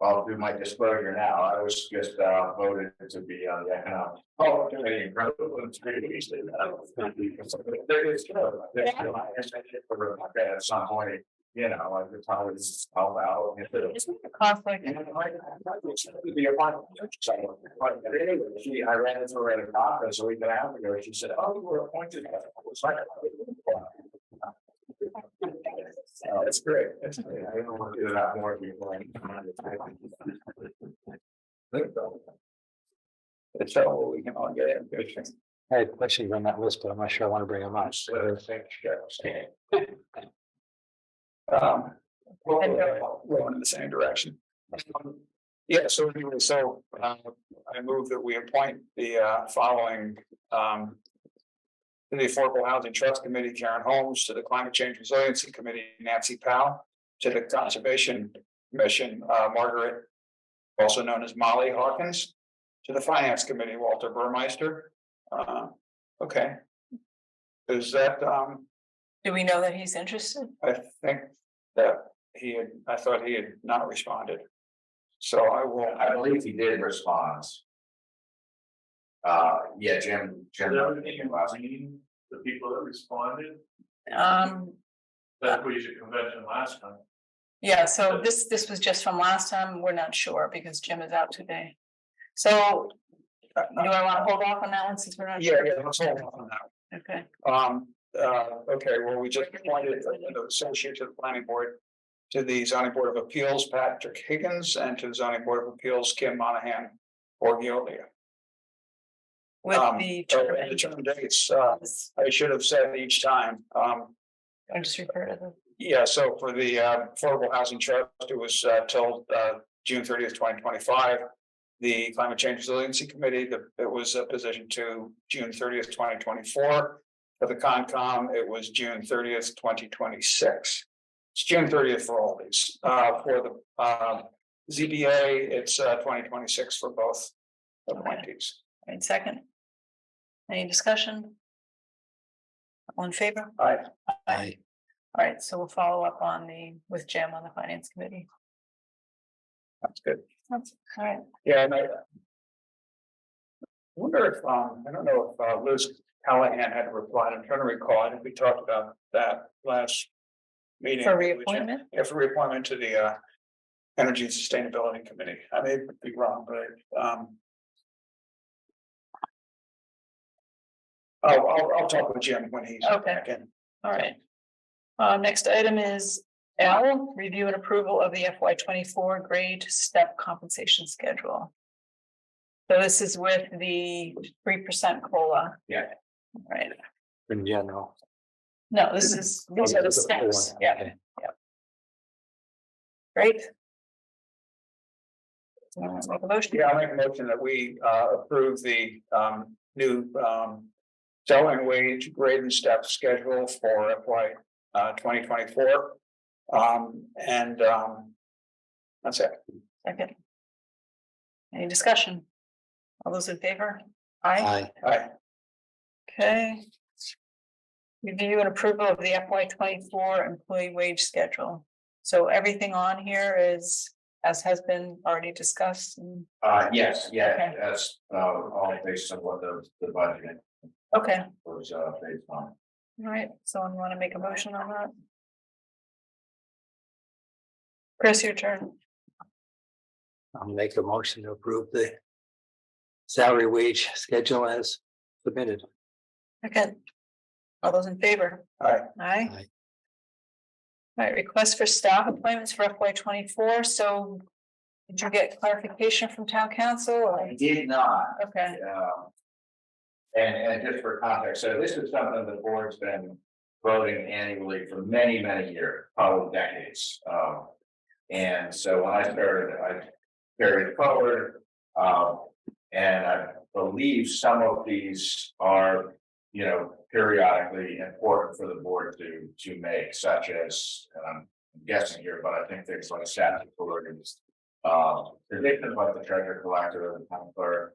I'll do my disclosure now, I was just voted to be on the economic. Oh, really incredible. It's really easy. There is, at some point, you know, like the time is all out. isn't it a conflict? I ran into her at a conference a week and a half ago, she said, oh, you were appointed. It's like. That's great, that's great, I don't want to do that more before. it's so we can all get it. I had questions on that list, but I'm not sure I want to bring them up. Going in the same direction. Yeah, so anyway, I move that we appoint the following to the Affordable Housing Trust Committee, Karen Holmes, to the Climate Change Resiliency Committee, Nancy Powell, to the Conservation Commission, Margaret, also known as Molly Hawkins, to the Finance Committee, Walter Burmeister. Okay. Is that, Do we know that he's interested? I think that I thought he had not responded. So I believe he did respond. Yeah, Jim. The people that responded, Um, that we should convention last time. yeah, so this was just from last time, we're not sure because Jim is out today. So, do I want to hold off on that one since we're not? Yeah, sure? yeah, let's hold off on that. Okay, Okay, well, we just appointed the associate to the planning board, to the zoning board of appeals, Patrick Higgins, and to the zoning board of appeals, Kim Monahan or Giolia. with the And the term dates, I should have said each time, I just refer to the, yeah, so for the Affordable Housing Trust, it was till June 30th, 2025. The Climate Change Resiliency Committee, it was a position to June 30th, 2024. For the Concom, it was June 30th, 2026. It's June 30th for all these. For the ZBA, it's 2026 for both appointees. right, second. Any discussion? All in favor? Aye. Aye. All right, so we'll follow up with Jim on the Finance Committee. That's good. That's all right. Yeah, and I wonder if, I don't know if Liz Callahan had replied. I'm trying to recall. I think we talked about that last meeting. For reappointment? Yeah, for reappointment to the Energy and Sustainability Committee. I may be wrong, but I'll talk with Jim when he's Okay. back in. All right. Next item is L, review and approval of the FY24 grade step compensation schedule. So this is with the 3% COLA. Yeah. Right. In general. No, these are the steps. Yeah, Okay. great. Make a motion. Yeah, I'll make a motion that we approve the new salary and wage grade and step schedule for FY 2024. And that's it. Second. Any discussion? All those in favor? Aye. Aye. Aye. Okay. Review and approval of the FY24 employee wage schedule. So everything on here is, as has been already discussed. Yes, yeah, Okay. that's all based on what the budget Okay, was based on. all right, someone want to make a motion on that? Chris, your turn. I'll make a motion to approve the salary wage schedule as submitted. Okay. All those in favor? Aye. Aye. Aye. All right, request for staff appointments for FY24, so did you get clarification from town council? Or? I did not. Okay, And just for context, so this is something the board's been voting annually for many, many years, probably decades. And so when I started, I carried it forward. And I believe some of these are, you know, periodically important for the board to make, such as, and I'm guessing here, but I think things like statute organs, predictions like the treasurer collector and the town clerk,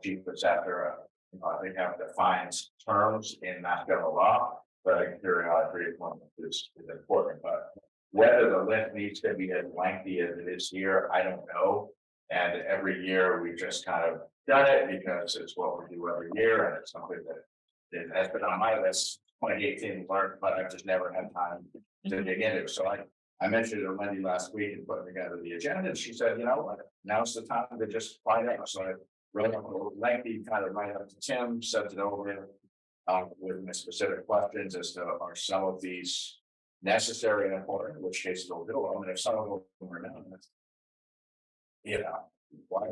chief etc. I think have defined terms in Mass General law, but I think periodic reappointment is important. But whether the list needs to be as lengthy as it is here, I don't know. And every year we just kind of done it because it's what we do every year, and it's something that it has been on my list 2018 learned, but I've just never had time to dig into. So I mentioned it to Wendy last week and putting together the agenda, and she said, you know what, now's the time to just find out. So I wrote a lengthy kind of write up to Tim, sent it over with my specific questions as to are some of these necessary and important, in which case they'll do them, and if some of them are not, you know, why?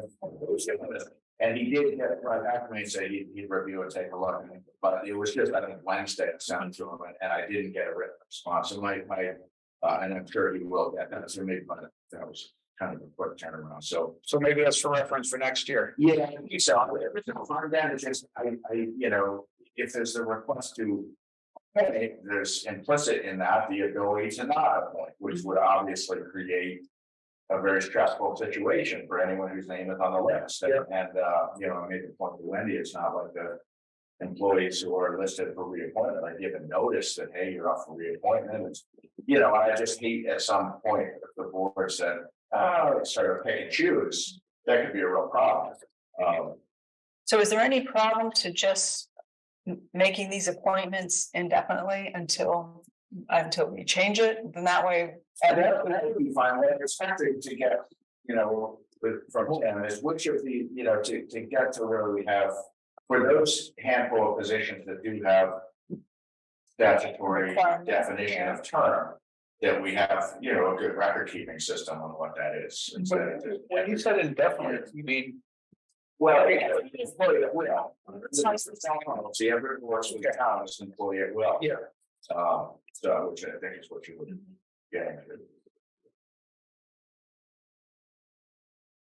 And he did get it right after me and say he'd review and take a look, but it was just, I think, Wednesday I sent it to him, and I didn't get a written response. So and I'm sure he will get that. So maybe, but that was kind of a quick turnaround. So maybe that's for reference for next year. yeah, so part of that is just I you know, if there's a request to pay, there's implicit in that the ability to not appoint, which would obviously create a very stressful situation for anyone whose name is on the list. And you know, I made the point to Wendy, it's not like the employees who are listed for reappointment, like given notice that, hey, you're up for reappointment. It's, you know, I just hate at some point if the board said, sort of pick and choose, that could be a real problem. So is there any problem to just making these appointments indefinitely until we change it? Then that way. That would be fine. What I'm expecting to get, you know, from Tim is which of the, you know, to get to where we have, for those handful of positions that do have statutory definition of term, that we have, you know, a good record keeping system on what that is. When you said indefinitely, you mean? Well, employee at will. It's nice to tell them, see, everyone works with the town as an employee at will. Yeah. So, which I think is what you would get into.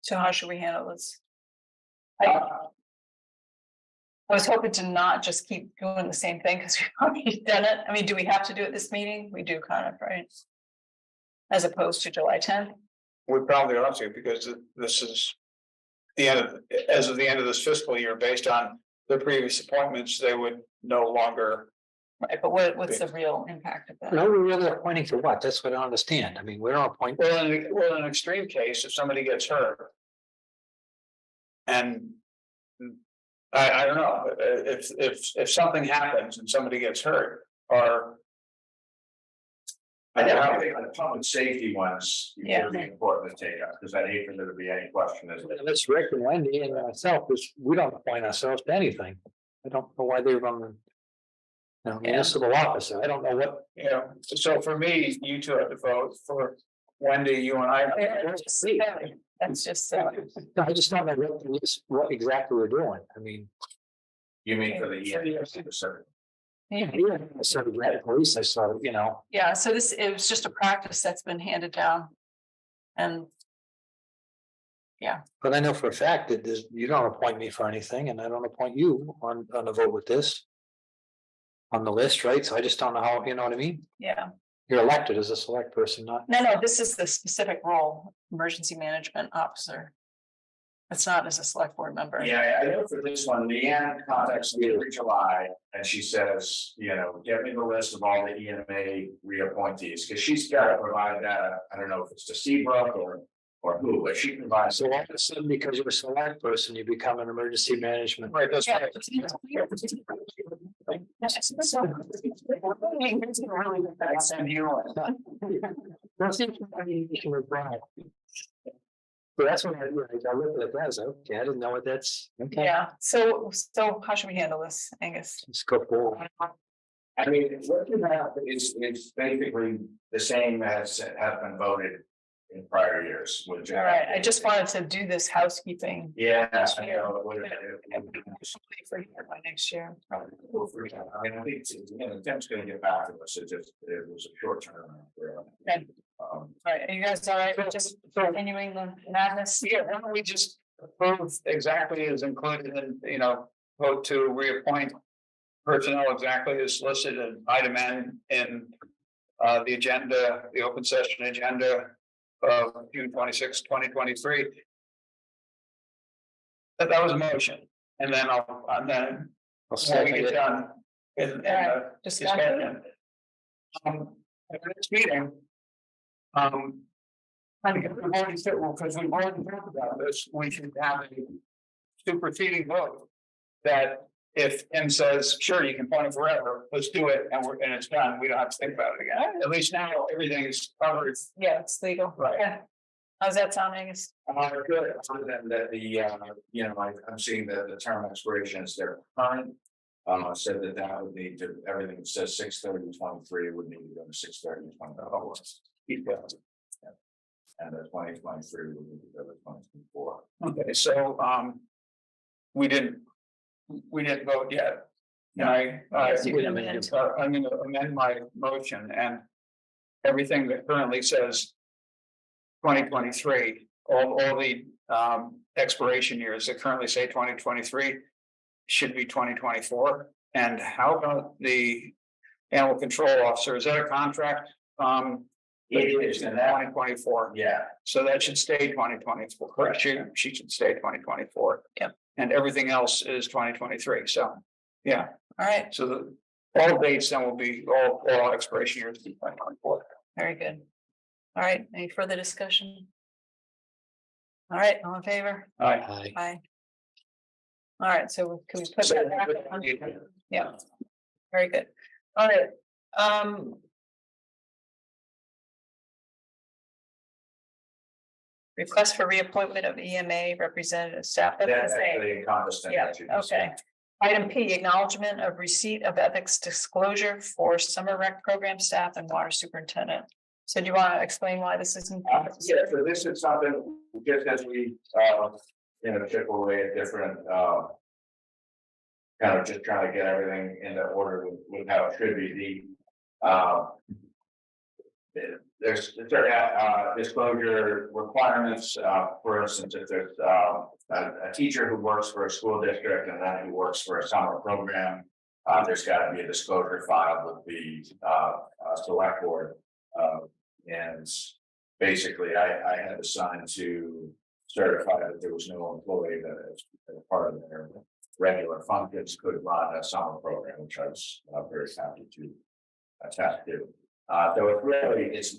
So how should we handle this? I was hoping to not just keep doing the same thing because we've already done it. I mean, do we have to do it this meeting? We do kind of, right? As opposed to July 10th? We probably ought to, because this is the end of, as of the end of this fiscal year, based on the previous appointments, they would no longer. Right, but what's the real impact of that? No, we're really appointing to what? That's what I don't understand. I mean, we don't appoint. Well, in an extreme case, if somebody gets hurt. And I don't know, if something happens and somebody gets hurt, or. I think the public safety ones would be important to take up, because I hate for there to be any question as That's Rick and Wendy and myself, is we don't appoint ourselves to anything. I don't know why they run the municipal office. I don't know what. You know, so for me, you two have to vote. For Wendy, you and I. That's just. I just don't know what exactly we're doing. I mean. You mean for the EMC? Yeah, I started at police. I saw, you know. Yeah, so it was just a practice that's been handed down. And. Yeah. But I know for a fact that you don't appoint me for anything, and I don't appoint you on a vote with this. On the list, right? So I just don't know how, you know what I mean? Yeah. You're elected as a select person, not. No, this is the specific role, emergency management officer. It's not as a select board member. Yeah, I know for this one, Leanne contacts me every July and she says, you know, get me the list of all the EMA reappointees, because she's got to provide that. I don't know if it's to Seabrook or who, but she provides. So all of a sudden, because you're a select person, you become an emergency management. Right, that's right. But that's when I looked at that, I was like, okay, I didn't know what that's. Okay. Yeah, so how should we handle this, Angus? Let's go forward. I mean, what you have is basically the same as has been voted in prior years, which. All right, I just wanted to do this housekeeping. Yeah. This I year. know, For here by next year. I mean, I think, Tim's gonna get back to us, it was a short term. Okay. All right, are you guys all right with just continuing the madness? Yeah, why don't we just approve exactly as included in, vote to reappoint personnel exactly as listed in item N in the agenda, the open session agenda of June 26, 2023. That was a motion, and then when we second get it. done in discussion. At the next meeting. Because we've already talked about this, we should have a superseding vote. That if Tim says, sure, you can point it forever, let's do it, and it's done, we don't have to think about it again. At least now everything is covered. Yeah, it's legal. Right. Yeah. How's that sound, Angus? Good, other than that, I'm seeing that the term expiration is their current. Said that would need to, everything that says 6/30/23 would need to go to 6/30/24. And the 2023 would need to go to 2024. Okay, so we didn't vote yet. Yes, you can amend. I'm gonna amend my motion, and everything that currently says 2023, all the expiration years that currently say 2023 should be 2024. And how about the animal control officer? Is that a contract? It is, and that 2024. Yeah, So that should stay 2024. Correct. She should stay 2024. Yep. And everything else is 2023. So, yeah. All right, So all dates then will be all expiration years will be 2024. very good. All right, any further discussion? All right, all in favor? All right. Aye. Aye. All right, so can we put that back on? Yeah, very good. All right, request for reappointment of EMA representative staff. That's that the same. actually encompassed that. Yeah, okay. Item P, acknowledgement of receipt of ethics disclosure for summer rec program staff and water superintendent. So do you want to explain why this isn't? Yeah, so this is something, just as we, chip away at different, kind of just trying to get everything into order with how it should be. There's certain disclosure requirements, for instance, if there's a teacher who works for a school district and then who works for a summer program, there's got to be a disclosure filed with the select board. And basically, I had to sign to certify that there was no employee that as part of their regular functions could run a summer program, which I was very happy to attest to. So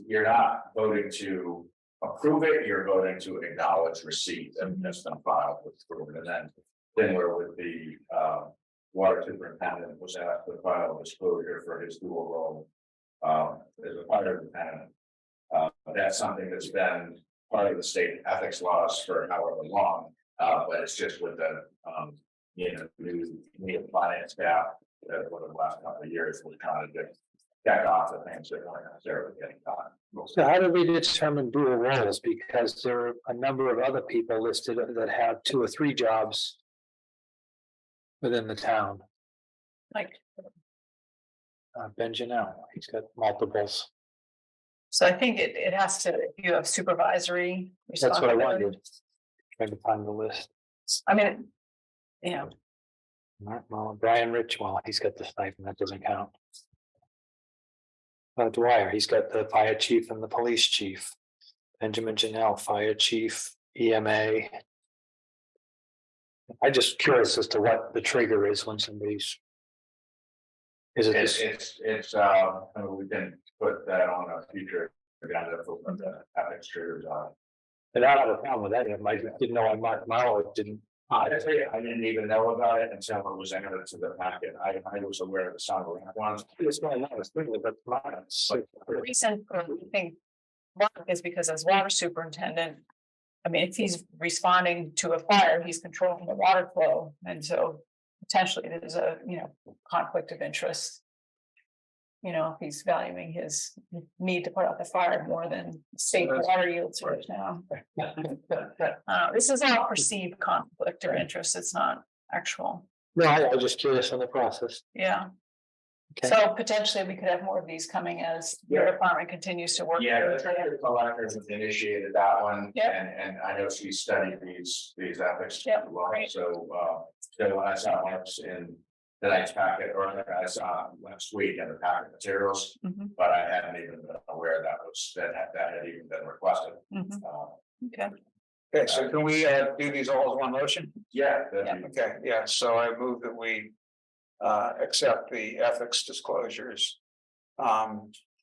you're not voting to approve it, you're voting to acknowledge receipt that's been filed with the board. And then similar with the water superintendent was asked to file a disclosure for his dual role as a fire lieutenant. That's something that's been part of the state ethics laws for however long, but it's just with the new finance staff that over the last couple of years we're trying to check off the things that aren't necessarily getting done. So how do we determine dual roles? Because there are a number of other people listed that have 2 or 3 jobs within the town. Like, Ben Janelle, he's got multiples. so I think it has to, if you have supervisory. That's what I responsibility. wanted. Trying to find the list. I mean, yeah, Well, Brian Richwell, he's got the stipend, that doesn't count. Dwyer, he's got the fire chief and the police chief. Benjamin Janelle, fire chief, EMA. I'm just curious as to what the trigger is when somebody's. Is it this? We can put that on a future agenda for the ethics triggers on. And I don't have a problem with that. I didn't know I didn't. I didn't even know about it until it was entered into the packet. I was aware of the summer ones. It's going on, it's really, but the reason for I think one is because as water superintendent, I mean, if he's responding to a fire, he's controlling the water flow, and so potentially there's a conflict of interest. You know, if he's valuing his need to put out the fire more than state water yields right now. This is all perceived conflict or interest, it's not actual, No, I was just curious on the process. yeah. Okay. So potentially we could have more of these coming as your department continues to work. Yeah, through the it. collectors have initiated that one, Yep. and I know she studied these ethics. Yep, as well. right. So when I saw Mark's in tonight's packet, or I saw last week in the packet materials, Mhm, but I hadn't even been aware that had even been requested. mhm. Okay, Okay, so can we do these all as one motion? Yeah. Okay, yeah, so I move that we accept the ethics disclosures.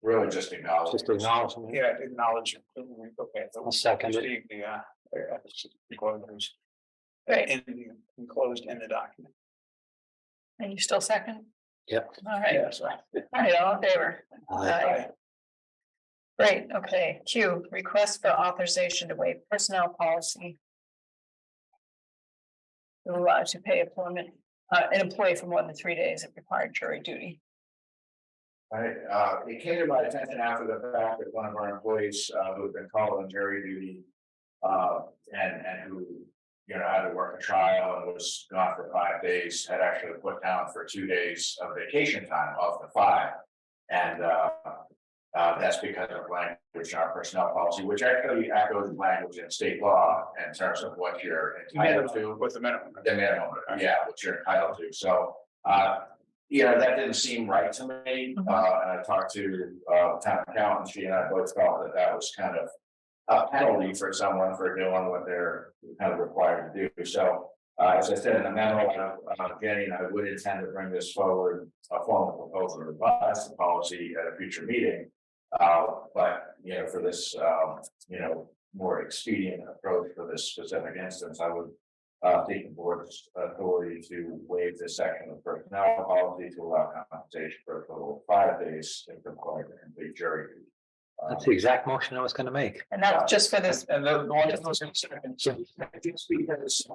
Really just acknowledge. Just acknowledgement. Yeah, acknowledge. Okay. so we I'll second it. receive the ethics disclosures great, enclosed in the document. and you still second? Yep. All right, Yes. all right, all in favor? Aye. Great, okay, Q, request for authorization to waive personnel policy. To pay employment, an employee for more than 3 days of required jury duty. Right, it came to my attention after the fact that one of our employees, who'd been called on jury duty. And who, had to work a trial and was gone for 5 days, had actually put down for 2 days of vacation time of the 5. And, that's because of language in our personnel policy, which actually echoes language in state law in terms of what you're entitled to. With the minimum. The minimum, yeah, what you're entitled to, so, that didn't seem right to me, and I talked to, town accountant, she and I both felt that was kind of. A penalty for someone for doing what they're kind of required to do, so, as I said in the memo, Jenny and I would intend to bring this forward, a formal proposal to revise the policy at a future meeting. But, for this, more expedient approach for this specific instance, I would. Take the board's authority to waive this section of personnel policy to allow compensation for a total of 5 days if required to complete jury duty. That's the exact motion I was gonna make. And that's just for this, And the one that was in Just because,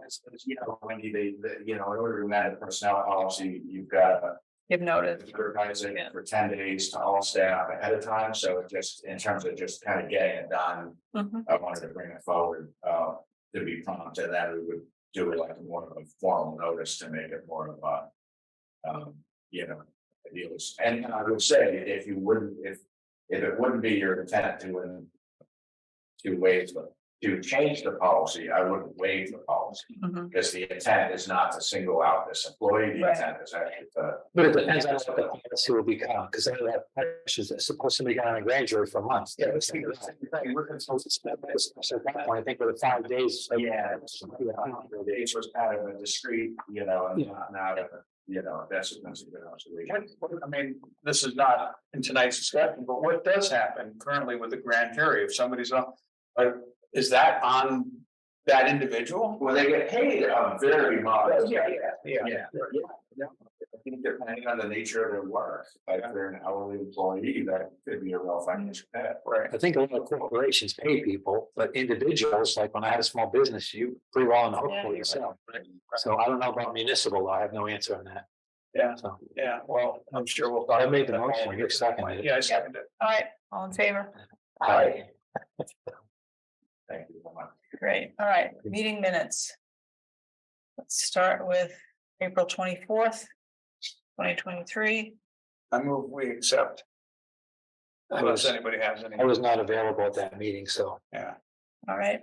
Wendy, in order to amend the personnel policy, you've got give notice. advertise it Yeah. for 10 days to all staff ahead of time, so it just, in terms of just kind of getting it done. Mhm. I wanted to bring it forward, to be prompt, and then we would do it like more of a formal notice to make it more of a. Idealist, and I would say, if it wouldn't be your intent to change the policy, I wouldn't waive the policy. Mhm. Because the intent is not to single out this employee, the Right. intent is actually to. But it depends on what the policy will become, because I have issues that suppose somebody got on a grand jury for months. Yeah, So at that point, I think with the 5 days. Yeah. It was kind of a discreet, and not a, that's a good observation. I mean, this is not in tonight's discussion, but what does happen currently with the grand jury, if somebody's on, is that on that individual? Well, they get paid a very modest. Yeah. I think depending on the nature of their work, like if they're an hourly employee, that could be a real financial pay. Right. I think a lot of corporations pay people, but individuals, like when I had a small business, you pretty well on the hook for yourself. So I don't know about municipal, I have no answer on that. Yeah. So Yeah, well, I'm sure we'll. I made the motion, you're seconding it. Yeah, I seconded it. All right, all in favor? Aye. Thank you very much. Great, all right, meeting minutes. Let's start with April 24th, 2023. I move we accept. Unless anybody has any. I was not available at that meeting, so. Yeah, All right.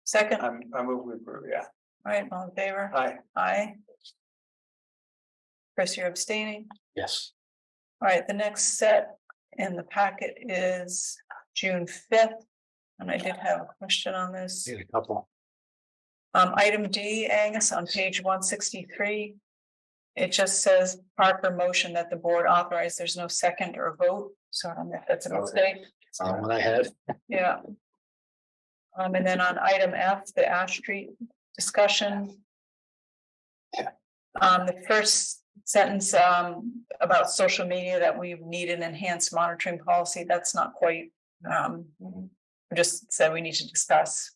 Second, all I move we approve, yeah. right, all in favor? Aye. Aye. Chris, you're abstaining. Yes. All right, the next set in the packet is June 5th. And I did have a question on this. A couple. Item D, Angus, on page 163. It just says Parker motion that the board authorized. There's no second or vote. So I don't know if that's a mistake. What I had. Yeah. And then on item F, the Ash Street discussion. The first sentence, about social media, that we need an enhanced monitoring policy. That's not quite, we just said we need to discuss.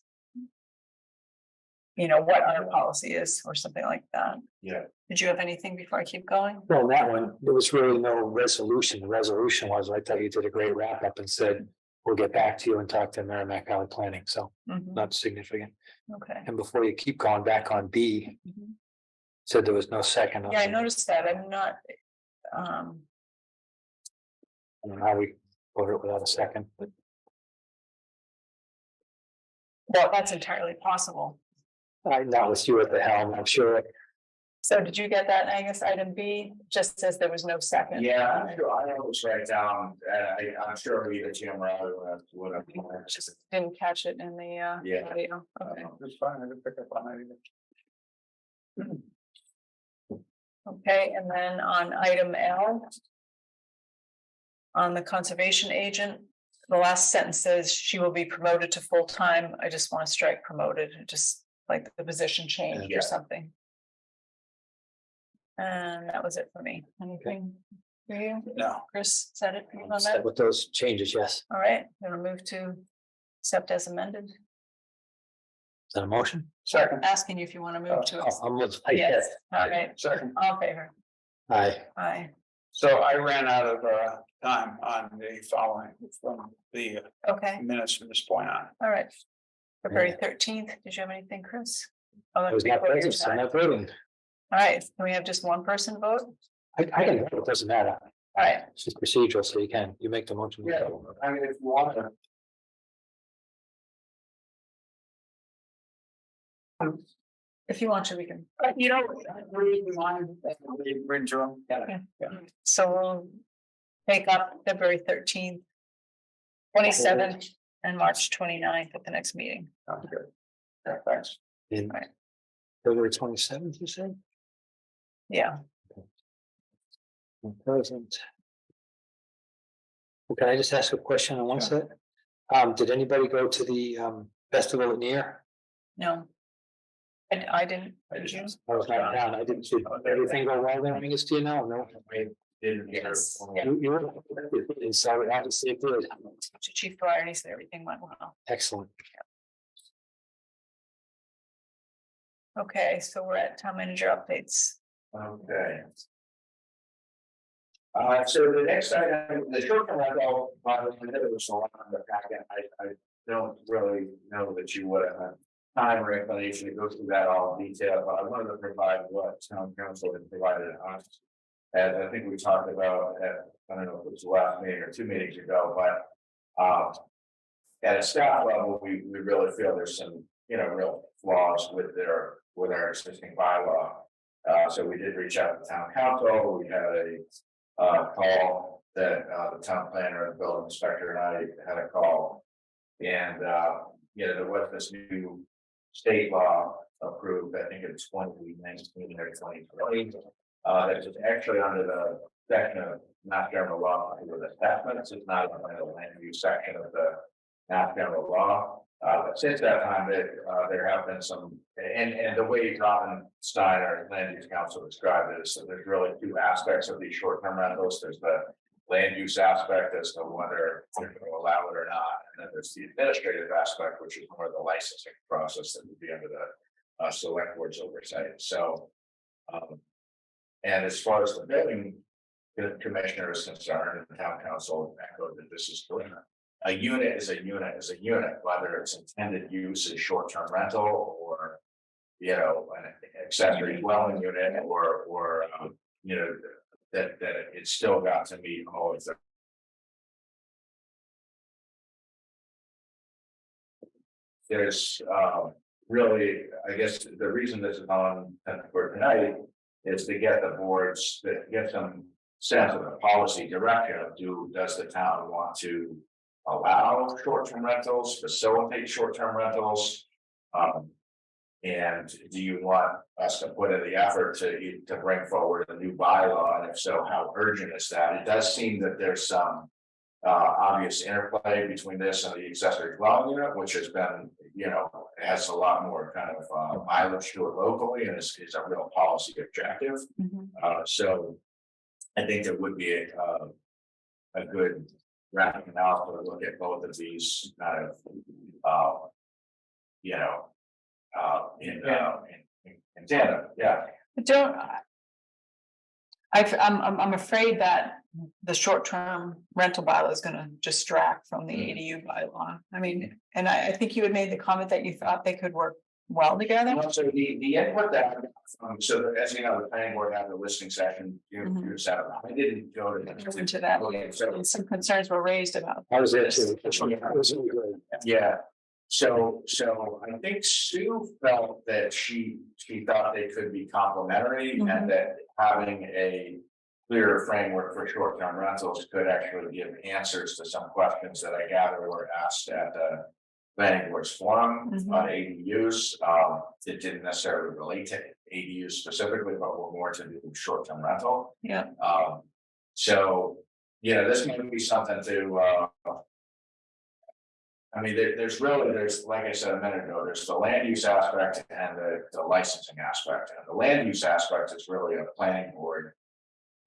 What our policy is or something like that. Yeah. Did you have anything before I keep going? Well, that one, there was really no resolution. The resolution was, I thought you did a great wrap up and said, we'll get back to you and talk to Merrimack Valley Planning, so Mhm, not significant. okay. And before you keep going back on B, Mhm. said there was no second. Yeah, I noticed that. I'm not, I don't know how we voted it without a second, but well, that's entirely possible. not with you at the helm, I'm sure. So did you get that, Angus? Item B just says there was no second. Yeah, I'm sure, I always write down, I'm sure either Jim or I would have. Just didn't catch it in the Yeah. audio. Okay. It's fine, I didn't pick up on it either. Okay, and then on item L. On the conservation agent, the last sentence says she will be promoted to full-time. I just want to strike promoted, just like the position changed Yeah. or something. And that was it for me. Anything for you? No. Chris, is that it for you on Set that? with those changes, yes. All right, I'm gonna move to accept as amended. Is that a motion? Second. Asking you if you want to move to. I'm with. Yes, all right, Second. all in favor. Aye. Aye, So I ran out of time on the following from the okay, minutes from this point on. all right. February 13th, did you have anything, Chris? Oh, I was that's not before your present, so I'm time. not voting. All right, can we have just one person vote? I can vote, it doesn't matter. All right, It's just procedural, so you make the motion. Yeah, I mean, if you want to. if you want to, we can. You know, read the line, read Jerome. Okay. So we'll take up February 13th, 27th, and March 29th at the next meeting. Sounds good. Yeah, thanks. In Right. February 27th, you said? Yeah, Present. Well, can I just ask a question on one set? Did anybody go to the festival at Near? no. I didn't. Did you? I was not down, I didn't see everything go well there, I guess, do you know? No. Didn't hear. Yes. You were, and so obviously it did. To Chief Dwyer, and he said everything went well. Excellent. Okay, so we're at town manager updates. Okay. So the next item, the short term rental, there was a lot on the packet. I don't really know that you would have time or inclination to go through that all in detail, but I wanted to provide what town council had provided us. As I think we talked about at, I don't know if it was the last meeting or 2 meetings ago, but at a staff level, we really feel there's some, real flaws with our existing bylaw. So we did reach out to town council. We had a call that the town planner and building inspector and I had a call. And there was this new state law approved, I think it's 2019 or 2020. That is actually under the section of Mass General Law with assessments. It's not under the land use section of the Mass General Law. But since that time, there have been some, and the way Robin Stein, our land use council, described it is that there's really 2 aspects of these short-term rentals. There's the land use aspect as to whether they're going to allow it or not, and then there's the administrative aspect, which is more the licensing process that would be under the select board's oversight. So, and as far as the building commissioner is concerned, and the town council echoed that this is correct. A unit is a unit is a unit, whether its intended use is short-term rental or, an accessory dwelling unit or that it's still got to meet all of the. There's really, I guess the reason this is on for tonight is to get the boards, to get some sense of the policy direction of does the town want to allow short-term rentals, facilitate short-term rentals? And do you want us to put in the effort to bring forward a new bylaw? And if so, how urgent is that? It does seem that there's some obvious interplay between this and the accessory dwelling unit, which has been, has a lot more kind of mileage to it locally and is a real policy objective. So I think it would be a good rationale to look at both of these kind of, in tandem, yeah. But don't, I'm afraid that the short-term rental bylaw is gonna distract from the ADU bylaw. I mean, and I think you had made the comment that you thought they could work well together. Well, so the input that, so as you know, the planning board had the listening session, you set up, I didn't go to. Go into that. Okay, so. And some concerns were raised about. I was there this. too. It was really good. Yeah, so I think Sue felt that she thought they could be complementary and that having a clearer framework for short-term rentals could actually give answers to some questions that I gather were asked at the planning board's forum on ADUs. It didn't necessarily relate to ADUs specifically, but were more to do with short-term rental. Yeah. So, you know, this might be something to, I mean, there's like I said a minute ago, there's the land use aspect and the licensing aspect. And the land use aspect is really a planning board,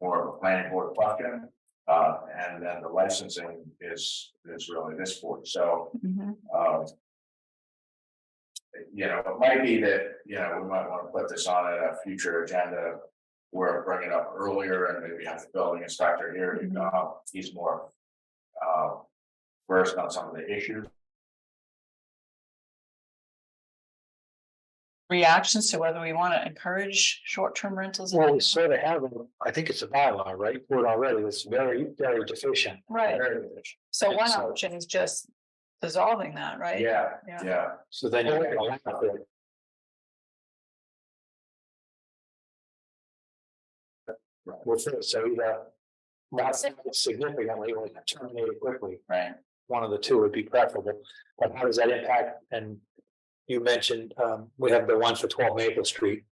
more of a planning board question. And then the licensing is really this board. So, you know, it might be that, you know, we might want to put this on a future agenda where bring it up earlier and maybe have the building inspector here. He's more versed on some of the issues. Reactions to whether we want to encourage short-term rentals. Well, we sort of have, I think it's a bylaw, right, for it already, it's very, very deficient. Right. Very deficient. So one So- option is just dissolving that, right? Yeah. So then you're gonna laugh at it. Well, so either not significantly or terminate it quickly. Right. One of the two would be preferable, but how does that impact? And you mentioned, we have the one for 12 Maple Street.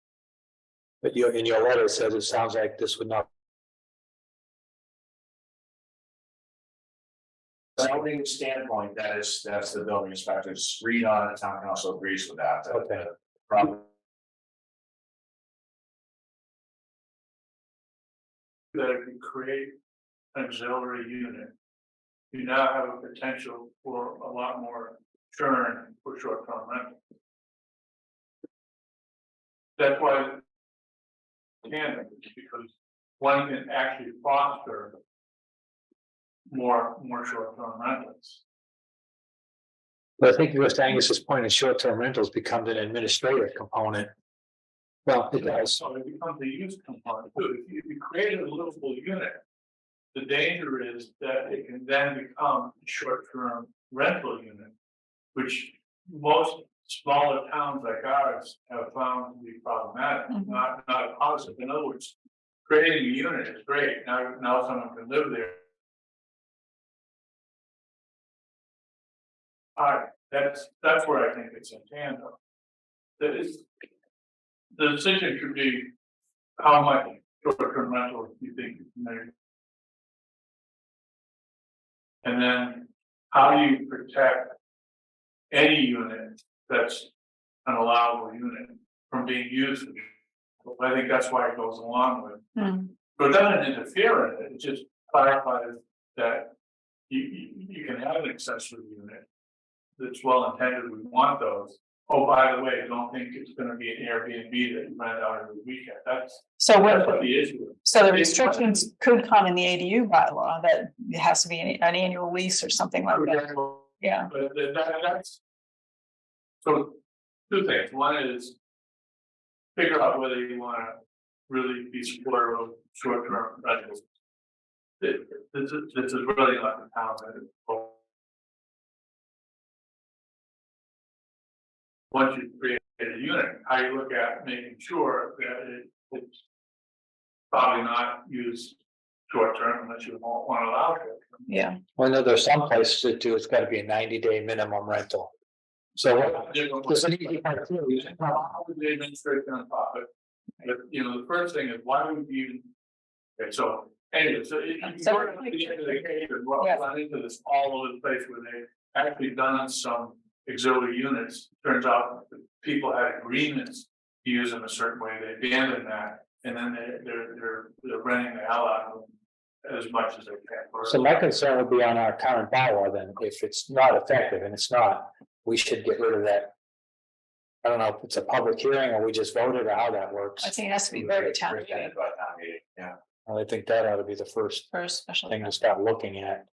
But you, in your letter, it says it sounds like this would not. Zoning standpoint, that's the building inspector's read on it, town council agrees with that. Okay. Problem. That if you create an auxiliary unit, you now have a potential for a lot more churn for short-term rental. That's why. Because one can actually foster more short-term rentals. But I think West Angus's point is short-term rentals becomes an administrative component. Well, it does. So it becomes a use component too. If you create a livable unit, the danger is that it can then become a short-term rental unit, which most smaller towns like ours have found to be problematic, not a positive. In other words, creating a unit is great. Now someone can live there. That's where I think it's in tandem. That is, the decision should be how much short-term rental you think you can make. And then how do you protect any unit that's an allowable unit from being used? I think that's why it goes along with. But it doesn't interfere in it, it just clarifies that you can have an accessory unit that's well intended, we want those. Oh, by the way, don't think it's gonna be an Airbnb that you rent out every weekend, that's what the issue is. So the restrictions could come in the ADU bylaw that it has to be an annual lease or something like that. Yeah. But that's. So, two things, one is. Figure out whether you wanna really be supportive of short-term rentals. This is really not the town that is. Once you create a unit, how you look at making sure that it's probably not used short-term unless you want to allow it. Yeah. Well, no, there's some places that do, it's gotta be a 90-day minimum rental. So there's an easy criteria. How would the administration on top of it? But, you know, the first thing is, why would you even? Okay, so anyway, so you can go to the end of the case and run into this all over the place where they've actually done some auxiliary units. Turns out that people had agreements to use them a certain way, they abandoned that, and then they're renting the hell out of them as much as they can. So my concern would be on our current bylaw then, if it's not effective, and it's not, we should get rid of that. I don't know if it's a public hearing or we just voted or how that works. I think it has to be voted town meeting. Yeah. I think that ought to be the first For a special. thing to start looking at.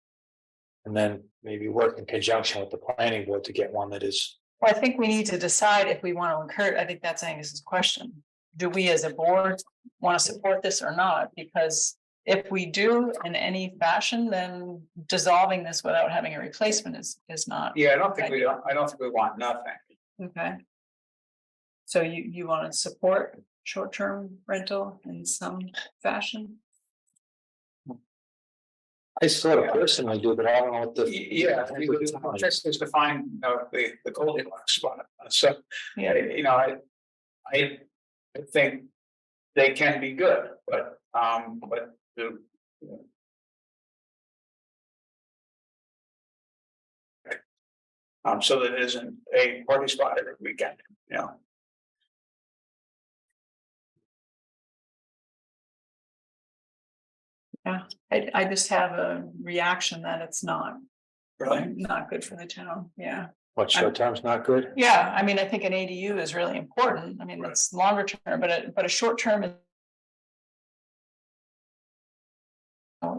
And then maybe work in conjunction with the planning board to get one that is, Well, I think we need to decide if we want to encourage, I think that's Angus's question. Do we as a board want to support this or not? Because if we do in any fashion, then dissolving this without having a replacement is not. Yeah, I don't think we want nothing. Okay. So you want to support short-term rental in some fashion? I sort of personally do, but I don't know what the. Yeah, just is to find, the Goldilocks spot. So, Yeah. I think they can be good, but the. So that it isn't a party spot every weekend, I just have a reaction that it's not really. not good for the town. Yeah. What, short term's not good? Yeah, I mean, I think an ADU is really important. I mean, it's longer term, but a short term is.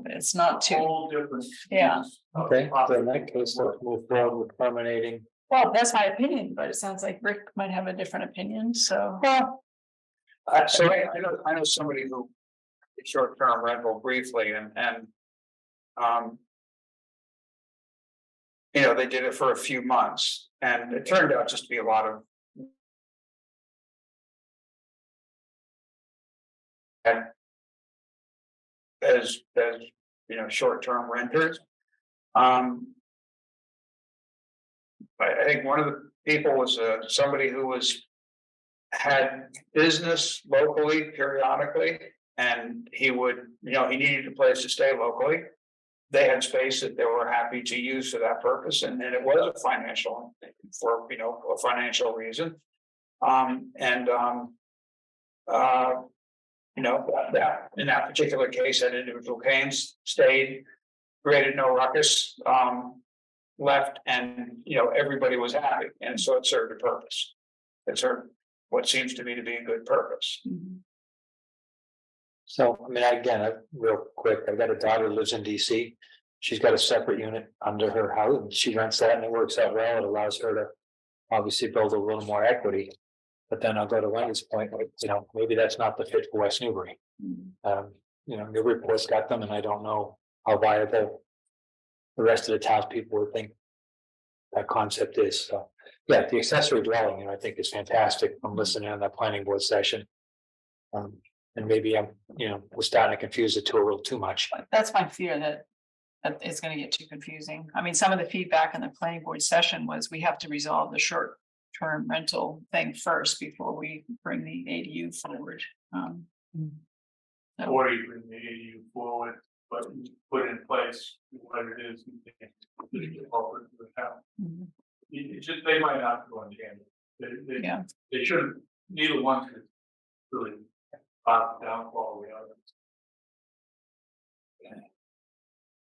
It's not too, Whole different. Yeah. Okay, so in that case, let's move forward with terminating. well, that's my opinion, but it sounds like Rick might have a different opinion, so. So I know somebody who did short-term rental briefly and. They did it for a few months and it turned out just to be a lot of. As short-term renters. I think one of the people was somebody who had business locally periodically, and he needed a place to stay locally. They had space that they were happy to use for that purpose, and it was a financial reason. That in that particular case, that individual stayed, created no ruckus, left, and everybody was happy, and so it served a purpose. It served what seems to me to be a good purpose. So, I mean, again, real quick, I've got a daughter who lives in DC. She's got a separate unit under her house, and she rents that and it works out well. It allows her to obviously build a little more equity. But then I'll go to Wendy's point, maybe that's not the fit for West Newbury. Newburyport's got them, and I don't know how viable the rest of the townspeople would think that concept is. So, yeah, the accessory dwelling, I think is fantastic from listening on that planning board session. And maybe we're starting to confuse the two a little too much. That's my fear that it's gonna get too confusing. I mean, some of the feedback in the planning board session was we have to resolve the short-term rental thing first before we bring the ADU forward. Or you bring the ADU forward, but you put in place what it is. You can offer to the town. They might not go on camera. They shouldn't. Neither one could really pop downfall the other.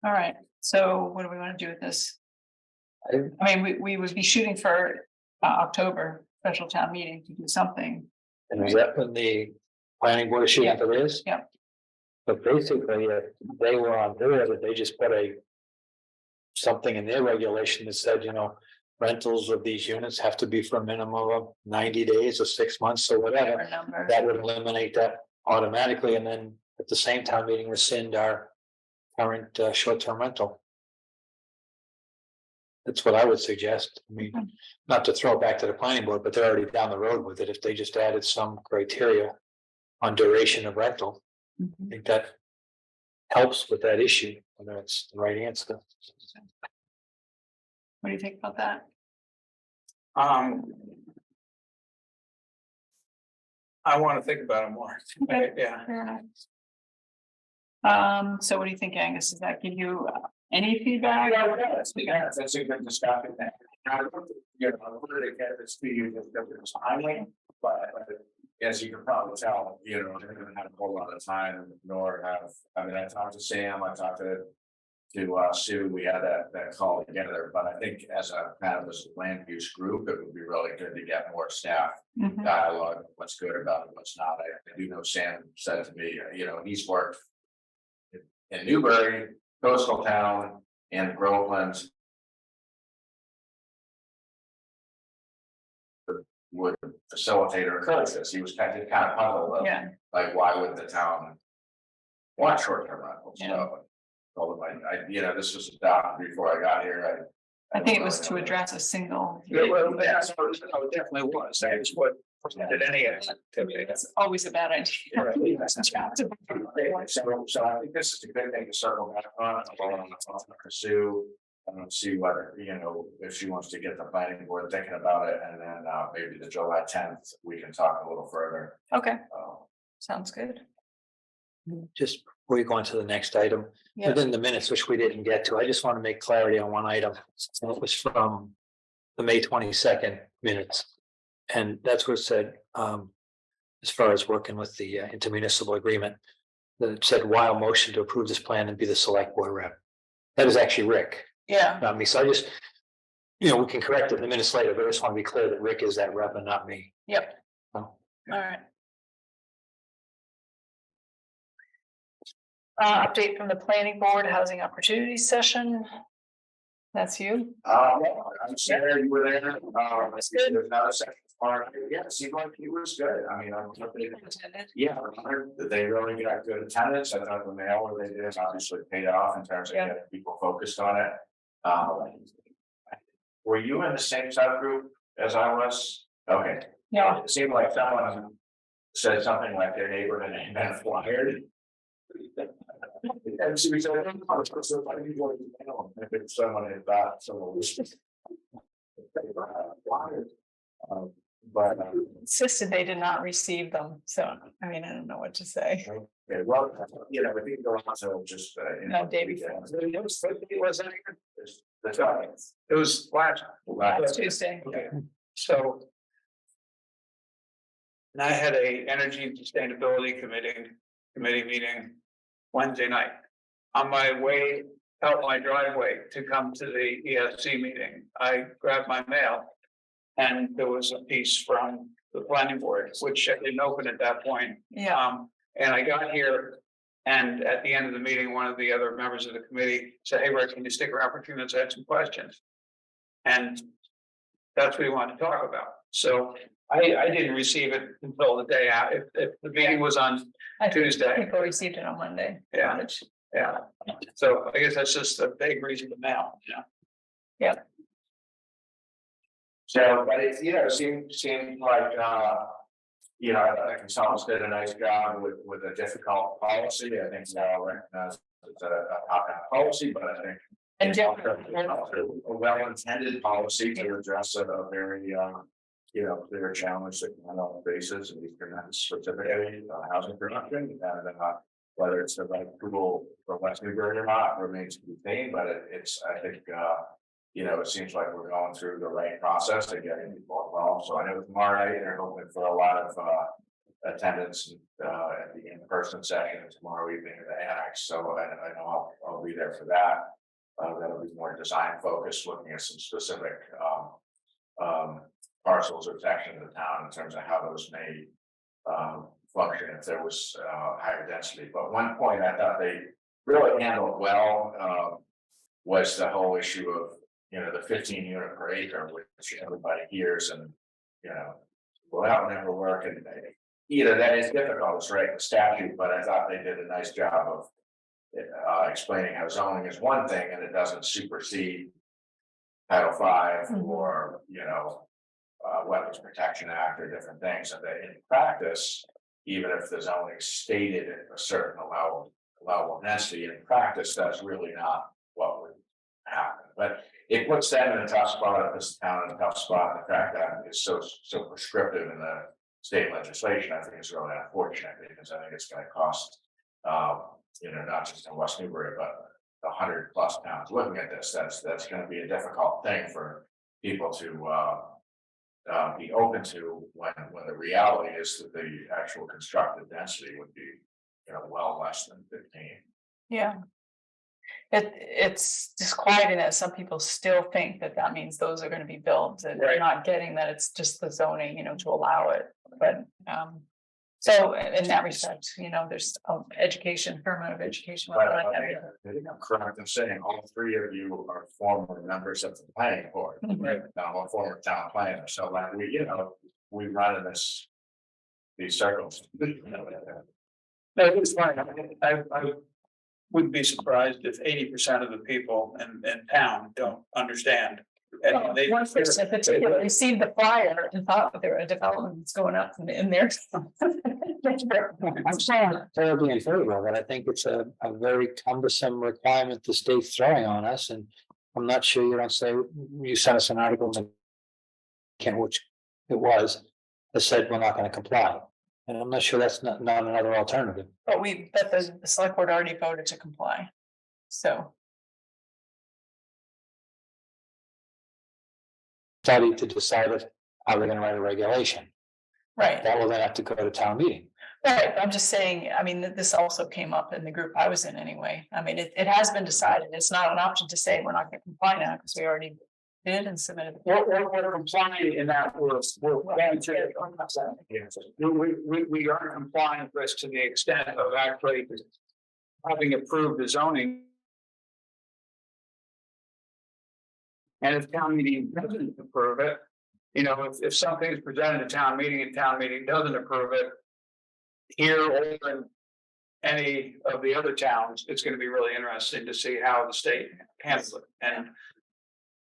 All right, so what do we want to do with this? I mean, we would be shooting for October special town meeting to do something. And is that when the planning board shooting for this? Yeah. But basically, if they were on board, they just put something in their regulation that said, rentals of these units have to be for a minimum of 90 days or 6 months or whatever. That would eliminate that automatically, and then at the same time meeting rescind our current short-term rental. That's what I would suggest. I mean, not to throw it back to the planning board, but they're already down the road with it. If they just added some criteria on duration of rental, I think that helps with that issue, whether it's the right answer. What do you think about that? I want to think about it more. Okay. Yeah. Fair enough. So what do you think, Angus? Does that give you any feedback? That's a good discussion. But as you can probably tell, they're gonna have a whole lot of time, nor I talked to Sam, I talked to Sue, we had that call together, but I think as a land use group, it would be really good to get more staff dialogue, what's good about it, what's not. I do know Sam said to me, he's worked in Newbury, coastal town, and Groveland would facilitate or encourage this. He was kind of puzzled of, Yeah. like, why would the town want short-term rentals? Yeah. So I told him, this was adopted before I got here. I think it was to address a single. Well, that's what it definitely was. That is what prevented any activity. It's always a bad idea. So I think this is a good thing to circle back on. I'll pursue. See whether, if she wants to get the planning board thinking about it, and then maybe the July 10th, we can talk a little further. Okay, sounds good. Just before you go on to the next item, Yeah. within the minutes, which we didn't get to, I just want to make clarity on one item. It was from the May 22nd minutes. And that's what it said, as far as working with the intermunicipal agreement, that it said while motion to approve this plan and be the select board rep. That is actually Rick, Yeah, not me. So I just, we can correct it in the minutes later, but I just want to be clear that Rick is that rep and not me. yep. Oh. All right. Update from the planning board, housing opportunities session. That's you. I'm sorry you were there. That's good. There's not a second part. Yeah, it seemed like he was good. I mean, yeah, they really got good attendance. I thought the mail they did obviously paid off in terms of Yeah. getting people focused on it. Were you in the same subgroup as I was? Okay. Yeah. It seemed like someone said something like their neighborhood had been flyed. And so we said, if someone had thought someone was. But Insisted they did not receive them, so, I mean, I don't know what to say. okay, well, if we can go on to just. No, Davey. It was That's all right. It was last. Last Tuesday. Okay, so. And I had a energy and sustainability committee meeting Wednesday night. On my way out my driveway to come to the ESC meeting, I grabbed my mail. And there was a piece from the planning board, which I didn't open at that point. Yeah, And I got here. And at the end of the meeting, one of the other members of the committee said, "Hey, Rick, can you stick around for 2 minutes? I had some questions." And that's what we wanted to talk about. So I didn't receive it until the day out. If the meeting was on Tuesday. people received it on Monday. Yeah. Yeah. So I guess that's just a vague reason to mail, Yeah. So, but it, seemed like, the consultants did a nice job with a difficult policy. I think they all recognize it's a top-down policy, but I think. And it's a well-intended policy to address a very, clear challenge that Canada faces, and specifically housing production, and whether it's the right tool for West Newbury or not remains to be seen, but I think, it seems like we're going through the right process to getting people involved. So I know tomorrow night they're hoping for a lot of attendance at the in-person session tomorrow evening at the annex. So I know I'll be there for that. That'll be more design focused, looking at some specific parcels or sections of the town in terms of how those may function if there was higher density. But one point I thought they really handled well was the whole issue of the 15 unit per acre, which everybody hears, and well, that would never work. And either that is difficult, it's right in the statute, but I thought they did a nice job of explaining how zoning is one thing and it doesn't supersede Title V or Wetlands Protection Act or different things, and that in practice, even if the zoning stated at a certain level of density, in practice, that's really not what would happen. But it puts them in a tough spot, this town in a tough spot. The fact that it's so prescriptive in the state legislation, I think is really unfortunate, because I think it's going to cost, not just in West Newbury, but 100+ towns looking at this. That's going to be a difficult thing for people to be open to when the reality is that the actual constructed density would be, well less than 15. Yeah. It's disquieting that some people still think that means those are going to be built, and they're not getting that it's just the zoning, to allow it. But So in that respect, there's education, fair amount of education. But I think I'm correct in saying all three of you are former members of the planning board, right? I'm a former town planner, so like we run in these circles. No, it's fine. I wouldn't be surprised if 80% of the people in town don't understand. And they, One person in particular received the flyer and thought there were developments going up in there. I'm not terribly in favor of it. I think it's a very cumbersome requirement the state's throwing on us, and I'm not sure you don't say, you sent us an article and can't, which it was, that said we're not gonna comply. And I'm not sure that's not another alternative. But the select board already voted to comply. So, Study to decide how they're gonna write a regulation. right, That will then have to go to town meeting. right. I'm just saying, this also came up in the group I was in anyway. It has been decided. It's not an option to say we're not gonna comply now because we already did and submitted. we're complying in that we're going to. We are complying, Chris, to the extent of actually having approved the zoning. And if town meeting doesn't approve it, if something is presented at town meeting and town meeting doesn't approve it. Here or in any of the other towns, it's going to be really interesting to see how the state handles it. And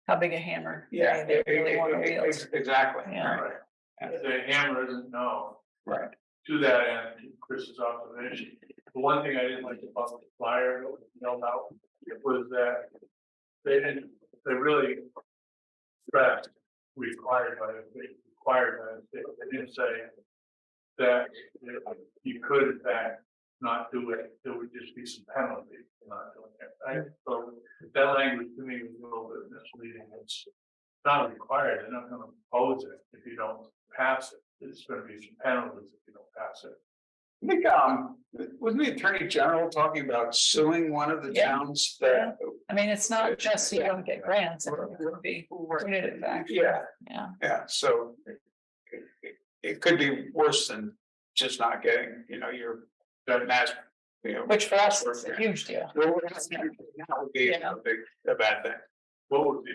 How big a hammer? yeah, They really want to wield. exactly. Yeah. Right. If the hammer isn't no. Right. To that end, to Chris's observation, the one thing I didn't like about the flyer that was mailed out was that they really stressed required by the state. They didn't say that you could in fact not do it, there would just be some penalty for not doing it. So that language to me was a little bit misleading. It's not required, they're not gonna oppose it if you don't pass it. There's gonna be some penalties if you don't pass it. I think, wasn't the Attorney General talking about suing one of the towns that? It's not just so you don't get grants, it would be punitive action. Yeah, Yeah. so it could be worse than just not getting, your mass, Which for us is a huge deal. That would be a bad thing. What would be?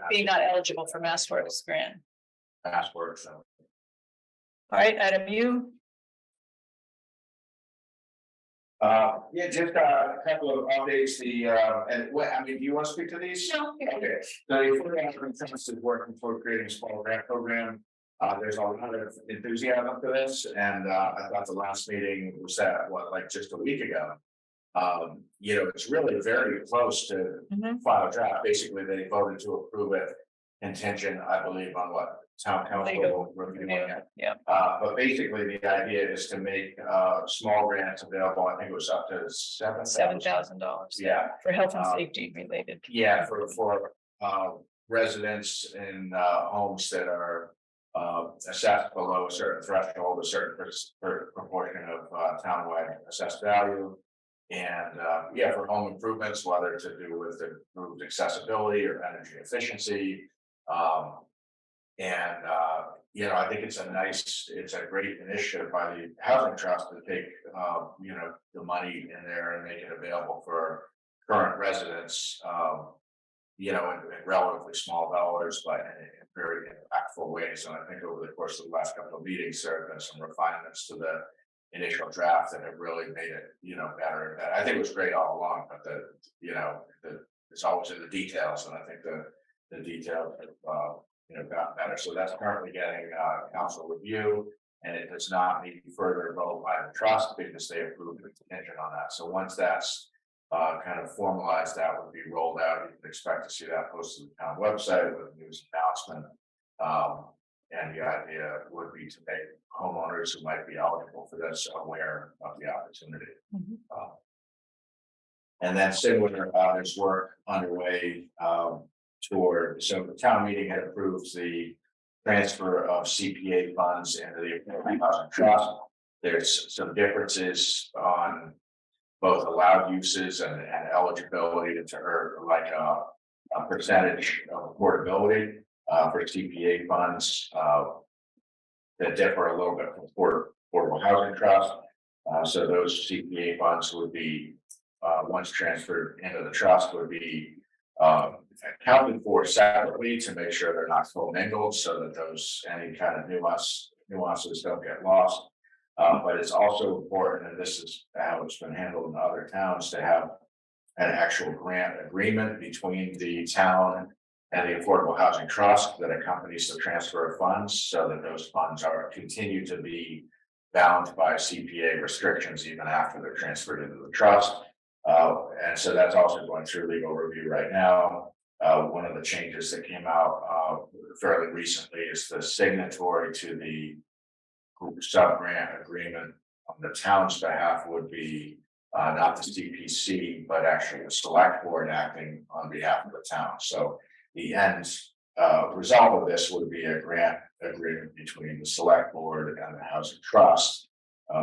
Being not eligible for Mass Works grant. Password, so. All right, item U. Yeah, just a couple of updates, do you want to speak to these? No. Okay, so the Affordable Trust is working for creating a small grant program. There's a lot of enthusiasm for this, and I thought the last meeting was just a week ago. It's really very close to final draft. Basically, they voted to approve it contingent, I believe, on what town council reviewing it. Yeah. But basically, the idea is to make small grants available. I think it was up to $7,000. Yeah. For health and safety related. Yeah, for residents in homes that are assessed below a certain threshold, a certain proportion of townwide assessed value. And for home improvements, whether to do with improved accessibility or energy efficiency. I think it's a great initiative by the Housing Trust to take, the money in there and make it available for current residents, in relatively small dollars, but in very impactful ways. And I think over the course of the last couple of meetings, there have been some refinements to the initial draft that have really made it, better. I think it was great all along, but it's always in the details, and I think the details have, gotten better. So that's currently getting council review, and it does not need further vote by the trust because they approved the contingent on that. So once that's kind of formalized, that would be rolled out. You can expect to see that posted to the town website with a news announcement. And the idea would be to make homeowners who might be eligible for this aware of the opportunity. And then similar, there's work underway so the town meeting had approved the transfer of CPA funds into the Affordable Housing Trust. There's some differences on both allowed uses and eligibility to earn like a percentage of affordability for CPA funds. that differ a little bit from affordable housing trust. So those CPA funds would be, once transferred into the trust, would be accounted for separately to make sure they're not commingled, so that any kind of nuances don't get lost. But it's also important, and this is how it's been handled in other towns, to have an actual grant agreement between the town and the Affordable Housing Trust that accompanies the transfer of funds, so that those funds continue to be bound by CPA restrictions even after they're transferred into the trust. And so that's also going through legal review right now. One of the changes that came out fairly recently is the signatory to the group sub-grant agreement on the town's behalf would be not the CPC, but actually the select board acting on behalf of the town. So the end result of this would be a grant agreement between the select board and the housing trust.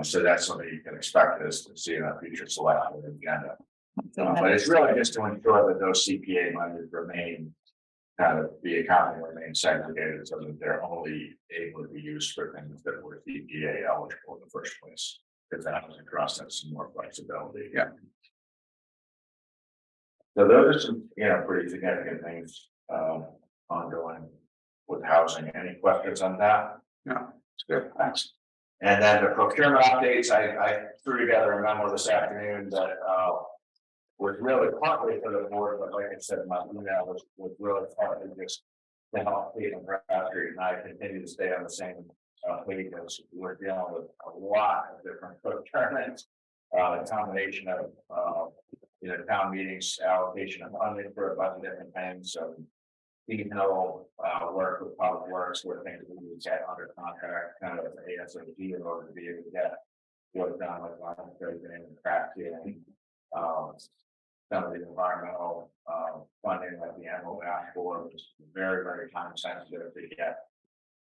So that's something you can expect us to see in a future select board agenda. But it's really just to ensure that those CPA monies remain, the accounting remains segregated, so that they're only able to be used for things that were CPA eligible in the first place. Because the housing trust has some more flexibility. Yeah. So those are some, pretty significant things ongoing with housing. Any questions on that? No, it's good, thanks. And then the procurement updates, I threw together a memo this afternoon that was really partly for the board, but like I said, my email was really partly just to help Pete Bradstreet and I continue to stay on the same page, as we're dealing with a lot of different procurements, a combination of town meetings, allocation of funding for a bunch of different things. So work with public works where things we need to get under contract, kind of ASAP in order to be able to get work done with and craft ceiling. Some of the environmental funding, like the animal dashboard, was very, very time sensitive to get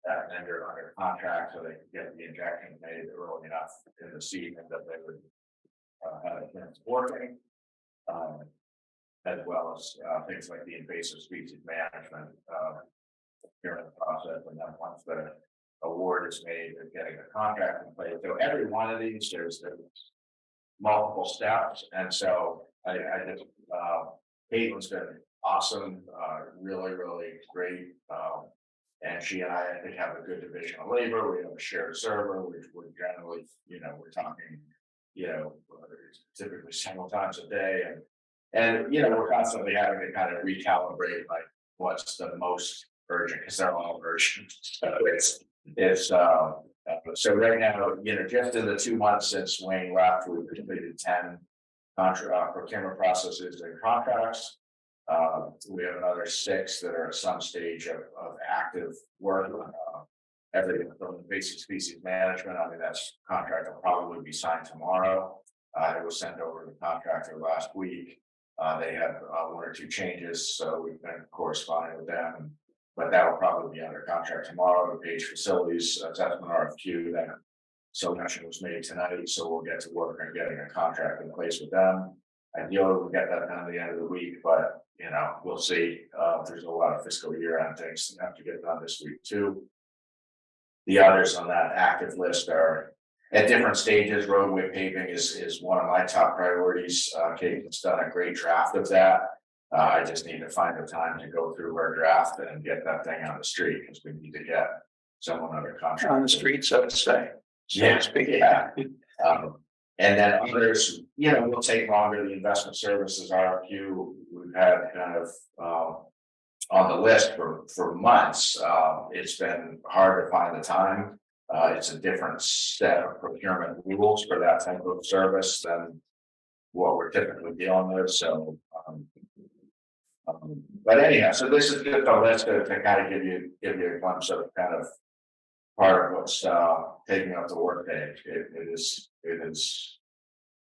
that vendor under contract so they could get the injection made early enough in the season that they would have a chance working. As well as things like the invasive species management during the process, and then once the award is made, they're getting a contract in place. So every one of these, there's multiple steps, and so I just Caitlin's been awesome, really, really great. And she and I think have a good division of labor. We have a shared server, which we're generally, we're talking, typically several times a day, and we're constantly having to kind of recalibrate like what's the most urgent, because they're all urgent. So so right now, just in the 2 months since Wayne left, we've completed 10 procurement processes and contracts. We have another 6 that are at some stage of active work. Everything from invasive species management. I mean, that's contract will probably be signed tomorrow. It was sent over to the contractor last week. They have 1 or 2 changes, so we've been corresponding with them. But that will probably be under contract tomorrow. The Page Facilities assessment RFQ that selection was made tonight, so we'll get to work on getting a contract in place with them. Ideally, we'll get that done at the end of the week, but we'll see. There's a lot of fiscal year end things that have to get done this week too. The others on that active list are at different stages. Roadway paving is one of my top priorities. Caitlin's done a great draft of that. I just need to find the time to go through her draft and get that thing on the street, because we need to get someone under contract On the street, so to say. Yeah. And then others, will take longer. The investment services RFQ, we've had kind of on the list for months. It's been hard to find the time. It's a different set of procurement rules for that type of service than what we're typically dealing with. So, but anyhow, so this is just a list to kind of give you a glimpse of kind of part of what's taking up the workday. It is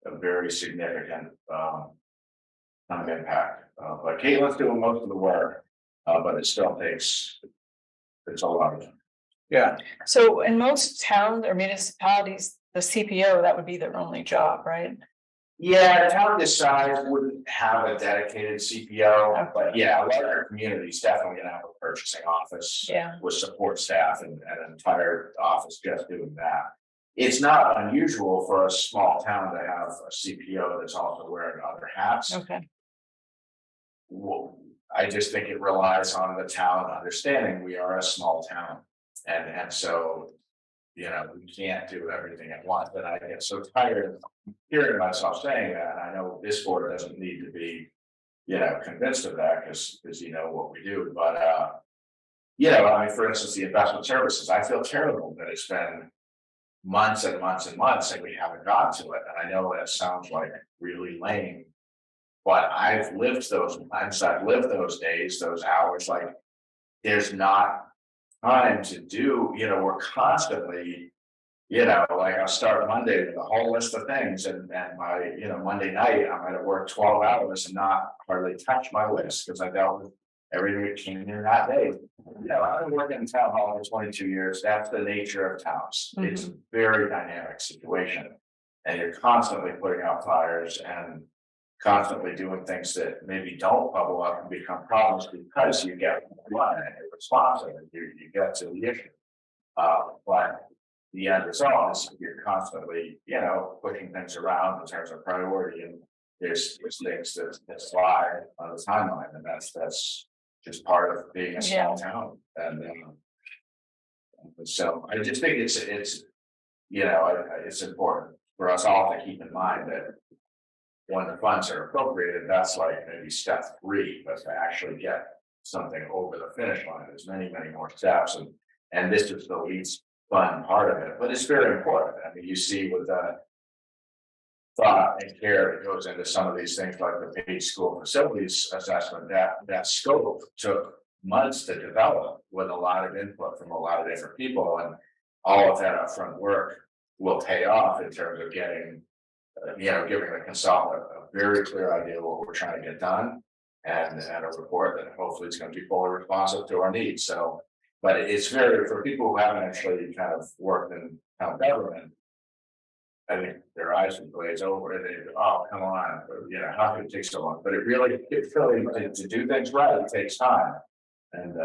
a very significant impact. But Caitlin's doing most of the work, but it still takes, it's a lot of time. Yeah. So in most towns or municipalities, the CPO, that would be their only job, right? Yeah, a town this size wouldn't have a dedicated CPO, but yeah, larger communities definitely gonna have a purchasing office. Yeah. With support staff and an entire office just doing that. It's not unusual for a small town to have a CPO that's also wearing other hats. Okay. Well, I just think it relies on the town understanding we are a small town. And so, you know, we can't do everything at once, but I get so tired of hearing myself saying that, and I know this board doesn't need to be, you know, convinced of that, because you know what we do, but you know, I mean, for instance, the investment services, I feel terrible that it's been months and months and months and we haven't got to it, and I know that sounds like really lame. But I've lived those months, I've lived those days, those hours, like, there's not time to do, you know, we're constantly, you know, like I'll start Monday with a whole list of things, and by, you know, Monday night, I'm gonna work 12 hours and not hardly touch my list, because I dealt with everything that came in that day. You know, I've been working in town hall for 22 years, that's the nature of towns, it's a very dynamic situation. And you're constantly putting out fires and constantly doing things that maybe don't bubble up and become problems because you get one and you're responsive and you get to the issue. But the end result is you're constantly, you know, pushing things around in terms of priority, and there's things that slide on the timeline, and that's just part of being a small town. And so I just think it's you know, it's important for us all to keep in mind that when the funds are appropriated, that's like maybe step 3, but to actually get something over the finish line, there's many more steps, and this is the least fun part of it, but it's very important. I mean, you see with the thought and care that goes into some of these things, like the paid school facilities assessment, that scope took months to develop with a lot of input from a lot of different people, and all of that upfront work will pay off in terms of getting, you know, giving the consultant a very clear idea of what we're trying to get done, and a report that hopefully is going to be fully responsive to our needs. So, but it's very, for people who haven't actually kind of worked in town government, I think their eyes would glaze over and they, oh, come on, you know, how could it take so long? But it really to do things right, it takes time. And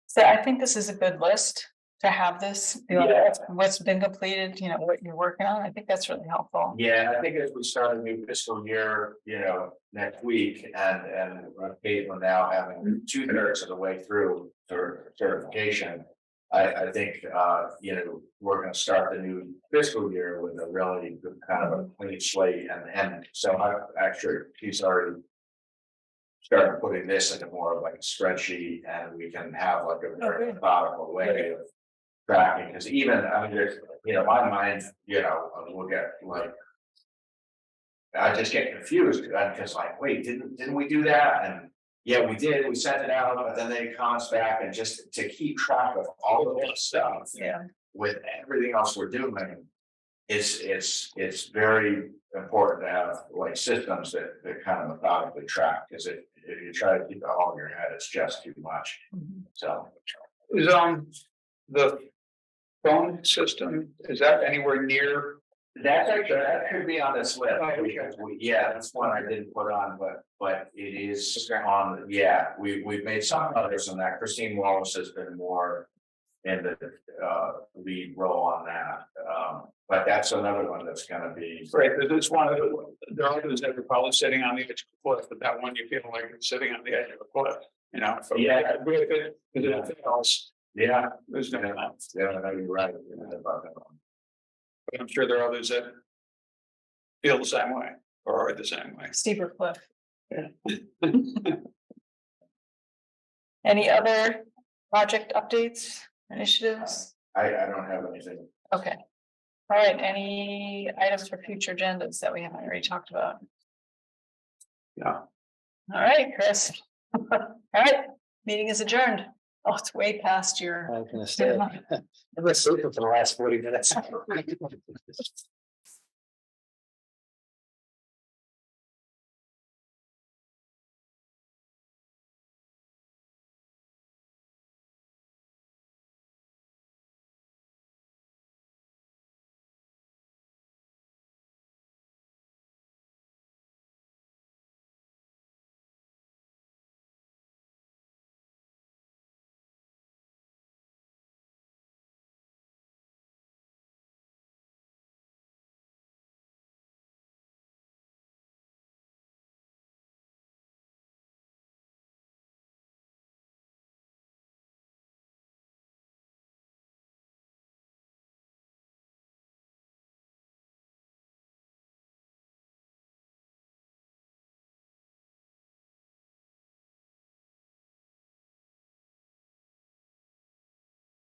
So I think this is a good list to have this, you know, what's been completed, you know, what you're working on. I think that's really helpful. yeah, I think as we start a new fiscal year, you know, next week, and Caitlin now having 2/3 of the way through her certification, I think you know, we're gonna start the new fiscal year with a really good kind of a clean slate, and so she's already started putting this into more of like a spreadsheet, and we can have like a very methodical way of tracking, because even, I mean, there's, you know, my mind, you know, will get like, I just get confused, because like, wait, didn't we do that? And yeah, we did, we sent it out, but then they comes back, and just to keep track of all of this stuff. Yeah. With everything else we're doing, it's very important to have like systems that kind of methodically track, because if you try to keep it all in your head, it's just too much. So Is the phone system, is that anywhere near? that's actually, that could be on this list, because yeah, that's one I didn't put on, but it is on, yeah, we've made some others on that. Christine Wallace has been more in the lead role on that, but that's another one that's gonna be. Right, there's one of the, there are others that are probably sitting on the edge of a cliff, but that one you feel like you're sitting on the edge of a cliff, you know? Yeah. If it fails, Yeah, there's no. yeah, I know you're right about that one. But I'm sure there are others that feel the same way or are the same way. Steeper cliff. Yeah. Any other project updates, initiatives? I don't have anything. Okay. All right, any items for future agendas that we haven't already talked about? No. All right, Chris. All right, meeting is adjourned. Oh, it's way past your. I'm gonna stay. I've been sleeping for the last 40 minutes.